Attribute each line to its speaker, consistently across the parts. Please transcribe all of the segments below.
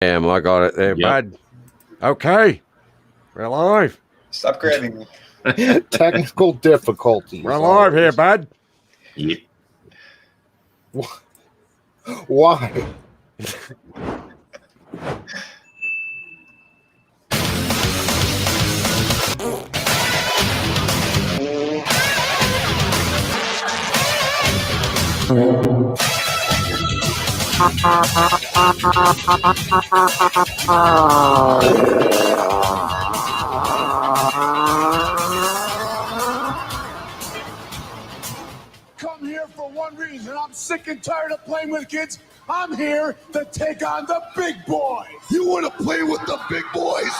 Speaker 1: I got it there, bud. Okay. We're live.
Speaker 2: Stop grabbing me.
Speaker 3: Technical difficulties.
Speaker 1: We're live here, bud.
Speaker 4: Yep.
Speaker 3: Why?
Speaker 5: Come here for one reason. I'm sick and tired of playing with kids. I'm here to take on the big boys.
Speaker 6: You want to play with the big boys?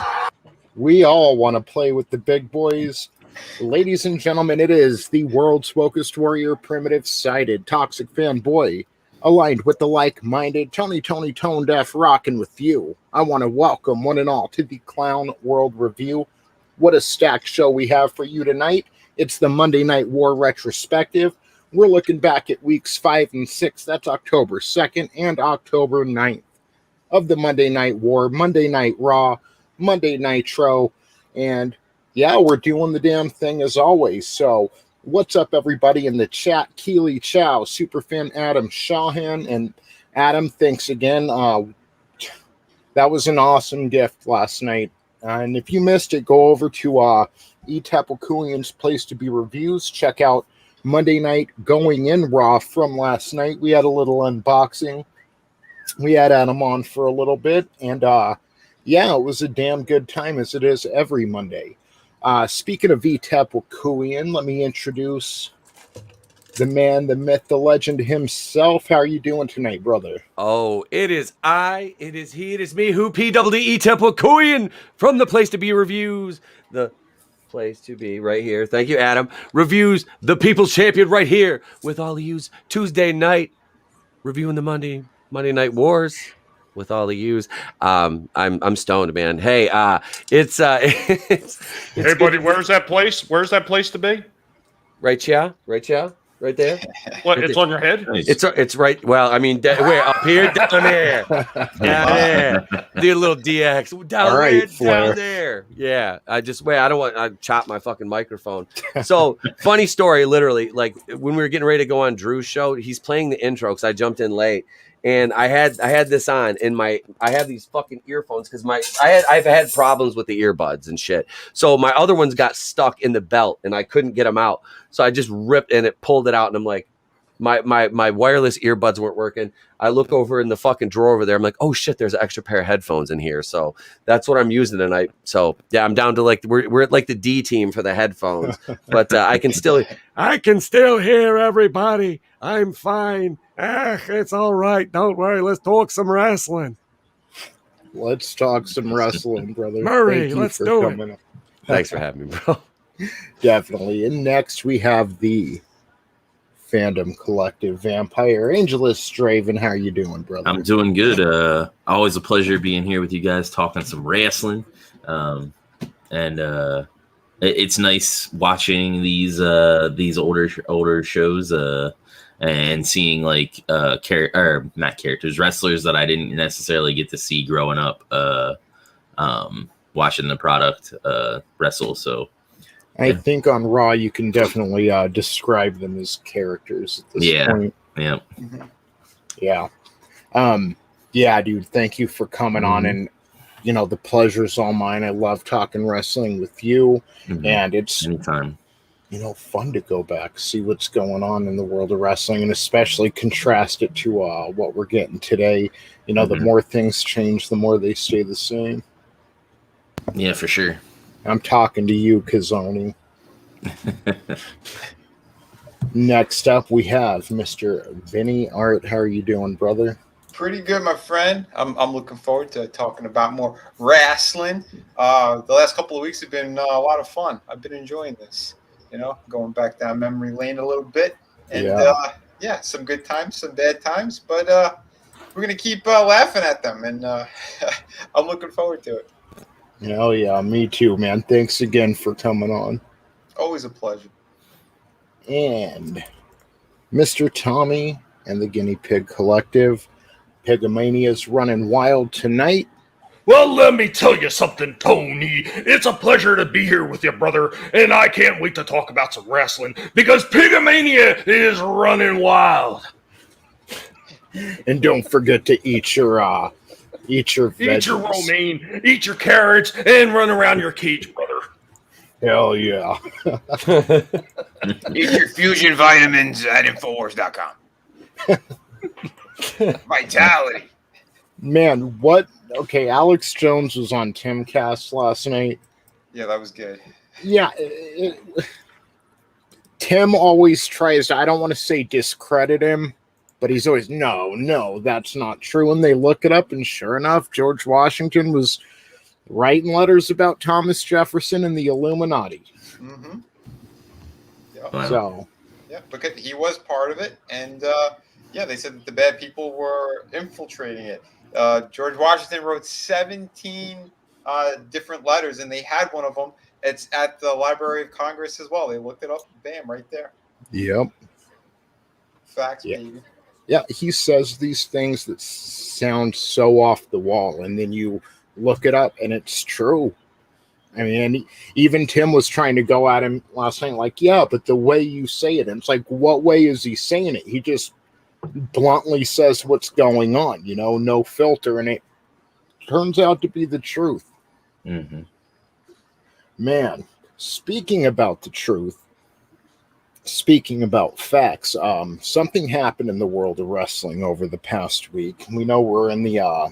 Speaker 3: We all want to play with the big boys. Ladies and gentlemen, it is the world's wokest warrior, primitive-sided, toxic fanboy, aligned with the like-minded, Tony Tone Deaf, rocking with you. I want to welcome one and all to the Clown World Review. What a stacked show we have for you tonight. It's the Monday Night War retrospective. We're looking back at weeks 5 and 6. That's October 2nd and October 9th of the Monday Night War, Monday Night Raw, Monday Nitro, and yeah, we're doing the damn thing as always. So what's up, everybody in the chat? Keely Chow, Superfan Adam Shahan, and Adam, thanks again. That was an awesome gift last night. And if you missed it, go over to Etep Wokuian's Place to Be Reviews. Check out Monday Night Going In Raw from last night. We had a little unboxing. We had Adam on for a little bit. And yeah, it was a damn good time, as it is every Monday. Speaking of Etep Wokuian, let me introduce the man, the myth, the legend himself. How are you doing tonight, brother?
Speaker 1: Oh, it is I, it is he, it is me, who PWD Etep Wokuian from the Place to Be Reviews. The place to be right here. Thank you, Adam. Reviews the People's Champion right here with all of yous Tuesday night, reviewing the Monday Night Wars with all of yous. I'm stoned, man. Hey, it's
Speaker 7: hey, buddy, where's that place? Where's that place to be?
Speaker 1: Right, yeah, right there.
Speaker 7: What? It's on your head.
Speaker 1: It's right. Well, I mean, we're up here, down there, down there. Do a little DX down
Speaker 3: All right,
Speaker 1: there,
Speaker 3: Flair.
Speaker 1: down there. Yeah, I don't want. I chop my fucking microphone. So funny story. Literally, like when we were getting ready to go on Drew's show, he's playing the intro because I jumped in late. And I had this on in I have these fucking earphones because I've had problems with the earbuds and shit. So my other ones got stuck in the belt and I couldn't get them out. So I just ripped and it pulled it out and I'm like, my wireless earbuds weren't working. I look over in the fucking drawer over there. I'm like, oh shit, there's an extra pair of headphones in here. So that's what I'm using tonight. So yeah, I'm down to like we're at like the D team for the headphones, but I can still hear everybody. I'm fine. It's all right. Don't worry. Let's talk some wrestling.
Speaker 3: Let's talk some wrestling, brother.
Speaker 1: Murray, let's do it.
Speaker 3: Up.
Speaker 1: Thanks for having me, bro.
Speaker 3: Definitely. And next we have the Fandom Collective Vampire, Angelous Draven. How are you doing, brother?
Speaker 4: I'm doing good. Always a pleasure being here with you guys, talking some wrestling. It's nice watching these older shows and seeing like not characters, wrestlers that I didn't necessarily get to see growing up. Watching the product wrestle. So
Speaker 3: I think on Raw you can definitely describe them as characters at this point.
Speaker 4: Yeah.
Speaker 3: Yeah. Yeah, dude, thank you for coming on, and you know, the pleasure's all mine. I love talking wrestling with you, and it's
Speaker 4: anytime.
Speaker 3: You know, fun to go back, see what's going on in the world of wrestling, and especially contrast it to what we're getting today. You know, the more things change, the more they stay the same.
Speaker 4: Yeah, for sure.
Speaker 3: I'm talking to you, Kazoni. Next up, we have Mr. Vinnie Art. How are you doing, brother?
Speaker 2: Pretty good, my friend. I'm looking forward to talking about more wrestling. The last couple of weeks have been a lot of fun. I've been enjoying this. You know, going back down memory lane a little bit. And yeah, some good times, some bad times. But we're going to keep laughing at them. And I'm looking forward to it.
Speaker 3: Oh, yeah, me too, man. Thanks again for coming on.
Speaker 2: Always a pleasure.
Speaker 3: And Mr. Tommy and the Guinea Pig Collective. Pigamania's running wild tonight.
Speaker 7: Well, let me tell you something, Tony. It's a pleasure to be here with you, brother, and I can't wait to talk about some wrestling because Pigamania is running wild.
Speaker 3: And don't forget to eat your veggies.
Speaker 7: romaine, eat your carrots, and run around your cage, brother.
Speaker 3: Hell yeah.
Speaker 2: Eat your fusion vitamins at Infowars.com. Vitality.
Speaker 3: Man, what? Okay, Alex Jones was on Timcast last night.
Speaker 2: Yeah, that was good.
Speaker 3: Yeah, Tim always tries to, I don't want to say discredit him, but he's always, no, that's not true. And they look it up, and sure enough, George Washington was writing letters about Thomas Jefferson and the Illuminati.
Speaker 2: Mm-hmm. Yep.
Speaker 4: Wow.
Speaker 3: So,
Speaker 2: Yeah, because he was part of it, and they said that the bad people were infiltrating it. George Washington wrote 17 different letters, and they had one of them. It's at the Library of Congress as well. They looked it up. Bam, right there.
Speaker 3: yep.
Speaker 2: Facts,
Speaker 3: Yeah.
Speaker 2: baby.
Speaker 3: Yeah, he says these things that sound so off the wall, and then you look it up, and it's true. I mean, even Tim was trying to go at him last night, like, yeah, but the way you say it, and it's like, what way is he saying it? He just bluntly says what's going on, no filter, and it turns out to be the truth.
Speaker 4: Mm-hmm.
Speaker 3: Man, speaking about the truth, speaking about facts, something happened in the world of wrestling over the past week. We know we're in the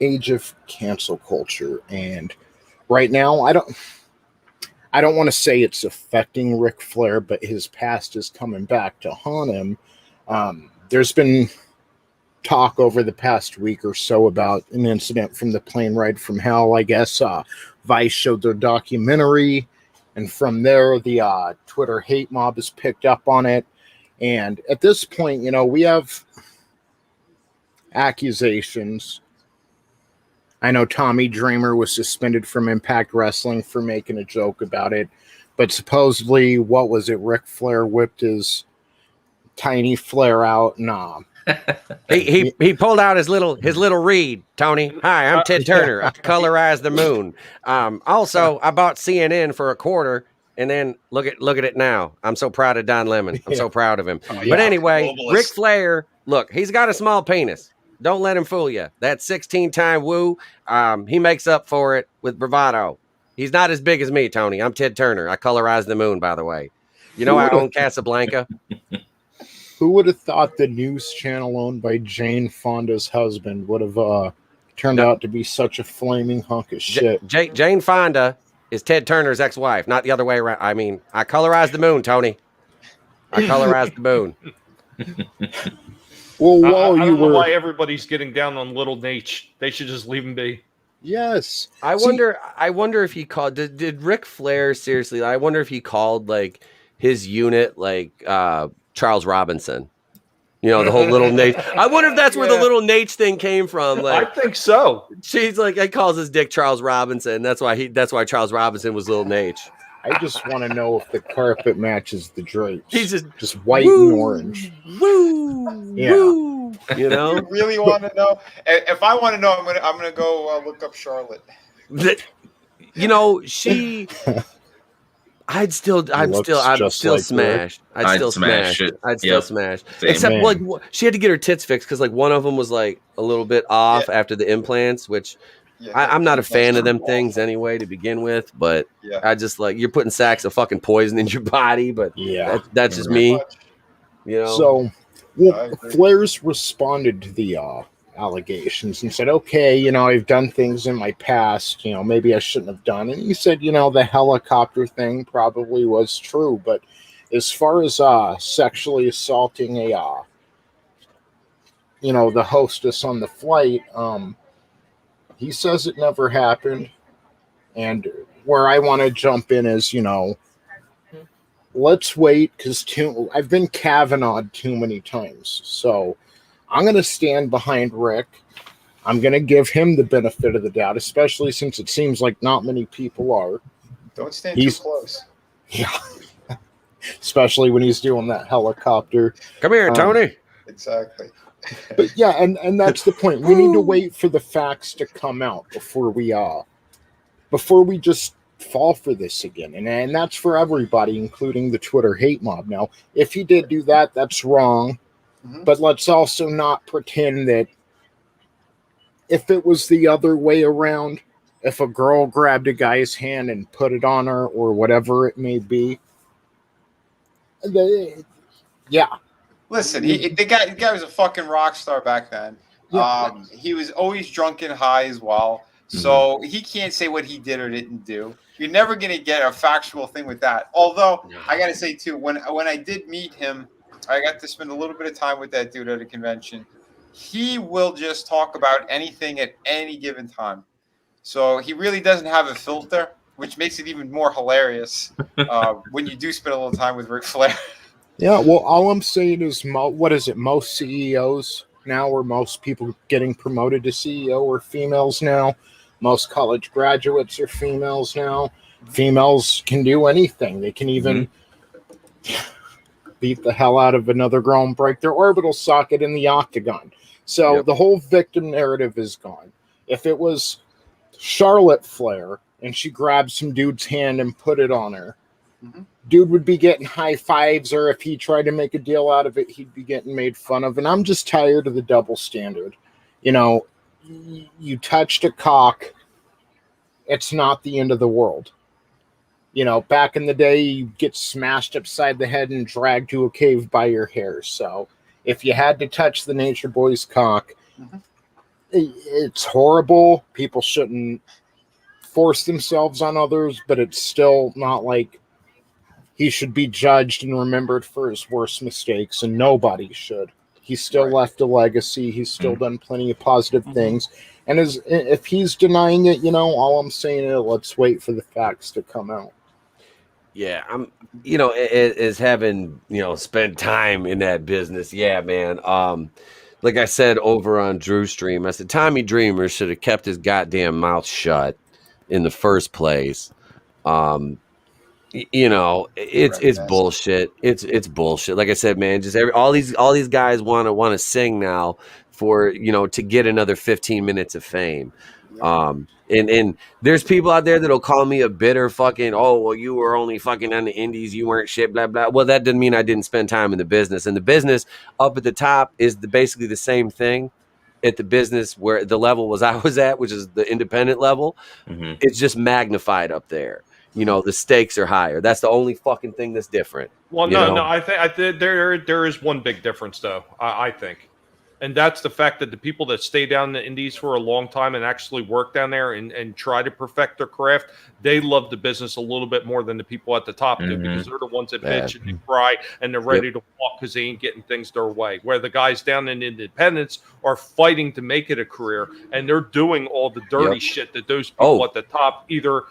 Speaker 3: age of cancel culture, and right now I don't want to say it's affecting Ric Flair, but his past is coming back to haunt him. There's been talk over the past week or so about an incident from the plane ride from hell. I guess Vice showed their documentary, and from there the Twitter hate mob has picked up on it. And at this point, we have accusations. I know Tommy Dreamer was suspended from Impact Wrestling for making a joke about it, but supposedly, what was it? Ric Flair whipped his tiny Flair out. Nah.
Speaker 1: He pulled out his little reed, Tony. Hi, I'm Ted Turner. I colorize the moon. Also, I bought CNN for $25, and then look at it now. I'm so proud of Don Lemon. I'm so proud of him. But anyway,
Speaker 2: Globalist.
Speaker 1: Ric Flair, look, he's got a small penis. Don't let him fool you. That 16-time woo, he makes up for it with bravado. He's not as big as me, Tony. I'm Ted Turner. I colorize the moon, by the way. I own Casablanca.
Speaker 3: Who would have thought the news channel owned by Jane Fonda's husband would have turned out to be such a flaming hunk of shit?
Speaker 1: Jane Fonda is Ted Turner's ex-wife, not the other way around. I mean, I colorize the moon, Tony. I colorize the moon.
Speaker 3: Well,
Speaker 7: I don't know why everybody's getting down on little Nate. They should just leave him be.
Speaker 3: Yes.
Speaker 1: I wonder if he called. Did Ric Flair seriously? I wonder if he called like his unit Charles Robinson. The whole little Nate. I wonder if that's where the little Nate thing came from.
Speaker 7: I think so.
Speaker 1: She's like, he calls his dick Charles Robinson. That's why Charles Robinson was little Nate.
Speaker 3: I just want to know if the carpet matches the drapes.
Speaker 1: He's
Speaker 3: just white and orange.
Speaker 1: Woo!
Speaker 3: Yeah.
Speaker 1: Woo!
Speaker 2: You really want to know? If I want to know, I'm gonna go look up Charlotte.
Speaker 1: She. I'd still smash. I'd still smash it. I'd still smash.
Speaker 4: Same.
Speaker 1: Except she had to get her tits fixed because one of them was like a little bit off after the implants, which I'm not a fan of them things anyway to begin with. But I just you're putting sacks of fucking poison in your body. But that's just me.
Speaker 3: So, Flair's responded to the allegations and said, okay, I've done things in my past, maybe I shouldn't have done. And he said, the helicopter thing probably was true. But as far as sexually assaulting the hostess on the flight, he says it never happened. And where I want to jump in is, let's wait, because I've been Kavanaugh'd too many times. So I'm going to stand behind Rick. I'm going to give him the benefit of the doubt, especially since it seems like not many people are.
Speaker 2: Don't stand too close.
Speaker 3: Yeah. Especially when he's doing that helicopter.
Speaker 1: Come here, Tony.
Speaker 2: Exactly.
Speaker 3: But yeah, and that's the point. We need to wait for the facts to come out before we just fall for this again. And that's for everybody, including the Twitter hate mob. Now, if he did do that, that's wrong.
Speaker 2: Mhm.
Speaker 3: But let's also not pretend that if it was the other way around, if a girl grabbed a guy's hand and put it on her or whatever it may be, yeah.
Speaker 2: Listen, the guy was a fucking rock star back then.
Speaker 3: Yeah.
Speaker 2: He was always drunk and high as well. So he can't say what he did or didn't do. You're never going to get a factual thing with that. Although, I got to say, too, when I did meet him, I got to spend a little bit of time with that dude at a convention. He will just talk about anything at any given time. So he really doesn't have a filter, which makes it even more hilarious when you do spend a little time with Ric Flair.
Speaker 3: Yeah, well, all I'm saying is, most CEOs now, or most people getting promoted to CEO are females now. Most college graduates are females now. Females can do anything. They can even beat the hell out of another girl and break their orbital socket in the octagon. So the whole victim narrative is gone. If it was Charlotte Flair and she grabbed some dude's hand and put it on her, dude would be getting high fives, or if he tried to make a deal out of it, he'd be getting made fun of. And I'm just tired of the double standard. You know, you touched a cock, it's not the end of the world. You know, back in the day, you get smashed upside the head and dragged to a cave by your hair. So if you had to touch the Nature Boy's cock, it's horrible. People shouldn't force themselves on others, but it's still not like he should be judged and remembered for his worst mistakes, and nobody should. He's still left a legacy. He's still done plenty of positive things. And if he's denying it, you know, all I'm saying is let's wait for the facts to come out.
Speaker 1: Yeah, I'm, you know, as having, you know, spent time in that business. Yeah, man. Like I said over on Drew's stream, I said Tommy Dreamer should have kept his goddamn mouth shut in the first place. You know, it's bullshit. It's bullshit. Like I said, man, just all these guys want to sing now for, you know, to get another 15 minutes of fame. And there's people out there that'll call me a bitter fucking, oh, well, you were only fucking on the indies, you weren't shit, blah blah. Well, that didn't mean I didn't spend time in the business. And the business up at the top is basically the same thing at the business where the level I was at, which is the independent level. It's just magnified up there. You know, the stakes are higher. That's the only fucking thing that's different.
Speaker 7: Well, no. I think there is one big difference, though. I think, and that's the fact that the people that stay down in the indies for a long time and actually work down there and try to perfect their craft, they love the business a little bit more than the people at the top do, because they're the ones that bitch and they cry and they're ready to walk because they ain't getting things their way. Where the guys down in independence are fighting to make it a career, and they're doing all the dirty shit that those people at the top either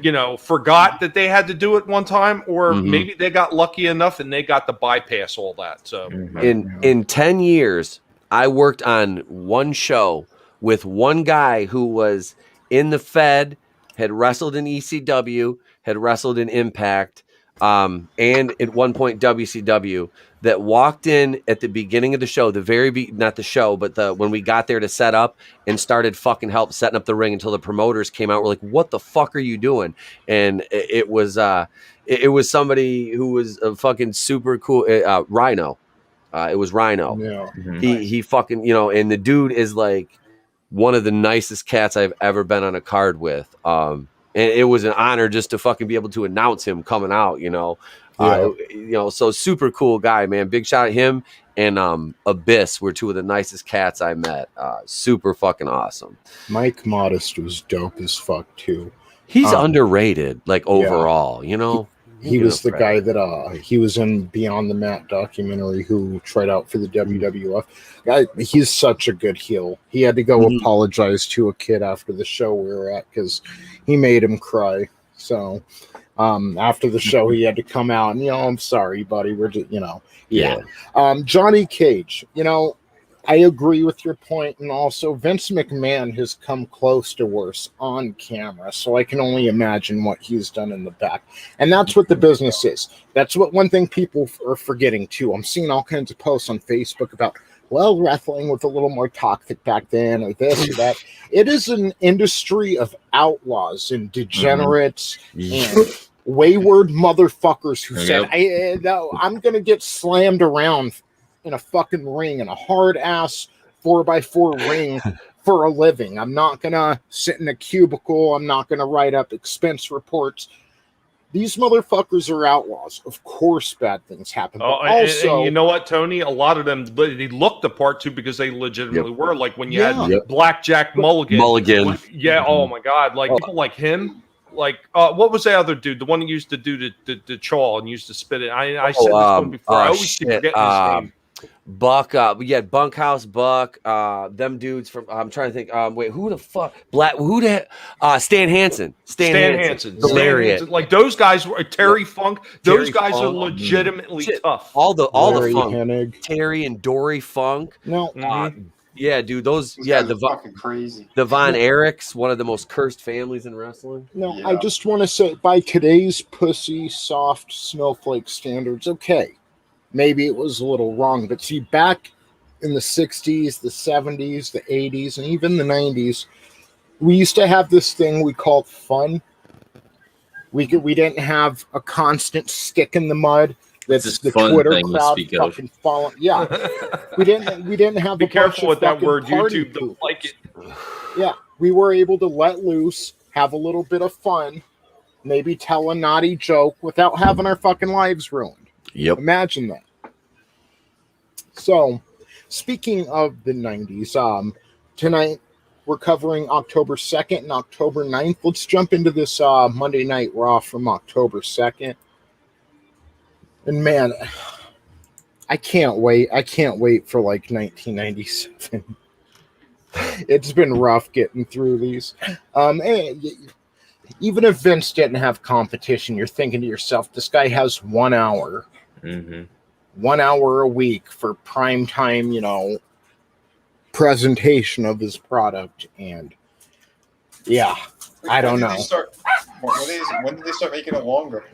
Speaker 7: you know, forgot that they had to do it one time, or maybe they got lucky enough and they got to bypass all that. So
Speaker 1: in 10 years, I worked on one show with one guy who was in the Fed, had wrestled in ECW, had wrestled in Impact, and at one point WCW, that walked in at the beginning of the show, not the show, but when we got there to set up, and started fucking help setting up the ring until the promoters came out. We're like, what the fuck are you doing? And it was somebody who was a fucking super cool, Rhino. It was Rhino.
Speaker 3: Yeah.
Speaker 1: He fucking, you know, and the dude is like one of the nicest cats I've ever been on a card with. And it was an honor just to fucking be able to announce him coming out, you know. You know, so super cool guy, man. Big shout out him and Abyss were two of the nicest cats I met. Super fucking awesome.
Speaker 3: Mike Modest was dope as fuck too.
Speaker 1: He's underrated, like overall, you know.
Speaker 3: He was the guy that he was in Beyond the Mat documentary who tried out for the WWF. He's such a good heel. He had to go apologize to a kid after the show we were at because he made him cry. So after the show, he had to come out and, you know, I'm sorry, buddy. We're just, you know, Johnny Cage, you know, I agree with your point, and also Vince McMahon has come close to worse on camera, so I can only imagine what he's done in the back. And that's what the business is. That's what one thing people are forgetting too. I'm seeing all kinds of posts on Facebook about well, wrestling was a little more toxic back then, or this or that. It is an industry of outlaws and degenerates and wayward motherfuckers who said, no, I'm going to get slammed around in a fucking ring, in a hard-ass 4x4 ring for a living. I'm not going to sit in a cubicle. I'm not going to write up expense reports. These motherfuckers are outlaws. Of course, bad things happen. But also,
Speaker 7: and you know what, Tony? A lot of them, they looked the part too because they legitimately were. Like when you had Blackjack Mulligan. Oh my God! Like people like him. Like what was the other dude? The one who used to do the chaw and used to spit it. I said this one before. I always keep forgetting his name.
Speaker 1: Buck, we had Bunkhouse Buck, them dudes from. I'm trying to think. Wait, who the fuck? Stan Hansen. Stan Hansen. Like those guys were Terry Funk. Those guys are legitimately tough.
Speaker 3: All the
Speaker 1: Funk.
Speaker 3: Hennig.
Speaker 1: Terry and Dory Funk.
Speaker 3: No.
Speaker 1: Yeah, dude. Those
Speaker 2: guys are fucking crazy.
Speaker 1: The Von Erichs, one of the most cursed families in wrestling.
Speaker 3: No, I just want to say, by today's pussy soft snowflake standards, okay. Maybe it was a little wrong, but see, back in the 60s, the 70s, the 80s, and even the 90s, we used to have this thing we called fun. We didn't have a constant stick in the mud. That's the Twitter crowd fucking following. Yeah, we didn't have.
Speaker 7: Be careful with that word. YouTube don't like it.
Speaker 3: Yeah, we were able to let loose, have a little bit of fun, maybe tell a naughty joke without having our fucking lives ruined.
Speaker 1: Yep.
Speaker 3: Imagine that. So, speaking of the 90s, tonight we're covering October 2nd and October 9th. Let's jump into this Monday Night Raw from October 2nd. And man, I can't wait. I can't wait for like 1997. It's been rough getting through these. Even if Vince didn't have competition, you're thinking to yourself, this guy has 1 hour. 1 hour a week for prime time, presentation of his product. And yeah, I don't know.
Speaker 2: When did they start making it longer?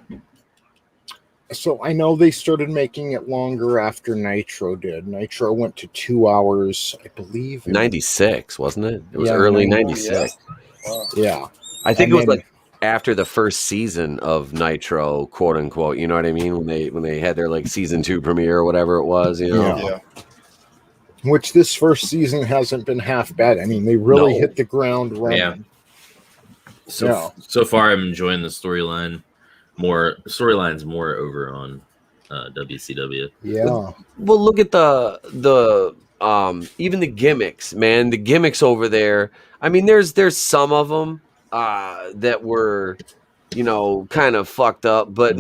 Speaker 3: So I know they started making it longer after Nitro did. Nitro went to 2 hours, I believe.
Speaker 1: 96, wasn't it? It was early 96.
Speaker 3: Yeah.
Speaker 1: I think it was like after the first season of Nitro, quote unquote, you know what I mean? When they had their like season 2 premiere or whatever it was,
Speaker 3: Yeah. Which this first season hasn't been half bad. I mean, they really hit the ground running.
Speaker 4: Yeah. So far I'm enjoying the storyline. Storylines more over on WCW.
Speaker 3: Yeah.
Speaker 1: Well, look at the even the gimmicks, man. The gimmicks over there. I mean, there's some of them that were, kind of fucked up, but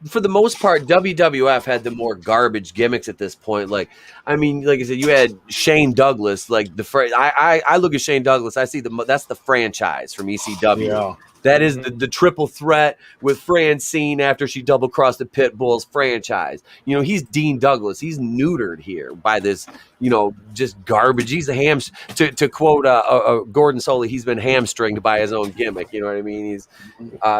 Speaker 1: for the most part, WWF had the more garbage gimmicks at this point. Like, I mean, like I said, you had Shane Douglas. Like I look at Shane Douglas, I see that's the franchise from ECW.
Speaker 3: Yeah.
Speaker 1: That is the triple threat with Francine after she double-crossed the Pitbull's franchise. He's Dean Douglas. He's neutered here by this, just garbage. He's to quote Gordon Soley, he's been hamstringed by his own gimmick. You know what I mean? He's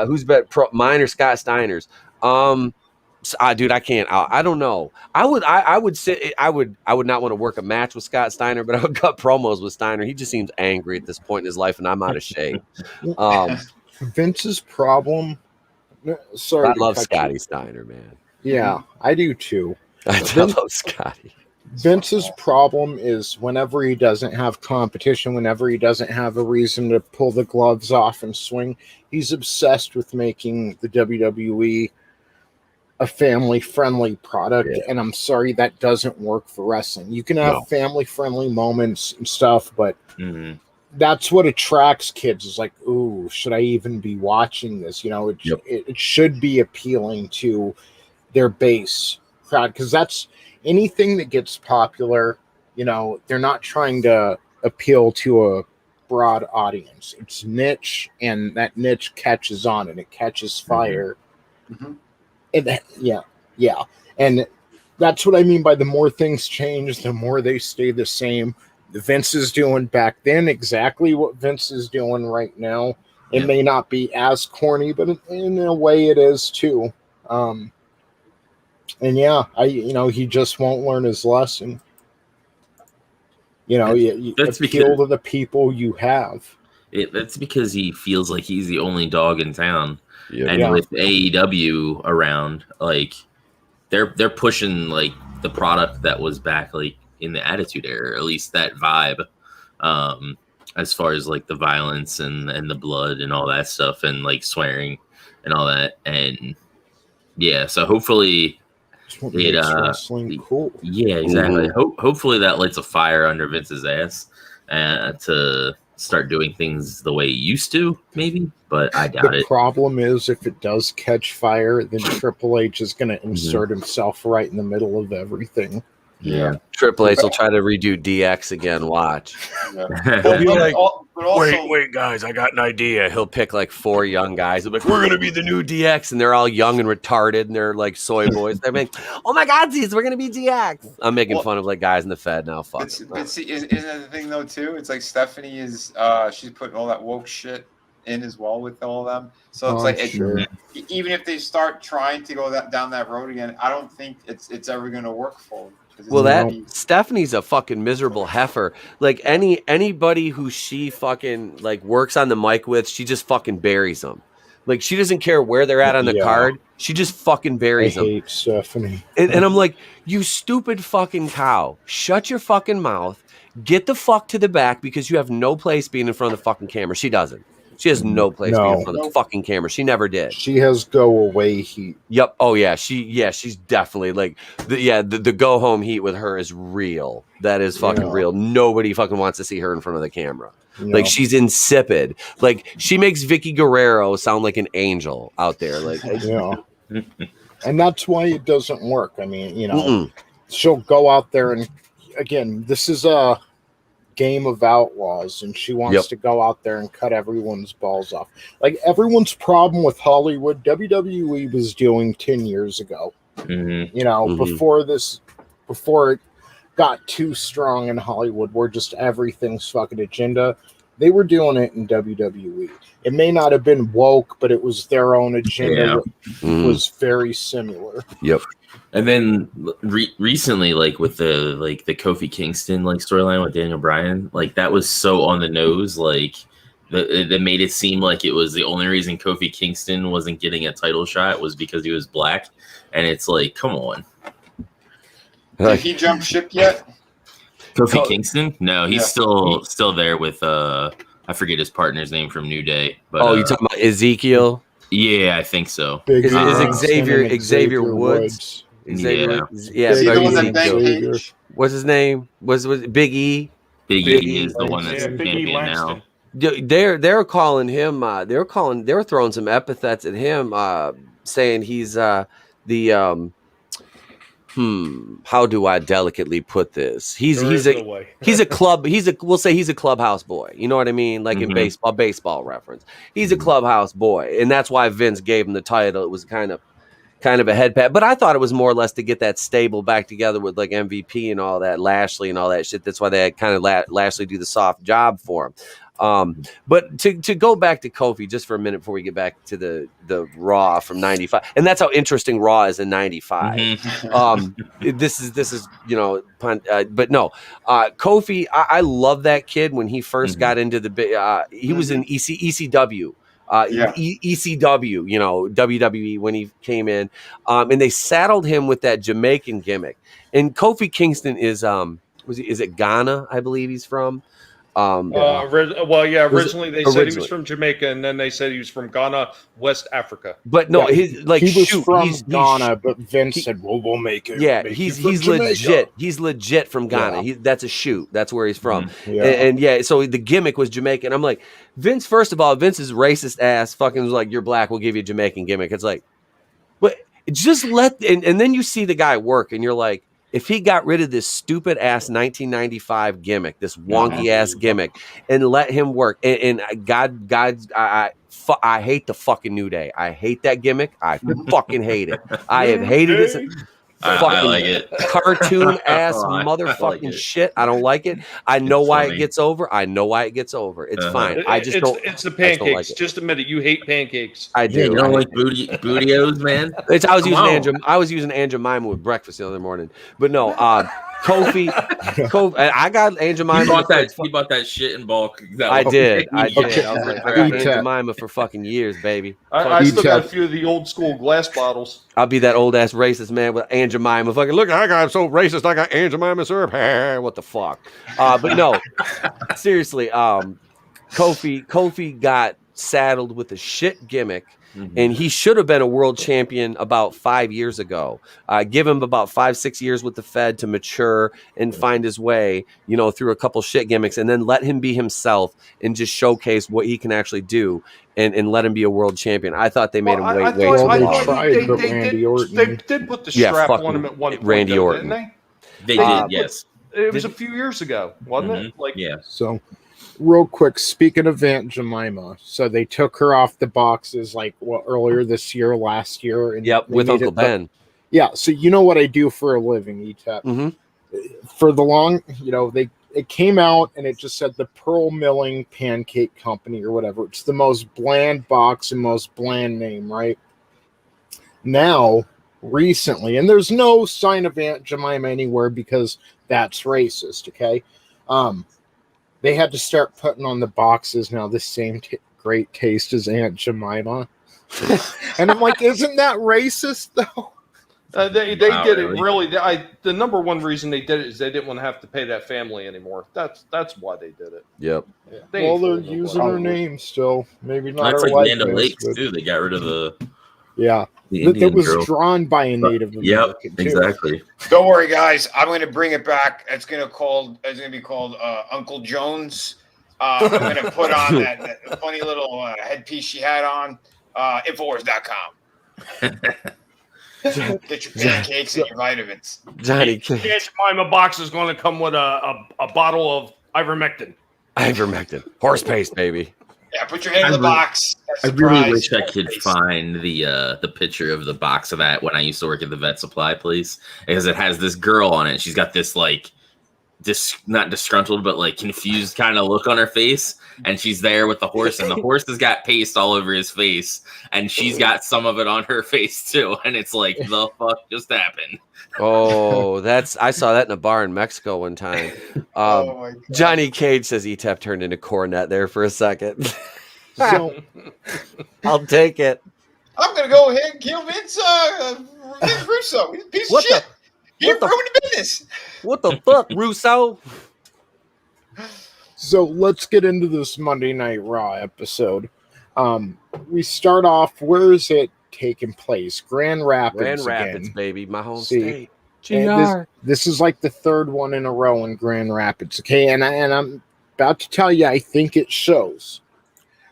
Speaker 1: who's bet mine or Scott Steiner's. Dude, I can't. I don't know. I would not want to work a match with Scott Steiner, but I would cut promos with Steiner. He just seems angry at this point in his life, and I'm out of shape.
Speaker 3: Vince's problem. Sorry,
Speaker 1: I love Scotty Steiner, man.
Speaker 3: Yeah, I do too.
Speaker 1: I love Scotty.
Speaker 3: Vince's problem is whenever he doesn't have competition, whenever he doesn't have a reason to pull the gloves off and swing, he's obsessed with making the WWE a family-friendly product, and I'm sorry that doesn't work for wrestling. You can have family-friendly moments and stuff, but that's what attracts kids. Is like, ooh, should I even be watching this? It should be appealing to their base crowd, because that's anything that gets popular. They're not trying to appeal to a broad audience. It's niche, and that niche catches on, and it catches fire. And and that's what I mean by the more things change, the more they stay the same. Vince is doing back then exactly what Vince is doing right now. It may not be as corny, but in a way it is too. He just won't learn his lesson. You know, you
Speaker 4: That's
Speaker 3: appeal
Speaker 4: because-
Speaker 3: to the people you have.
Speaker 4: That's because he feels like he's the only dog in town.
Speaker 1: Yep.
Speaker 4: And
Speaker 3: Yeah.
Speaker 4: with AEW around, like they're pushing like the product that was back like in the Attitude Era, or at least that vibe. As far as like the violence and the blood and all that stuff, and like swearing and all that. And yeah, so hopefully
Speaker 3: It's what makes wrestling cool.
Speaker 4: yeah, exactly. Hopefully that lights a fire under Vince's ass to start doing things the way he used to, maybe, but I doubt
Speaker 3: The
Speaker 4: it.
Speaker 3: problem is, if it does catch fire, then Triple H is going to insert himself right in the middle of everything.
Speaker 4: Yeah.
Speaker 1: Triple H will try to redo DX again. Watch.
Speaker 2: But,
Speaker 1: be like,
Speaker 2: but also,
Speaker 1: Wait, guys, I got an idea. He'll pick like 4 young guys. He'll be like, we're gonna be the new DX, and they're all young and retarded, and they're like soy boys. They're like, oh my god, geez, we're gonna be DX. I'm making fun of like guys in the Fed now. Fuck.
Speaker 2: but see, isn't that the thing though too? It's like Stephanie is she's putting all that woke shit in as well with all of them. So it's like
Speaker 3: sure.
Speaker 2: even if they start trying to go down that road again, I don't think it's ever going to work for them.
Speaker 1: Well, Stephanie's a fucking miserable heifer. Like anybody who she fucking like works on the mic with, she just fucking buries them. Like she doesn't care where they're at on the card. She just fucking buries them.
Speaker 3: I hate Stephanie.
Speaker 1: And I'm like, you stupid fucking cow. Shut your fucking mouth. Get the fuck to the back, because you have no place being in front of the fucking camera. She doesn't. She has no place being in front of the fucking camera. She never did.
Speaker 3: She has go away heat.
Speaker 1: Yep. Oh yeah. She's definitely like the go home heat with her is real. That is fucking real. Nobody fucking wants to see her in front of the camera. Like she's insipid. Like she makes Vicky Guerrero sound like an angel out there. Like
Speaker 3: and that's why it doesn't work. I mean, you know, she'll go out there and again, this is a game of outlaws, and she wants to go out there and cut everyone's balls off. Like everyone's problem with Hollywood, WWE was doing 10 years ago. You know, before it got too strong in Hollywood, where just everything's fucking agenda. They were doing it in WWE. It may not have been woke, but it was their own agenda. It was very similar.
Speaker 1: Yep.
Speaker 4: And then recently, like with the Kofi Kingston like storyline with Daniel Bryan, like that was so on the nose, like that made it seem like it was the only reason Kofi Kingston wasn't getting a title shot was because he was black, and it's like, come on.
Speaker 2: Did he jump ship yet?
Speaker 4: Kofi Kingston? No, he's still there with I forget his partner's name from New Day. But
Speaker 1: you talking about Ezekiel?
Speaker 4: Yeah, I think so.
Speaker 1: Is Xavier Woods?
Speaker 4: Yeah.
Speaker 1: Xavier. What's his name? Was Big E?
Speaker 4: Big E is the one that's champion now.
Speaker 1: They're calling him. They were throwing some epithets at him, saying he's how do I delicately put this? He's a clubhouse boy. You know what I mean? Like in baseball reference. He's a clubhouse boy, and that's why Vince gave him the title. It was kind of a head pat, but I thought it was more or less to get that stable back together with like MVP and all that, Lashley and all that shit. That's why they had kind of Lashley do the soft job for him. But to go back to Kofi just for a minute before we get back to the Raw from '95, and that's how interesting Raw is in '95. This is but no, Kofi. I love that kid when he first got into the he was in ECW. ECW, WWE when he came in, and they saddled him with that Jamaican gimmick. And Kofi Kingston is is it Ghana? I believe he's from.
Speaker 7: Originally they said he was from Jamaica, and then they said he was from Ghana, West Africa.
Speaker 1: But no,
Speaker 3: he was from Ghana, but Vince said, "Well, we'll make it."
Speaker 1: Yeah, he's legit. He's legit from Ghana. That's a shoot. That's where he's from. And so the gimmick was Jamaican. I'm like, Vince. First of all, Vince's racist ass fucking was like, "You're black. We'll give you a Jamaican gimmick." It's like, but just and then you see the guy work, and you're like, if he got rid of this stupid ass 1995 gimmick, this wonky ass gimmick, and let him work, and I hate the fucking New Day. I hate that gimmick. I fucking hate it. I have hated it.
Speaker 4: I like it.
Speaker 1: Cartoon ass motherfucking shit. I don't like it. I know why it gets over. It's fine. I just don't.
Speaker 7: It's the pancakes.
Speaker 1: Don't like it.
Speaker 7: Just admit it. You hate pancakes.
Speaker 1: I do.
Speaker 4: You don't like bootios, man.
Speaker 1: I was using Aunt Jemima with breakfast the other morning, but no. Kofi, I got Aunt Jemima.
Speaker 4: He bought that shit in bulk.
Speaker 1: I did. I was
Speaker 3: Okay.
Speaker 1: like, I got Aunt Jemima for fucking years, baby.
Speaker 7: I still got a few of the old school glass bottles.
Speaker 1: I'll be that old ass racist man with Aunt Jemima. Fucking look, I got so racist. I got Aunt Jemima syrup. What the fuck? But no, seriously. Kofi got saddled with a shit gimmick. And he should have been a world champion about 5 years ago. Give him about 5-6 years with the Fed to mature and find his way, through a couple shit gimmicks, and then let him be himself and just showcase what he can actually do, and let him be a world champion. I thought they made him way too long.
Speaker 7: They did put the strap on him at one point,
Speaker 1: Randy Orton.
Speaker 7: didn't
Speaker 4: they? They did, yes.
Speaker 7: It was a few years ago, wasn't it?
Speaker 4: Yeah.
Speaker 3: So, real quick, speaking of Aunt Jemima, so they took her off the boxes earlier this year, last year. And
Speaker 1: with Uncle Ben.
Speaker 3: Yeah, so you know what I do for a living, Etep. For the long, it came out and it just said the Pearl Milling Pancake Company or whatever. It's the most bland box and most bland name, right? Now, recently, and there's no sign of Aunt Jemima anywhere because that's racist, okay? They had to start putting on the boxes now the same great taste as Aunt Jemima. And I'm like, isn't that racist, though?
Speaker 7: They did it really. The number one reason they did it is they didn't want to have to pay that family anymore. That's why they did it.
Speaker 1: Yep.
Speaker 7: Yeah,
Speaker 3: they're using her name still. Maybe not.
Speaker 4: That's
Speaker 3: her
Speaker 4: like Land
Speaker 3: likeness,
Speaker 4: O'Lakes, too. They got rid of the...
Speaker 3: Yeah. It was drawn by a Native American.
Speaker 4: Yep, exactly.
Speaker 2: Don't worry, guys. I'm going to bring it back. It's going to be called Uncle Jones. I'm going to put on that funny little headpiece she had on. Infowars.com. Get your pancakes and your vitamins.
Speaker 1: Johnny
Speaker 7: Aunt Jemima box is going to come with a bottle of ivermectin.
Speaker 1: Horse paste, baby.
Speaker 2: Yeah, put your head in the box.
Speaker 4: I really wish I could find the picture of the box of that when I used to work at the vet supply place, because it has this girl on it. She's got this not disgruntled, but confused kind of look on her face, and she's there with the horse, and the horse has got paste all over his face, and she's got some of it on her face too, and it's like, the fuck just happened?
Speaker 1: Oh, I saw that in a bar in Mexico one time. Johnny Cage says Etep turned into Cornette there for a second.
Speaker 3: So,
Speaker 1: I'll take it.
Speaker 2: I'm gonna go ahead and kill Vince Russo. He's a piece of shit. You're ruining the business.
Speaker 1: What the fuck, Russo?
Speaker 3: So let's get into this Monday Night Raw episode. We start off. Where is it taking place? Grand Rapids.
Speaker 1: Again. Baby, my home state.
Speaker 3: This is like the third one in a row in Grand Rapids. Okay, and I'm about to tell you, I think it shows,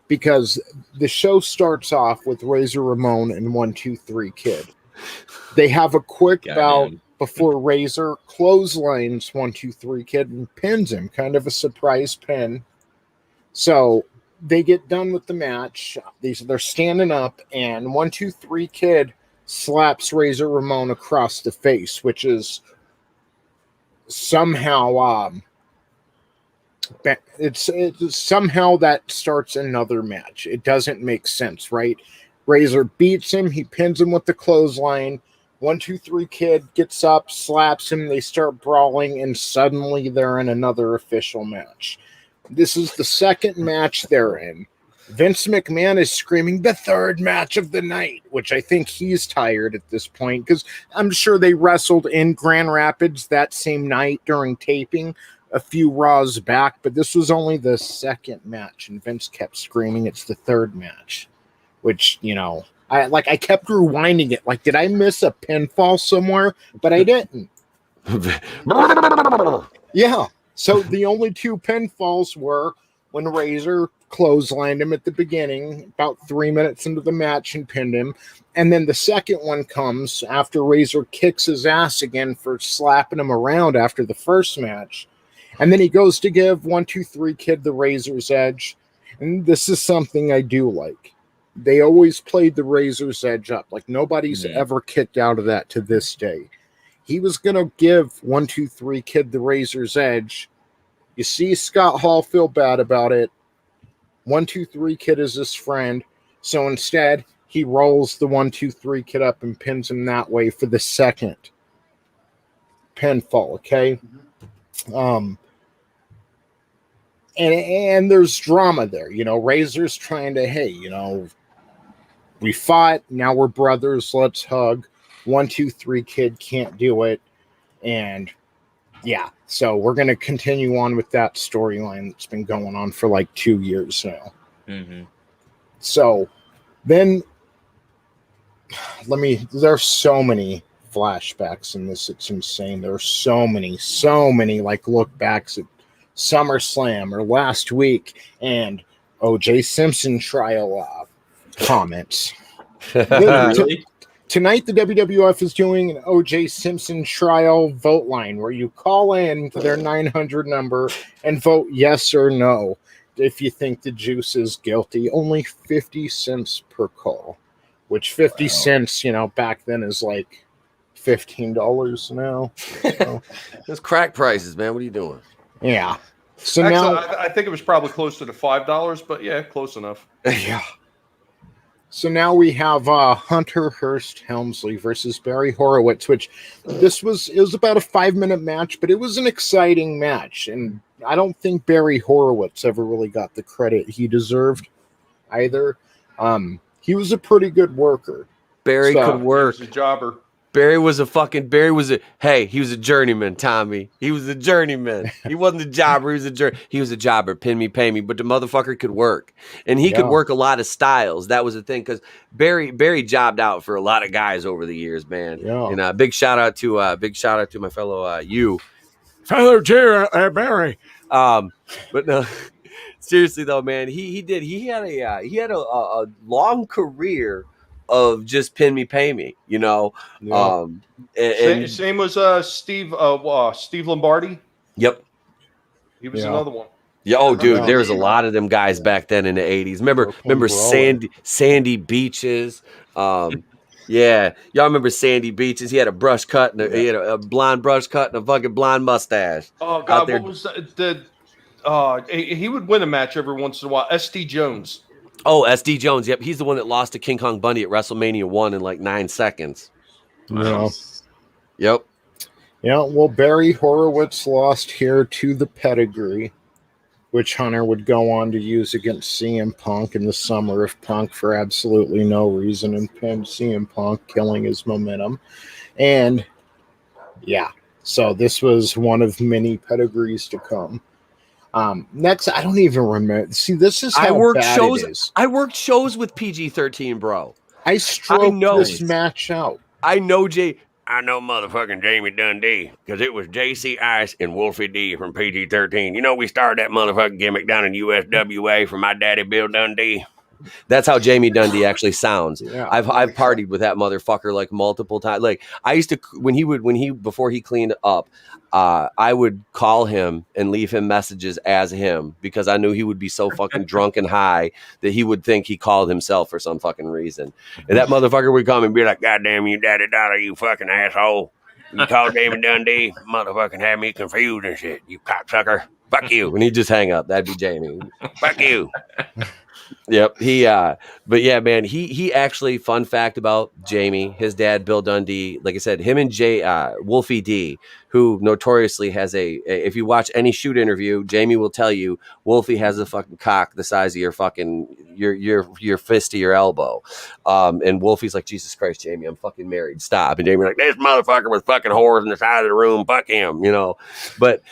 Speaker 3: because the show starts off with Razor Ramon and 1-2-3 Kid. They have a quick bout before Razor clotheslines 1-2-3 Kid and pins him, kind of a surprise pin. So they get done with the match. They're standing up, and 1-2-3 Kid slaps Razor Ramon across the face, which is somehow it's somehow that starts another match. It doesn't make sense, right? Razor beats him, he pins him with the clothesline. 1-2-3 Kid gets up, slaps him, they start brawling, and suddenly they're in another official match. This is the second match they're in. Vince McMahon is screaming the third match of the night, which I think he's tired at this point, because I'm sure they wrestled in Grand Rapids that same night during taping a few Raws back, but this was only the second match, and Vince kept screaming it's the third match, which, I kept rewinding it. Like, did I miss a pinfall somewhere? But I didn't. Yeah. So the only two pinfalls were when Razor clotheslined him at the beginning, about 3 minutes into the match, and pinned him. And then the second one comes after Razor kicks his ass again for slapping him around after the first match. And then he goes to give 1-2-3 Kid the Razor's Edge. And this is something I do like. They always played the Razor's Edge up. Like, nobody's ever kicked out of that to this day. He was going to give 1-2-3 Kid the Razor's Edge. You see Scott Hall feel bad about it. 1-2-3 Kid is his friend. So instead, he rolls the 1-2-3 Kid up and pins him that way for the second pinfall, okay? And there's drama there, you know. Razor's trying to, hey, you know, we fought, now we're brothers, let's hug. 1, 2, 3 kid can't do it. And yeah, so we're going to continue on with that storyline that's been going on for like 2 years now.
Speaker 4: Mm-hmm.
Speaker 3: So then there's so many flashbacks in this, it's insane. There's so many like look backs at SummerSlam or last week and OJ Simpson trial comments.
Speaker 4: Really?
Speaker 3: Tonight, the WWF is doing an OJ Simpson trial vote line where you call in to their 900 number and vote yes or no if you think the juice is guilty. Only 50 cents per call, which 50 cents, you know, back then is like $15 now. So.
Speaker 1: Those crack prices, man. What are you doing?
Speaker 3: Yeah. So
Speaker 7: Actually,
Speaker 3: now
Speaker 7: I think it was probably closer to $5, but yeah, close enough.
Speaker 1: Yeah.
Speaker 3: So now we have Hunter Hearst Helmsley versus Barry Horowitz, which it was about a 5-minute match, but it was an exciting match. And I don't think Barry Horowitz ever really got the credit he deserved either. He was a pretty good worker.
Speaker 1: Barry could work.
Speaker 7: He was a jobber.
Speaker 1: He was a journeyman, Tommy. He was a journeyman. He wasn't a jobber. He was a jobber. Pin me, pay me. But the motherfucker could work. And he could work a lot of styles. That was the thing. Because Barry jobbed out for a lot of guys over the years, man.
Speaker 3: Yeah.
Speaker 1: And big shout out to my fellow fellow Barry. But no, seriously though, man, he had a long career of just pin me, pay me, you know.
Speaker 3: Yeah.
Speaker 7: Same was Steve Lombardi.
Speaker 1: Yep.
Speaker 7: He was another one.
Speaker 1: Yeah. Oh, dude, there was a lot of them guys back then in the 80s. Remember Sandy Beaches. Yeah, y'all remember Sandy Beaches? He had a brush cut and he had a blonde brush cut and a fucking blonde mustache.
Speaker 7: Oh God, what was he would win a match every once in a while. SD Jones.
Speaker 1: Oh, SD Jones. Yep, he's the one that lost to King Kong Bundy at WrestleMania 1 in like 9 seconds.
Speaker 3: Yeah.
Speaker 1: Yep.
Speaker 3: Yeah, well, Barry Horowitz lost here to the Pedigree, which Hunter would go on to use against CM Punk in the summer of Punk for absolutely no reason and pinned CM Punk, killing his momentum. And yeah, so this was one of many pedigrees to come. Next, I don't even remember. See, this is how bad it is.
Speaker 1: I worked shows with PG-13, bro.
Speaker 3: I stroked this match out.
Speaker 1: I know motherfucking Jamie Dundee because it was JC Ice and Wolfie D from PG-13. You know, we started that motherfucking gimmick down in USWA for my daddy Bill Dundee. That's how Jamie Dundee actually sounds.
Speaker 3: Yeah.
Speaker 1: I've partied with that motherfucker like multiple times. Like I used to before he cleaned up, I would call him and leave him messages as him because I knew he would be so fucking drunk and high that he would think he called himself for some fucking reason. And that motherfucker would come and be like, "God damn you, Daddy Dollar, you fucking asshole! You called Jamie Dundee, motherfucking had me confused and shit. You cocksucker, fuck you!" And he'd just hang up. That'd be Jamie. Fuck you. Yep. But yeah, man, he actually, fun fact about Jamie, his dad, Bill Dundee, like I said, him and Wolfie D, who notoriously has if you watch any shoot interview, Jamie will tell you Wolfie has a fucking cock the size of your fucking, your fist to your elbow. And Wolfie's like, Jesus Christ, Jamie, I'm fucking married. Stop. And Jamie's like, this motherfucker was fucking whores in the side of the room. Fuck him, you know. But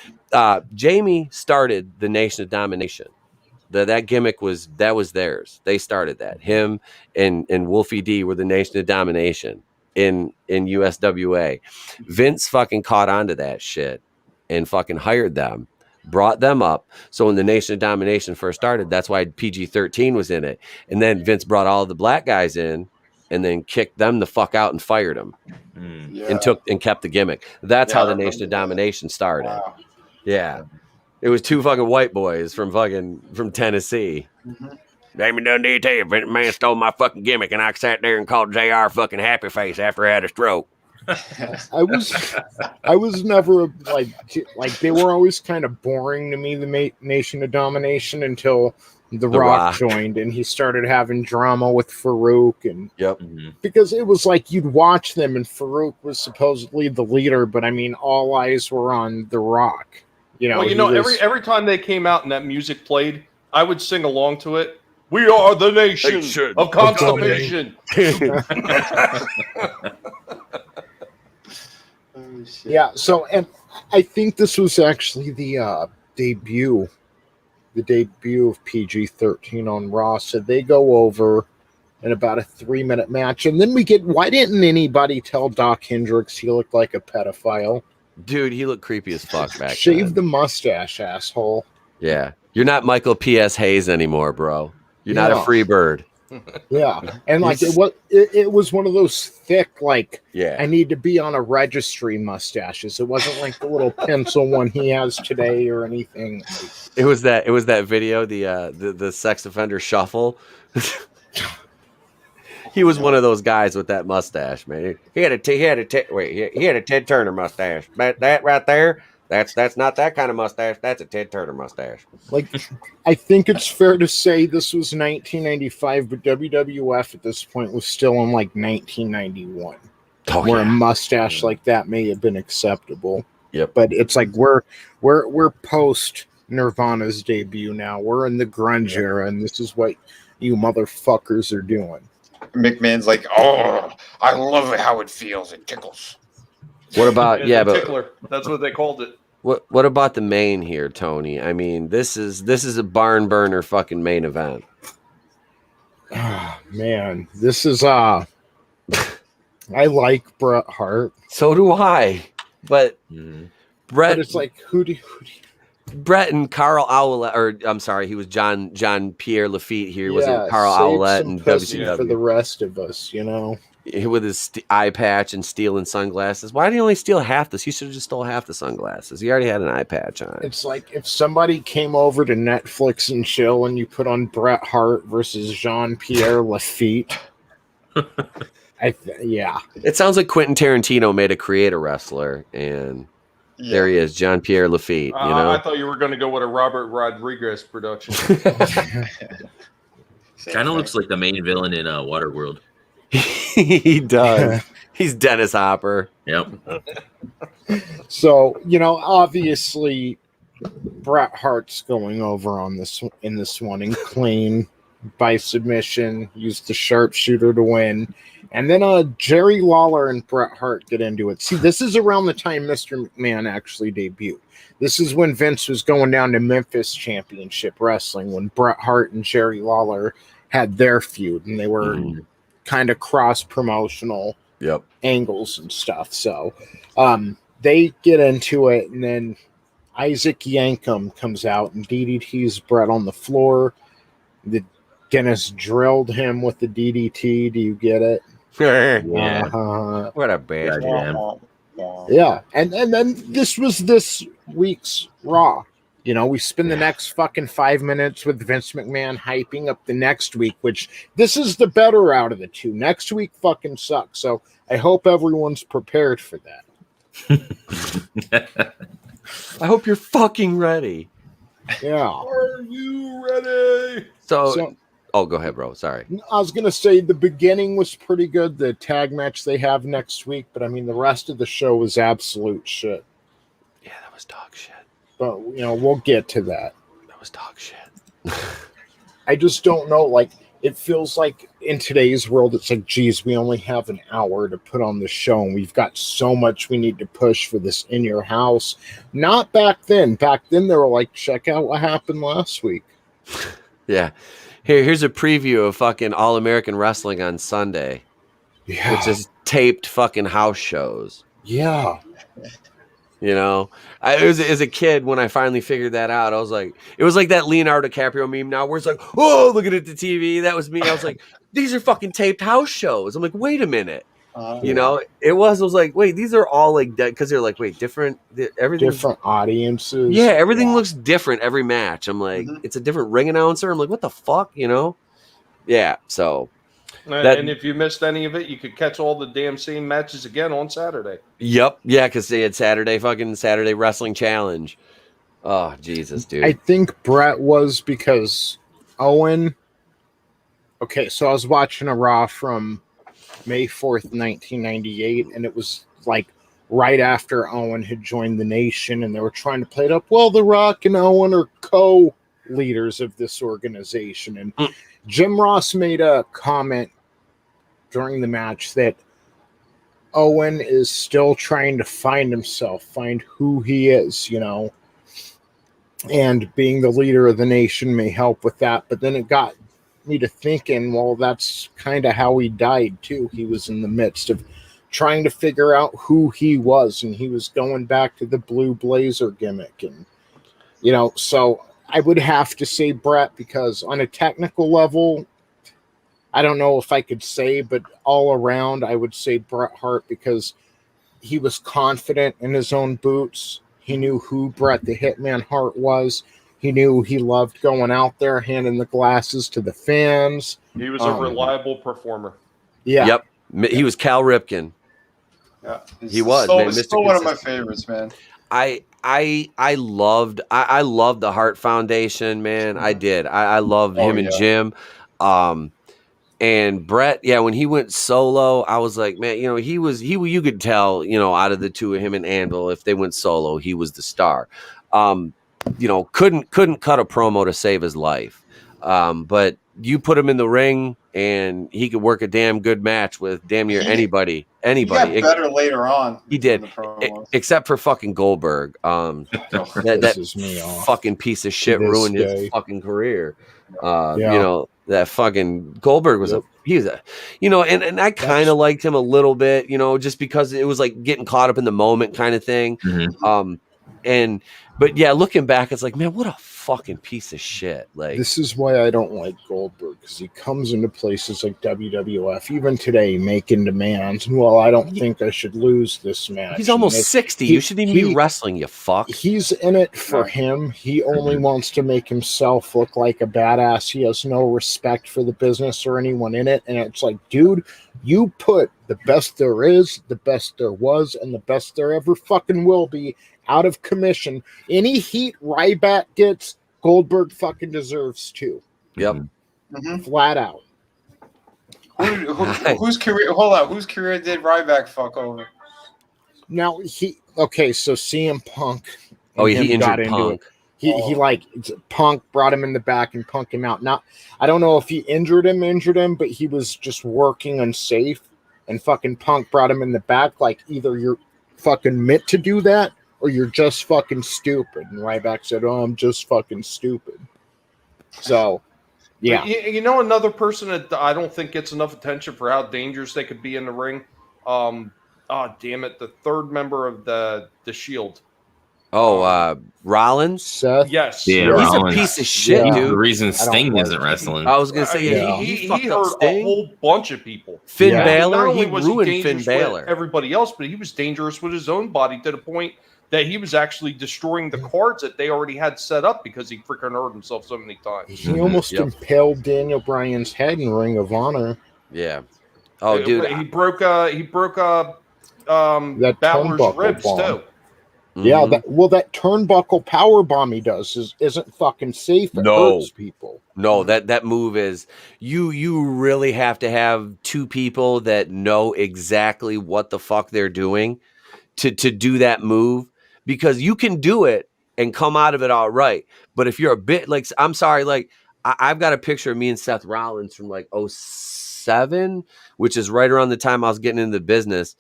Speaker 1: Jamie started the Nation of Domination. That gimmick was theirs. They started that. Him and Wolfie D were the Nation of Domination in USWA. Vince fucking caught on to that shit and fucking hired them, brought them up. So when the Nation of Domination first started, that's why PG-13 was in it. And then Vince brought all the black guys in and then kicked them the fuck out and fired them and kept the gimmick. That's how the Nation of Domination started. Wow. Yeah. It was two fucking white boys from Tennessee. Mm-hmm. Jamie Dundee, tell you, man stole my fucking gimmick, and I sat there and called JR fucking happy face after I had a stroke.
Speaker 3: I was never like they were always kind of boring to me, the Nation of Domination, until The Rock joined, and he started having drama with Farouk, and because it was like you'd watch them, and Farouk was supposedly the leader, but I mean, all eyes were on The Rock.
Speaker 7: Every time they came out and that music played, I would sing along to it. We are the nation of constipation.
Speaker 3: Yeah. So, and I think this was actually the debut of PG-13 on Raw. So they go over in about a 3-minute match, and then we get. Why didn't anybody tell Doc Hendricks he looked like a pedophile?
Speaker 1: Dude, he looked creepy as fuck back
Speaker 3: Shave
Speaker 1: then.
Speaker 3: the mustache, asshole.
Speaker 1: Yeah. You're not Michael P.S. Hayes anymore, bro. You're not a free bird.
Speaker 3: Yeah. And like it was one of those thick, like, I need to be on a registry mustaches. It wasn't like the little pencil one he has today or anything.
Speaker 1: It was that video, the sex offender shuffle. He was one of those guys with that mustache, man. He had a Ted Turner mustache. But that right there, that's not that kind of mustache. That's a Ted Turner mustache.
Speaker 3: Like, I think it's fair to say this was 1995, but WWF at this point was still in like 1991, where a mustache like that may have been acceptable.
Speaker 1: Yep.
Speaker 3: But it's like we're post Nirvana's debut now. We're in the grunge era, and this is what you motherfuckers are doing.
Speaker 2: McMahon's like, oh, I love it how it feels. It tickles.
Speaker 1: What about
Speaker 7: tickler? That's what they called it.
Speaker 1: What about the main here, Tony? I mean, this is a barn burner fucking main event.
Speaker 3: Oh, man, this is I like Bret Hart.
Speaker 1: So do I. But Bret,
Speaker 3: but it's like who do
Speaker 1: Bret and Carl Owlett, or I'm sorry, he was John Pierre Lafitte here. Was it Carl Owlett and WCW
Speaker 3: for the rest of us,
Speaker 1: with his eye patch and stealing sunglasses? Why did he only steal half this? He should have just stole half the sunglasses. He already had an eye patch on.
Speaker 3: It's like if somebody came over to Netflix and chill, and you put on Bret Hart versus Jean Pierre Lafitte.
Speaker 1: It sounds like Quentin Tarantino made a creator wrestler, and there he is, Jean Pierre Lafitte.
Speaker 7: I thought you were going to go with a Robert Rodriguez production.
Speaker 4: Kind of looks like the main villain in Waterworld.
Speaker 1: He does. He's Dennis Hopper.
Speaker 4: Yep.
Speaker 3: So obviously, Bret Hart's going over in this one and clean by submission. Used the sharpshooter to win. And then Jerry Lawler and Bret Hart get into it. See, this is around the time Mr. McMahon actually debuted. This is when Vince was going down to Memphis Championship Wrestling, when Bret Hart and Jerry Lawler had their feud, and they were kind of cross-promotional angles and stuff. So they get into it, and then Isaac Yankem comes out and DDTs Bret on the floor. Dennis drilled him with the DDT. Do you get it?
Speaker 1: Yeah. What a bitch.
Speaker 3: Yeah. And then this was this week's Raw. We spend the next fucking 5 minutes with Vince McMahon hyping up the next week, which this is the better out of the two. Next week fucking sucks. So I hope everyone's prepared for that.
Speaker 1: I hope you're fucking ready.
Speaker 3: Yeah.
Speaker 7: Are you ready?
Speaker 1: So oh, go ahead, bro. Sorry.
Speaker 3: I was going to say the beginning was pretty good, the tag match they have next week, but I mean, the rest of the show was absolute shit.
Speaker 1: Yeah, that was dog shit.
Speaker 3: But, we'll get to that.
Speaker 1: That was dog shit.
Speaker 3: I just don't know. Like, it feels like in today's world, it's like, geez, we only have an hour to put on the show, and we've got so much we need to push for this In Your House. Not back then. Back then, they were like, check out what happened last week.
Speaker 1: Yeah. Here's a preview of fucking All American Wrestling on Sunday.
Speaker 3: Yeah.
Speaker 1: Which is taped fucking house shows.
Speaker 3: Yeah.
Speaker 1: As a kid, when I finally figured that out, I was like, it was like that Leonardo DiCaprio meme now where it's like, oh, looking at the TV. That was me. I was like, these are fucking taped house shows. I'm like, wait a minute. I was like, wait, these are all like, because they're like, wait, everything.
Speaker 3: Different audiences.
Speaker 1: Yeah, everything looks different every match. I'm like, it's a different ring announcer. I'm like, what the fuck, Yeah, so.
Speaker 7: And if you missed any of it, you could catch all the damn same matches again on Saturday.
Speaker 1: Yep, yeah, because they had Saturday Wrestling Challenge. Oh, Jesus, dude.
Speaker 3: I think Bret was because Owen. Okay, so I was watching a Raw from May 4th, 1998, and it was like right after Owen had joined the Nation, and they were trying to play it up. Well, The Rock and Owen are co-leaders of this organization. And Jim Ross made a comment during the match that Owen is still trying to find himself, find who he is, you know, and being the leader of the Nation may help with that. But then it got me to thinking, well, that's kind of how he died too. He was in the midst of trying to figure out who he was, and he was going back to the blue blazer gimmick. And, you know, so I would have to say Bret, because on a technical level, I don't know if I could say, but all around, I would say Bret Hart, because he was confident in his own boots. He knew who Bret the Hitman Hart was. He knew he loved going out there, handing the glasses to the fans.
Speaker 7: He was a reliable performer.
Speaker 3: Yeah.
Speaker 1: Yep. He was Cal Ripken.
Speaker 2: Yeah.
Speaker 1: He was,
Speaker 2: so,
Speaker 1: man.
Speaker 2: It's
Speaker 1: Mr.
Speaker 2: still one of my
Speaker 1: Consistent.
Speaker 2: favorites, man.
Speaker 1: I loved the Hart Foundation, man. I did. I loved him and Jim. And Bret, yeah, when he went solo, I was like, man, you know, you could tell, you know, out of the two of him and Anvil, if they went solo, he was the star. You know, couldn't cut a promo to save his life. But you put him in the ring and he could work a damn good match with damn near anybody.
Speaker 2: He got better later on.
Speaker 1: He did, except for fucking Goldberg. That fucking piece of shit ruined his fucking career. You know, that fucking Goldberg was you know, and I kind of liked him a little bit, you know, just because it was like getting caught up in the moment kind of thing. But yeah, looking back, it's like, man, what a fucking piece of shit. Like,
Speaker 3: this is why I don't like Goldberg, because he comes into places like WWF, even today, making demands. Well, I don't think I should lose this match.
Speaker 1: He's almost 60. You shouldn't even be wrestling, you fuck.
Speaker 3: He's in it for him. He only wants to make himself look like a badass. He has no respect for the business or anyone in it. And it's like, dude, you put the best there is, the best there was, and the best there ever fucking will be out of commission. Any heat Ryback gets, Goldberg fucking deserves too.
Speaker 1: Yep.
Speaker 3: Flat out.
Speaker 2: Whose career? Hold on. Whose career did Ryback fuck over?
Speaker 3: Now so CM Punk.
Speaker 1: He injured Punk.
Speaker 3: He like Punk brought him in the back and Punk him out. Now I don't know if he injured him, but he was just working unsafe, and fucking Punk brought him in the back. Like, either you're fucking meant to do that, or you're just fucking stupid. And Ryback said, "Oh, I'm just fucking stupid." So, yeah.
Speaker 7: You know, another person that I don't think gets enough attention for how dangerous they could be in the ring. Damn it, the third member of the Shield.
Speaker 1: Rollins?
Speaker 3: Seth?
Speaker 7: Yes.
Speaker 4: Yeah,
Speaker 1: he's
Speaker 4: Rollins.
Speaker 1: a piece of shit, dude.
Speaker 4: The reason Sting isn't wrestling.
Speaker 1: I was gonna say,
Speaker 7: he
Speaker 1: fucked
Speaker 7: hurt
Speaker 1: up Sting.
Speaker 7: a whole bunch of people.
Speaker 1: Finn Balor,
Speaker 7: Not only
Speaker 1: he
Speaker 7: was
Speaker 1: ruined
Speaker 7: dangerous
Speaker 1: Finn Balor.
Speaker 7: with everybody else, but he was dangerous with his own body to the point that he was actually destroying the cards that they already had set up because he freaking hurt himself so many times.
Speaker 3: He almost impaled Daniel Bryan's head in Ring of Honor.
Speaker 1: Yeah. Oh, dude.
Speaker 7: He broke that Balor's ribs too.
Speaker 3: Yeah, that turnbuckle power bomb he does isn't fucking safe. It hurts people.
Speaker 1: No, that move is you really have to have two people that know exactly what the fuck they're doing to do that move, because you can do it and come out of it all right. But if you're a bit like, I'm sorry, like I've got a picture of me and Seth Rollins from like 2007, which is right around the time I was getting into the business.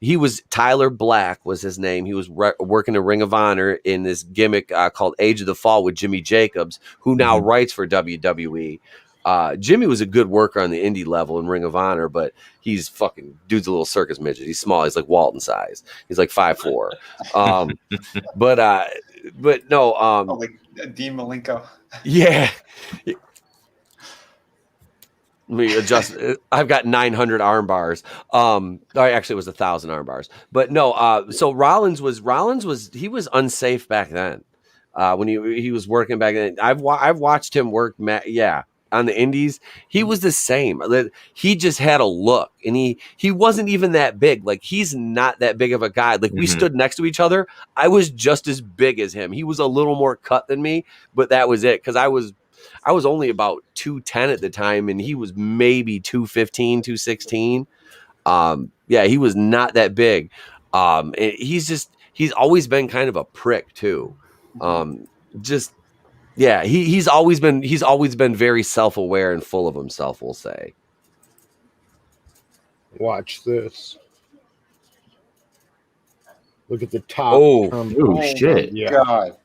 Speaker 1: He was Tyler Black was his name. He was working a Ring of Honor in this gimmick called Age of the Fall with Jimmy Jacobs, who now writes for WWE. Jimmy was a good worker on the indie level in Ring of Honor, but he's fucking dude's a little circus midget. He's small. He's like Walton size. He's like 5'4". But no.
Speaker 2: Like Dean Malenko.
Speaker 1: Yeah. Let me adjust. I've got 900 arm bars. Actually, it was 1,000 arm bars. But no. So Rollins was he was unsafe back then. When he was working back then. I've watched him work. On the indies, he was the same. He just had a look, and he wasn't even that big. Like, he's not that big of a guy. Like, we stood next to each other. I was just as big as him. He was a little more cut than me, but that was it. Because I was I was only about 210 at the time, and he was maybe 215, 216. Yeah, he was not that big. And he's always been kind of a prick too. Yeah, he's always been very self-aware and full of himself, we'll say.
Speaker 3: Watch this. Look at the top.
Speaker 4: Oh shit.
Speaker 3: Yeah.
Speaker 2: God.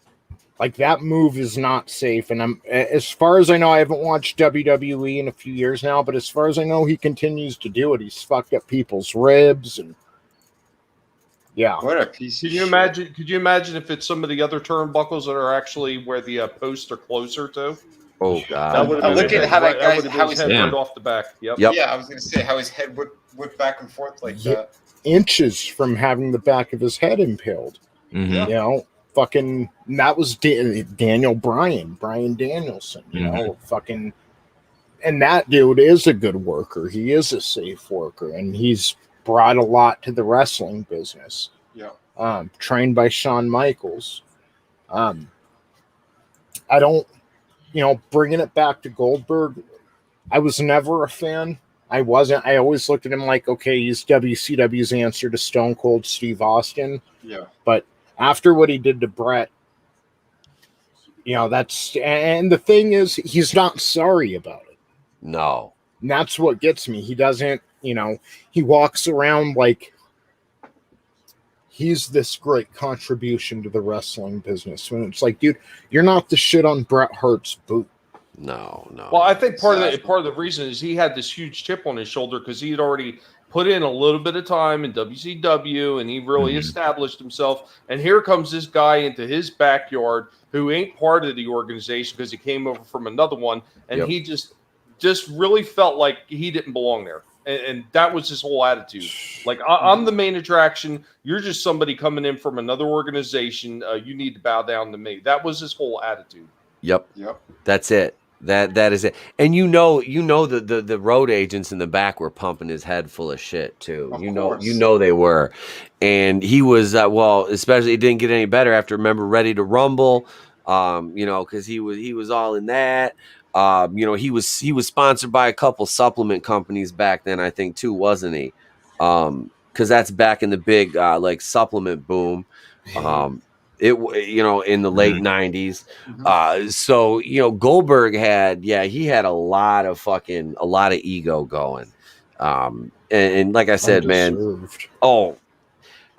Speaker 3: Like, that move is not safe. And as far as I know, I haven't watched WWE in a few years now, but as far as I know, he continues to do it. He's fucked up people's ribs and yeah.
Speaker 2: What a piece
Speaker 7: Could
Speaker 2: of
Speaker 7: you
Speaker 2: shit.
Speaker 7: imagine? Could you imagine if it's some of the other turnbuckles that are actually where the posts are closer to?
Speaker 1: Oh
Speaker 7: That
Speaker 1: God.
Speaker 7: would have
Speaker 2: Look
Speaker 7: been
Speaker 2: at how that guy-
Speaker 7: would have
Speaker 2: how
Speaker 7: been his
Speaker 2: his
Speaker 7: head
Speaker 4: head-
Speaker 7: right off the back. Yep.
Speaker 1: Yep.
Speaker 2: Yeah, I was going to say how his head whipped back and forth like
Speaker 3: Yeah.
Speaker 2: that.
Speaker 3: Inches from having the back of his head impaled.
Speaker 4: Mhm.
Speaker 3: You know, fucking, and that was Brian Danielson, you know, fucking, and that dude is a good worker. He is a safe worker, and he's brought a lot to the wrestling business.
Speaker 2: Yeah.
Speaker 3: Trained by Shawn Michaels. I don't, bringing it back to Goldberg, I was never a fan. I wasn't. I always looked at him like, okay, he's WCW's answer to Stone Cold Steve Austin.
Speaker 2: Yeah.
Speaker 3: But after what he did to Bret, that's, and the thing is, he's not sorry about it.
Speaker 1: No.
Speaker 3: And that's what gets me. He doesn't, he walks around like he's this great contribution to the wrestling business. When it's like, dude, you're not the shit on Bret Hart's boot.
Speaker 1: No.
Speaker 7: Well, I think part of the reason is he had this huge chip on his shoulder because he had already put in a little bit of time in WCW and he really established himself. And here comes this guy into his backyard who ain't part of the organization because he came over from another one, and he just really felt like he didn't belong there. And that was his whole attitude. Like, I'm the main attraction. You're just somebody coming in from another organization. You need to bow down to me. That was his whole attitude.
Speaker 1: Yep. That's it. That is it. And the road agents in the back were pumping his head full of shit too.
Speaker 2: Of
Speaker 1: You
Speaker 2: course.
Speaker 1: know they were. And he was especially it didn't get any better after Ready to Rumble. Because he was all in that. He was sponsored by a couple supplement companies back then, I think too, wasn't he? Because that's back in the big supplement boom. In the late 90s. So Goldberg had a lot of ego going. And like I said,
Speaker 3: Undeserved.
Speaker 1: man,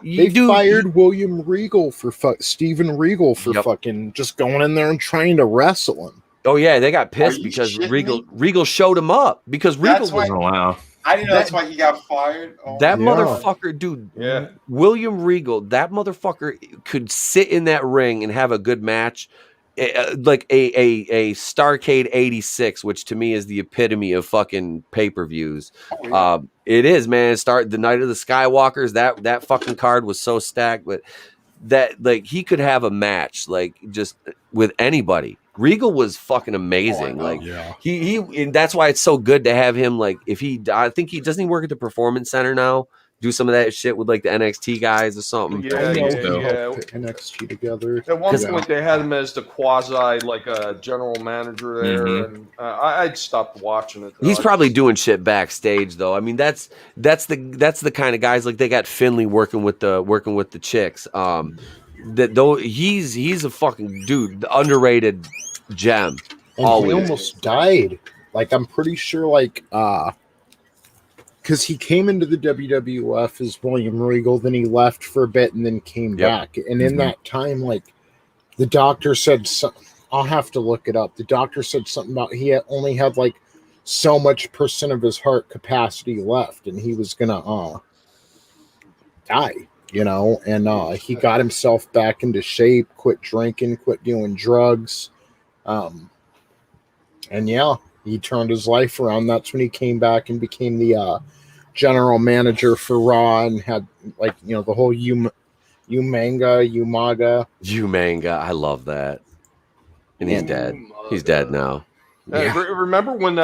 Speaker 3: they fired William Regal for Steven Regal for fucking just going in there and trying to wrestle him.
Speaker 1: Oh yeah, they got pissed
Speaker 2: you
Speaker 1: because
Speaker 2: shitting
Speaker 1: Regal showed him up because Regal
Speaker 2: That's why-
Speaker 4: Oh wow.
Speaker 2: I didn't know that's why he got fired. Oh,
Speaker 1: that
Speaker 3: Yeah.
Speaker 1: motherfucker, dude.
Speaker 7: Yeah.
Speaker 1: William Regal, that motherfucker could sit in that ring and have a good match, like a Starrcade '86, which to me is the epitome of fucking pay-per-views.
Speaker 2: Oh, yeah.
Speaker 1: It is, man. Start the Night of the Skywalkers. That fucking card was so stacked, but that he could have a match just with anybody. Regal was fucking amazing. He and that's why it's so good to have him. I think he doesn't work at the Performance Center now. Do some of that shit with the NXT guys or something.
Speaker 7: Yeah,
Speaker 3: I know
Speaker 7: yeah,
Speaker 3: he
Speaker 7: yeah.
Speaker 3: helped put NXT together.
Speaker 7: At one
Speaker 3: Yeah.
Speaker 7: point, they had him as the quasi, a general manager there, and I'd stopped watching it. Though.
Speaker 1: He's probably doing shit backstage though. I mean, that's the kind of guys they got Finley working with the chicks. He's a fucking dude, the underrated gem.
Speaker 3: And
Speaker 1: Always.
Speaker 3: he almost died. I'm pretty sure, because he came into the WWF as William Regal, then he left for a bit and then came back. And in that time, the doctor said, I'll have to look it up. The doctor said something about he only had so much % of his heart capacity left, and he was gonna die. And he got himself back into shape, quit drinking, quit doing drugs. And he turned his life around. That's when he came back and became the general manager for Raw and had the whole Umaga.
Speaker 1: I love that. And he's dead. He's dead now.
Speaker 7: Remember when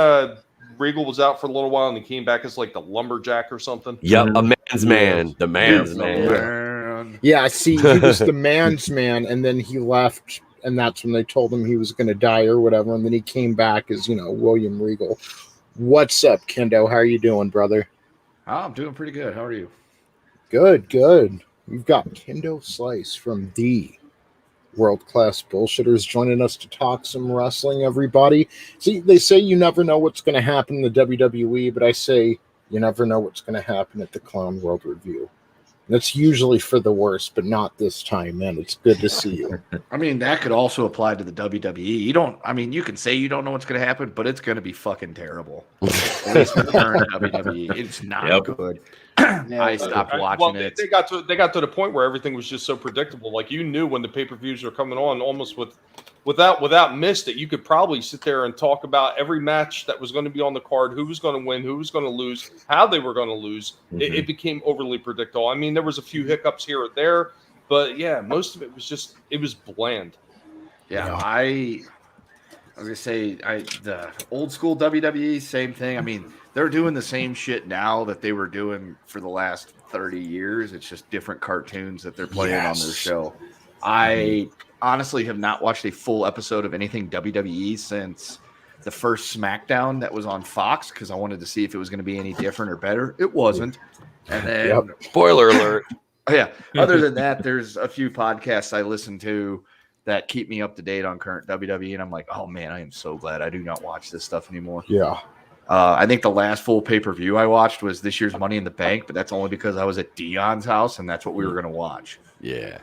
Speaker 7: Regal was out for a little while and he came back as the lumberjack or something?
Speaker 1: Yep, a man's man. The man's man.
Speaker 3: Yeah, see, he was the man's man, and then he left and that's when they told him he was going to die or whatever, and then he came back as, William Regal. What's up, Kendo? How are you doing, brother?
Speaker 8: Oh, I'm doing pretty good. How are you?
Speaker 3: Good. We've got Kendo Slice from the World-Class Bullshitters joining us to talk some wrestling, everybody. See, they say you never know what's going to happen in the WWE, but I say you never know what's going to happen at the Clown World Review. That's usually for the worst, but not this time, man. It's good to see you.
Speaker 8: I mean, that could also apply to the WWE. You can say you don't know what's going to happen, but it's going to be fucking terrible. At least for the current WWE. It's not good. I stopped watching it.
Speaker 7: They got to the point where everything was just so predictable. Like, you knew when the pay-per-views were coming on almost without miss that you could probably sit there and talk about every match that was going to be on the card, who was going to win, who was going to lose, how they were going to lose. Mm-hmm. It became overly predictable. I mean, there was a few hiccups here or there, but yeah, most of it was bland.
Speaker 8: Yeah, I was going to say, the old school WWE, same thing. I mean, they're doing the same shit now that they were doing for the last 30 years. It's just different cartoons that they're playing on their show. I honestly have not watched a full episode of anything WWE since the first SmackDown that was on Fox because I wanted to see if it was going to be any different or better. It wasn't. And then
Speaker 1: spoiler alert.
Speaker 8: Yeah. Other than that, there's a few podcasts I listen to that keep me up to date on current WWE, and I'm like, oh man, I am so glad I do not watch this stuff anymore.
Speaker 3: Yeah.
Speaker 8: I think the last full pay-per-view I watched was this year's Money in the Bank, but that's only because I was at Dion's house, and that's what we were going to watch.
Speaker 1: Yeah.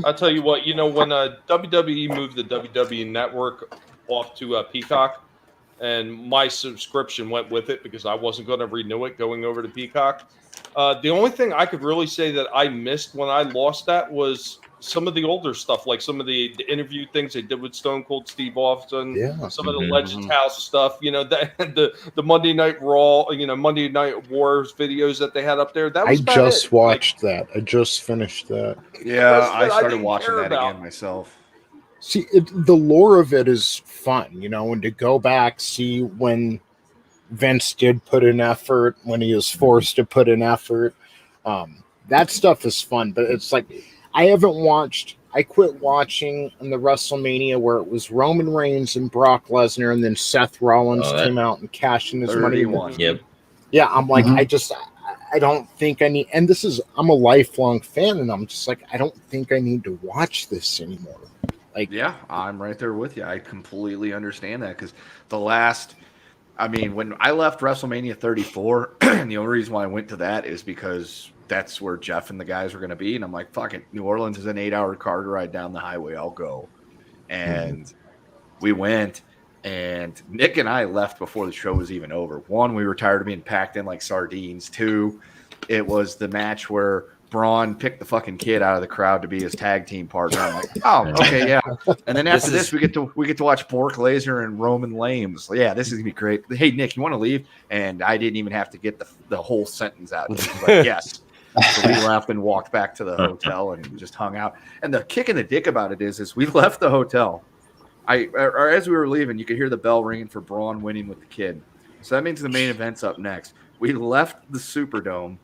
Speaker 7: I'll tell you what, when WWE moved the WWE Network off to Peacock, and my subscription went with it because I wasn't going to renew it going over to Peacock, the only thing I could really say that I missed when I lost that was some of the older stuff, like some of the interview things they did with Stone Cold Steve Austin, some of the Legends House stuff, the Monday Night Raw, Monday Night Wars videos that they had up there. That was
Speaker 3: I just watched that. I just finished that.
Speaker 8: Yeah, I started watching that again myself.
Speaker 3: See, the lore of it is fun, and to go back, see when Vince did put in effort, when he was forced to put in effort. That stuff is fun, but it's like, I quit watching in the WrestleMania where it was Roman Reigns and Brock Lesnar, and then Seth Rollins came out and cashed in his money.
Speaker 4: Yep.
Speaker 3: Yeah, I'm like, I don't think I need, and I'm a lifelong fan, and I'm just like, I don't think I need to watch this anymore. Like,
Speaker 8: yeah, I'm right there with you. I completely understand that because when I left WrestleMania 34, and the only reason why I went to that is because that's where Jeff and the guys were going to be. And I'm like, fuck it. New Orleans is an 8-hour car ride down the highway. I'll go. And we went, and Nick and I left before the show was even over. One, we were tired of being packed in like sardines. Two, it was the match where Braun picked the fucking kid out of the crowd to be his tag team partner. I'm like, oh, okay, yeah. And then after this we get to watch Bork Laser and Roman Reigns. Yeah, this is gonna be great. Hey, Nick, you want to leave? And I didn't even have to get the whole sentence out. He was like, yes. So we left and walked back to the hotel and just hung out. And the kick in the dick about it is we left the hotel. As we were leaving, you could hear the bell ringing for Braun winning with the kid. So that means the main event's up next. We left the Superdome,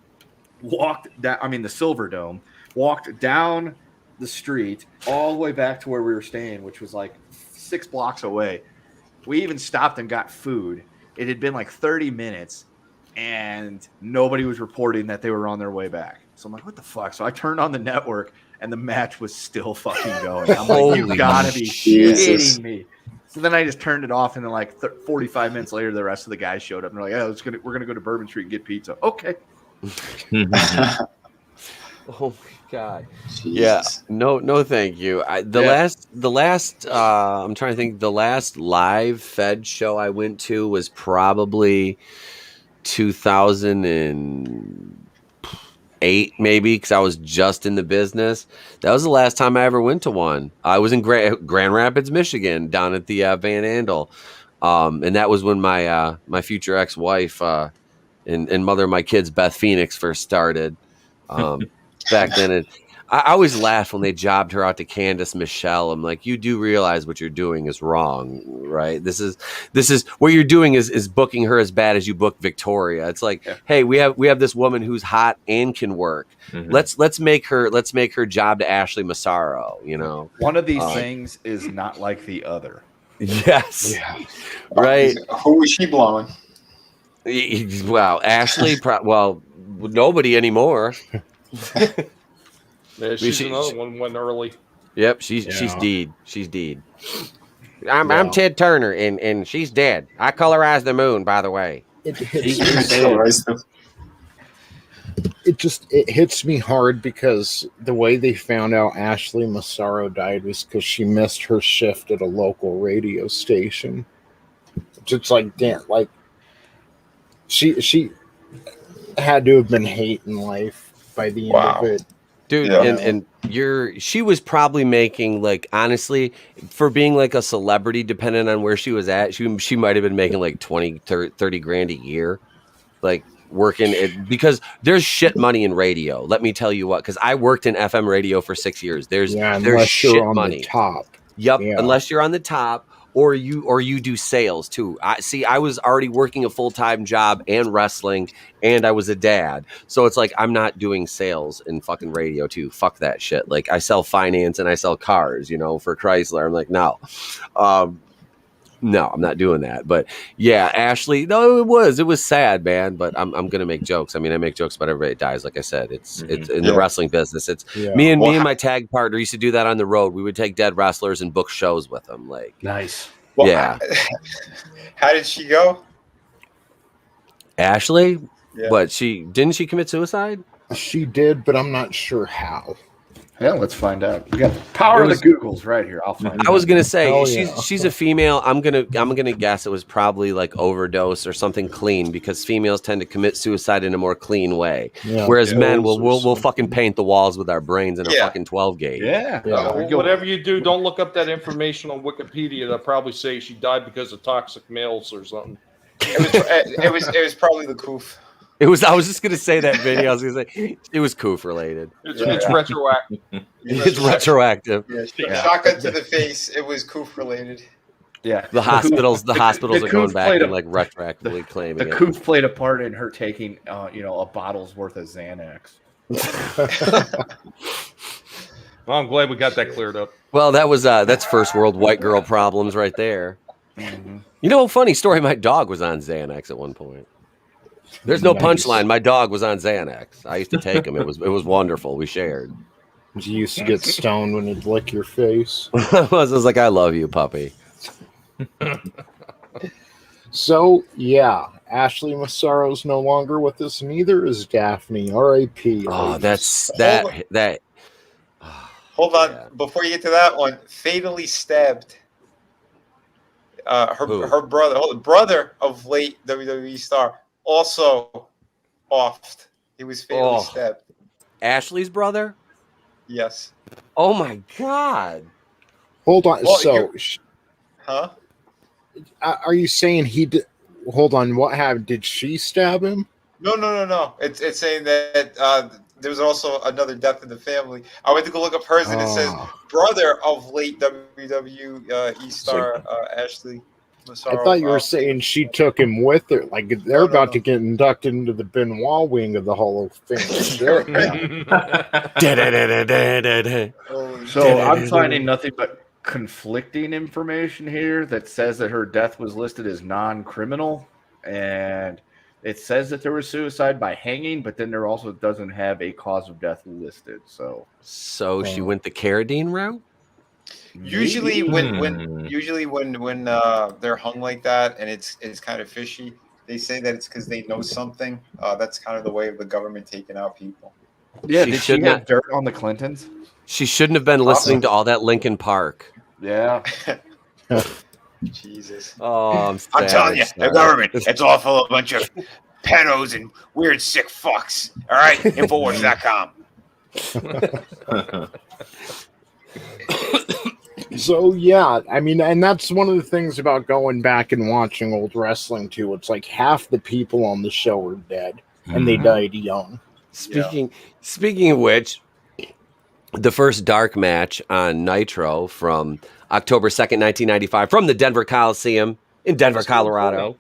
Speaker 8: the Silver Dome, walked down the street all the way back to where we were staying, which was like 6 blocks away. We even stopped and got food. It had been like 30 minutes. And nobody was reporting that they were on their way back. So I'm like, what the fuck? So I turned on the network, and the match was still fucking going. I'm like, you gotta be shitting me. So then I just turned it off, and then like 45 minutes later, the rest of the guys showed up. And they're like, yeah, we're gonna go to Bourbon Street and get pizza. Okay.
Speaker 1: Oh my God. Jeez. Yeah. No, thank you. The last I'm trying to think, the last live Fed show I went to was probably 2008 maybe, because I was just in the business. That was the last time I ever went to one. I was in Grand Rapids, Michigan, down at the Van Andel, and that was when my future ex-wife and mother of my kids, Beth Phoenix, first started back then. And I always laugh when they jobbed her out to Candice Michelle. I'm like, you do realize what you're doing is wrong, right? This is what you're doing is booking her as bad as you book Victoria. It's like, hey, we have this woman who's hot and can work. Let's make her job to Ashley Massaro. You know,
Speaker 8: one of these things is not like the other.
Speaker 1: Yes, right.
Speaker 2: Who is she blowing?
Speaker 1: Well, Ashley. Well, nobody anymore.
Speaker 7: Yeah, she's another one went early.
Speaker 1: Yep, she's deed. She's deed. I'm Ted Turner, and she's dead. I colorized the moon, by the way.
Speaker 3: It hits me hard because the way they found out Ashley Massaro died was because she missed her shift at a local radio station. It's like, damn, like she had to have been hating life by the end of it.
Speaker 1: Dude, and she was probably making, like, honestly, for being like a celebrity, depending on where she was at, she might have been making like 20, 30 grand a year, like working it, because there's shit money in radio. Let me tell you what, because I worked in FM radio for 6 years. There's shit
Speaker 3: on
Speaker 1: money.
Speaker 3: The top.
Speaker 1: Yep, unless you're on the top. Or you do sales too. I was already working a full-time job and wrestling, and I was a dad. So it's like, I'm not doing sales in fucking radio too. Fuck that shit. Like, I sell finance and I sell cars, you know, for Chrysler. I'm like, no, I'm not doing that. But yeah, Ashley, no, it was sad, man. But I'm gonna make jokes. I mean, I make jokes about everybody that dies. Like I said, it's in the wrestling business. It's me and my tag partner used to do that on the road. We would take dead wrestlers and book shows with them. Like,
Speaker 8: nice.
Speaker 2: Well,
Speaker 1: yeah.
Speaker 2: How did she go?
Speaker 1: Ashley? Yeah. What, didn't she commit suicide?
Speaker 3: She did, but I'm not sure how.
Speaker 8: Yeah, let's find out. We got the power of the Googles right here. I'll find out.
Speaker 1: I was gonna say she's a female. I'm gonna guess it was probably like overdose or something clean, because females tend to commit suicide in a more clean way, whereas men will fucking paint the walls with our brains in a fucking 12 gauge.
Speaker 7: Whatever you do, don't look up that information on Wikipedia. They'll probably say she died because of toxic males or something.
Speaker 2: It was probably the coof.
Speaker 1: I was just gonna say that, Vinnie. I was gonna say it was coof related.
Speaker 7: It's retroactive.
Speaker 1: It's retroactive.
Speaker 2: Shotgun to the face. It was coof related.
Speaker 8: Yeah,
Speaker 1: the hospitals are going back and like retroactively claiming
Speaker 8: the coof played a part in her taking, a bottle's worth of Xanax.
Speaker 7: Well, I'm glad we got that cleared up.
Speaker 1: Well, that's first world white girl problems right there.
Speaker 8: Mm-hmm.
Speaker 1: You know, funny story. My dog was on Xanax at one point. There's no punchline. My dog was on Xanax. I used to take him. It was wonderful. We shared.
Speaker 3: You used to get stoned when he'd lick your face.
Speaker 1: I was like, I love you, puppy.
Speaker 3: So, yeah, Ashley Massaro's no longer with us. Neither is Daphne. R.I.P.
Speaker 1: Oh, that's that.
Speaker 2: Hold on. Yeah. Before you get to that one, fatally stabbed. Her brother, the brother of late WWE star, also offed. He was fatally stabbed.
Speaker 1: Ashley's brother?
Speaker 2: Yes.
Speaker 1: Oh my God.
Speaker 3: Hold on.
Speaker 2: Well,
Speaker 3: huh? Are you saying he did? Hold on. What happened? Did she stab him?
Speaker 2: No. It's saying that there was also another death in the family. I went to go look up hers, and it says brother of late WWE star Ashley Massaro.
Speaker 3: I thought you were saying she took him with her. Like, they're about to get inducted into the Benoit wing of the Hall of Fame.
Speaker 8: So I'm finding nothing but conflicting information here that says that her death was listed as non-criminal, and it says that there was suicide by hanging, but then there also doesn't have a cause of death listed. So
Speaker 1: she went the Carradine route.
Speaker 2: Usually when they're hung like that and it's kind of fishy, they say that it's because they know something. That's kind of the way of the government taking out people.
Speaker 8: Yeah, did she have dirt on the Clintons?
Speaker 1: She shouldn't have been listening to all that Linkin Park.
Speaker 8: Yeah.
Speaker 2: Jesus.
Speaker 1: Oh,
Speaker 2: I'm telling you, the government, it's all full of a bunch of pedos and weird sick fucks. All right? Infowars.com.
Speaker 3: So, yeah, I mean, and that's one of the things about going back and watching old wrestling, too. It's like half the people on the show are dead, and they died young.
Speaker 1: Speaking of which, the first dark match on Nitro from October 2nd, 1995, from the Denver Coliseum in Denver, Colorado.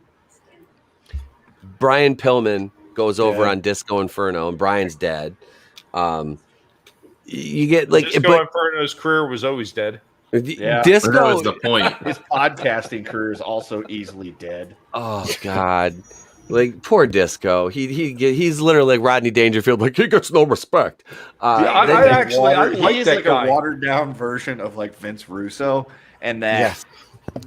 Speaker 1: Brian Pillman goes over on Disco Inferno, and Brian's dead. You get like
Speaker 7: Disco Inferno's career was always dead.
Speaker 8: Yeah,
Speaker 1: Disco,
Speaker 4: that was the point.
Speaker 8: His podcasting career is also easily dead.
Speaker 1: Oh God, like poor Disco. He's literally like Rodney Dangerfield. Like he gets no respect.
Speaker 7: I like
Speaker 8: he's
Speaker 7: that
Speaker 8: like
Speaker 7: guy.
Speaker 8: a watered down version of like Vince Russo, and that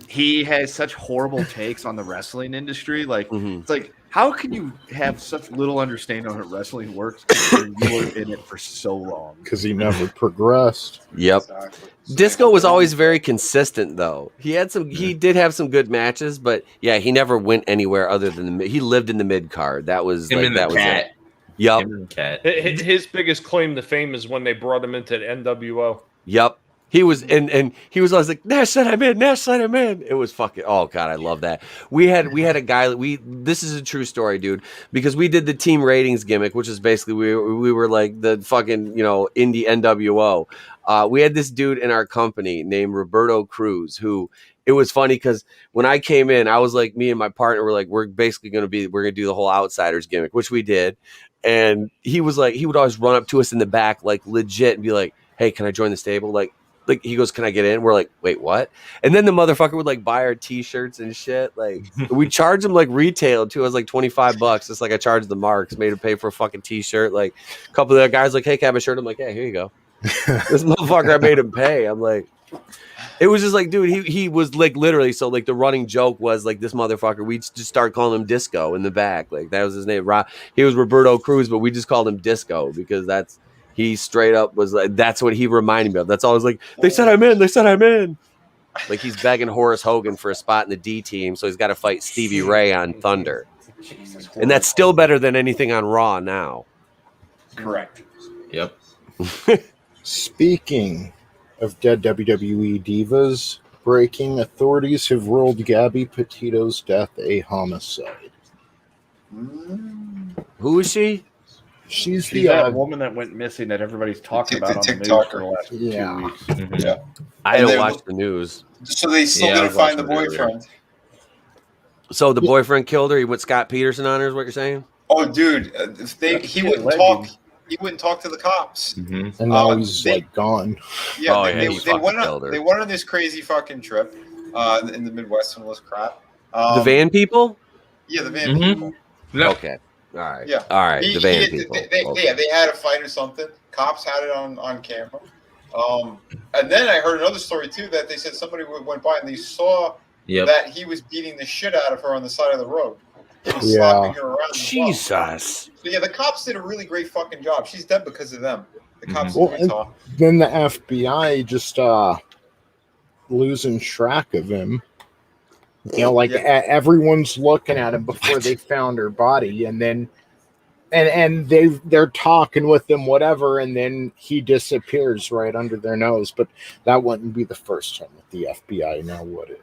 Speaker 8: he has such horrible takes on the wrestling industry. Like it's like, how can you have such little understanding on how wrestling works considering you were in it for so long?
Speaker 3: Because he never progressed.
Speaker 1: Yep.
Speaker 2: Exactly.
Speaker 1: Disco was always very consistent, though. He had some. He did have some good matches, but yeah, he never went anywhere other than he lived in the mid card. That was
Speaker 4: Him
Speaker 1: like,
Speaker 4: and
Speaker 1: that
Speaker 4: the
Speaker 1: was
Speaker 4: cat.
Speaker 1: it. Yep.
Speaker 4: Him and the cat.
Speaker 7: His biggest claim to fame is when they brought him into the NWO.
Speaker 1: Yep. He was and he was always like, Nash said I'm in, Nash said I'm in. It was fucking, oh God, I love that. We had a guy, this is a true story, dude, because we did the team ratings gimmick, which is basically we were like the fucking, indie NWO. We had this dude in our company named Roberto Cruz, who, it was funny because when I came in, I was like, me and my partner were like, we're gonna do the whole Outsiders gimmick, which we did. And he was like, he would always run up to us in the back, like legit, and be like, hey, can I join the stable? Like he goes, can I get in? We're like, wait, what? And then the motherfucker would like buy our t-shirts and shit. Like we charged him like retail too. It was like $25. It's like I charged the marks, made him pay for a fucking t-shirt. Like a couple of the guys like, hey, can I have a shirt? I'm like, yeah, here you go. This motherfucker, I made him pay. I'm like, it was just like, dude, he was like literally, so like the running joke was like this motherfucker, we just start calling him Disco in the back. Like that was his name. He was Roberto Cruz, but we just called him Disco because he straight up was like, that's what he reminded me of. That's all. I was like, they said I'm in. Like he's begging Horace Hogan for a spot in the D team, so he's got to fight Stevie Ray on Thunder. And that's still better than anything on Raw now.
Speaker 8: Correct.
Speaker 4: Yep.
Speaker 3: Speaking of dead WWE divas, breaking, authorities have ruled Gabby Petito's death a homicide.
Speaker 1: Who is she?
Speaker 3: She's
Speaker 8: the woman that went missing that everybody's talking about on the news for the last 2 weeks.
Speaker 4: Mm-hmm.
Speaker 2: Yeah.
Speaker 1: I don't watch the news.
Speaker 2: So they solidified the boyfriend.
Speaker 1: So the boyfriend killed her. He went Scott Peterson on her, is what you're saying?
Speaker 2: Oh, dude, he wouldn't talk. He wouldn't talk to the cops.
Speaker 4: Mm-hmm.
Speaker 3: And now he's gone.
Speaker 2: Yeah, they went on this crazy fucking trip in the Midwest and all this crap.
Speaker 1: The van people?
Speaker 2: Yeah, the van people.
Speaker 4: No.
Speaker 1: Okay. All right.
Speaker 2: Yeah.
Speaker 1: All right. The van people.
Speaker 2: Yeah, they had a fight or something. Cops had it on camera. And then I heard another story too that they said somebody went by and they saw that he was beating the shit out of her on the side of the road. He was slapping her around.
Speaker 1: Jesus.
Speaker 2: So yeah, the cops did a really great fucking job. She's dead because of them. The cops
Speaker 3: Well,
Speaker 2: in Utah.
Speaker 3: then the FBI just losing track of him. Everyone's looking at him before they found her body, and then and they're talking with him, whatever, and then he disappears right under their nose. But that wouldn't be the first time with the FBI, now would it?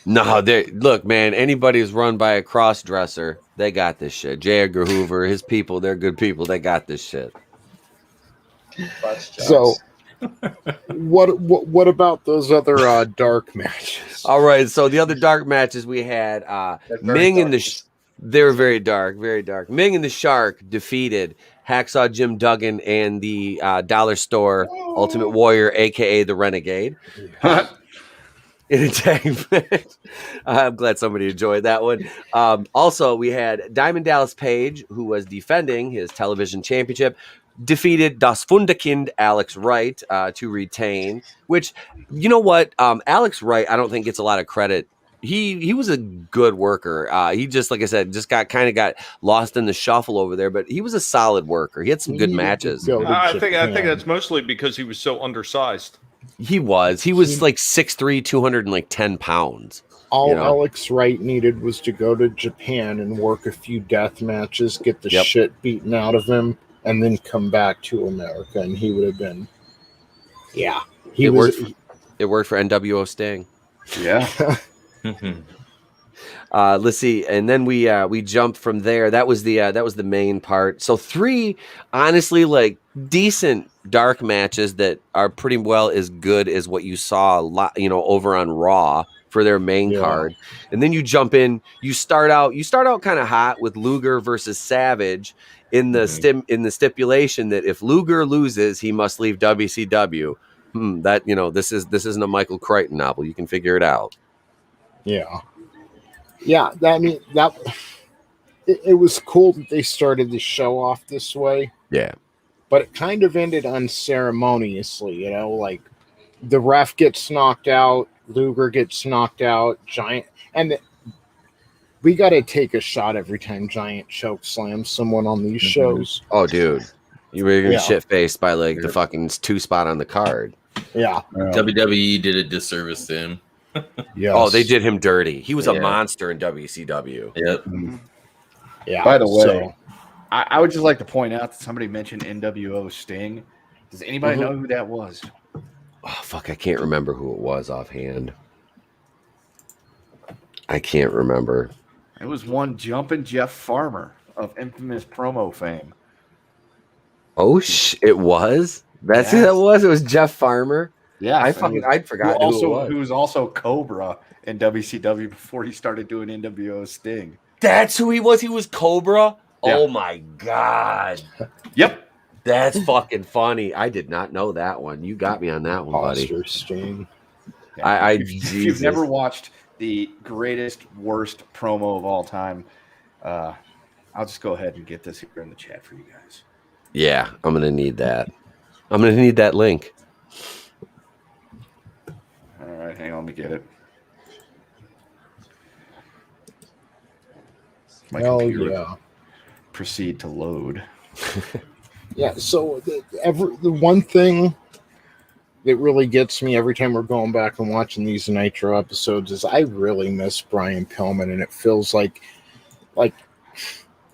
Speaker 1: No, look, man, anybody who's run by a cross-dresser, they got this shit. J. Edgar Hoover, his people, they're good people. They got this shit.
Speaker 3: So, what about those other dark matches?
Speaker 1: All right, so the other dark matches we had, Ming and they're very dark, very dark. Ming and the Shark defeated Hacksaw Jim Duggan and the Dollar Store Ultimate Warrior, a.k.a. the Renegade. In a tag match. I'm glad somebody enjoyed that one. Also, we had Diamond Dallas Page, who was defending his television championship, defeated Das Wunderkind Alex Wright to retain, which, you know what? Alex Wright, I don't think gets a lot of credit. He was a good worker. He just, like I said, just got lost in the shuffle over there, but he was a solid worker. He had some good matches.
Speaker 7: I think that's mostly because he was so undersized.
Speaker 1: He was like 6'3", 210 pounds.
Speaker 3: All Alex Wright needed was to go to Japan and work a few death matches, get the shit beaten out of him, and then come back to America, and he would have been. Yeah,
Speaker 1: it worked for NWO Sting.
Speaker 8: Yeah.
Speaker 1: Let's see, and then we jumped from there. That was the main part. So 3, honestly, like decent dark matches that are pretty well as good as what you saw over on Raw for their main card. And then you jump in. You start out kind of hot with Luger versus Savage in the stipulation that if Luger loses, he must leave WCW. That this isn't a Michael Crichton novel. You can figure it out.
Speaker 3: Yeah. Yeah, it was cool that they started the show off this way.
Speaker 1: Yeah.
Speaker 3: But it kind of ended unceremoniously, like the ref gets knocked out, Luger gets knocked out, we got to take a shot every time Giant choke slams someone on these shows.
Speaker 1: Oh, dude. You were going to shit-faced by like the fucking 2 spot on the card.
Speaker 3: Yeah.
Speaker 4: WWE did a disservice to him.
Speaker 3: Yes.
Speaker 1: Oh, they did him dirty. He was a monster in WCW.
Speaker 4: Yep.
Speaker 3: Yeah.
Speaker 8: By the way, I would just like to point out that somebody mentioned NWO Sting. Does anybody know who that was?
Speaker 1: Oh, fuck. I can't remember who it was offhand. I can't remember.
Speaker 8: It was one Jumpin' Jeff Farmer of infamous promo fame.
Speaker 1: Oh, it was? That's who that was? It was Jeff Farmer?
Speaker 8: Yeah,
Speaker 1: I'd forgotten who it was.
Speaker 8: Who was also Cobra in WCW before he started doing NWO Sting.
Speaker 1: That's who he was? He was Cobra?
Speaker 8: Yeah.
Speaker 1: Oh, my God.
Speaker 8: Yep.
Speaker 1: That's fucking funny. I did not know that one. You got me on that one, buddy.
Speaker 3: Sting.
Speaker 8: Yeah. If you've never watched the greatest, worst promo of all time, I'll just go ahead and get this here in the chat for you guys.
Speaker 1: Yeah, I'm going to need that. I'm going to need that link.
Speaker 8: All right, hang on, let me get it. My computer proceed to load.
Speaker 3: Yeah, so the one thing that really gets me every time we're going back and watching these Nitro episodes is I really miss Brian Pillman, and it feels like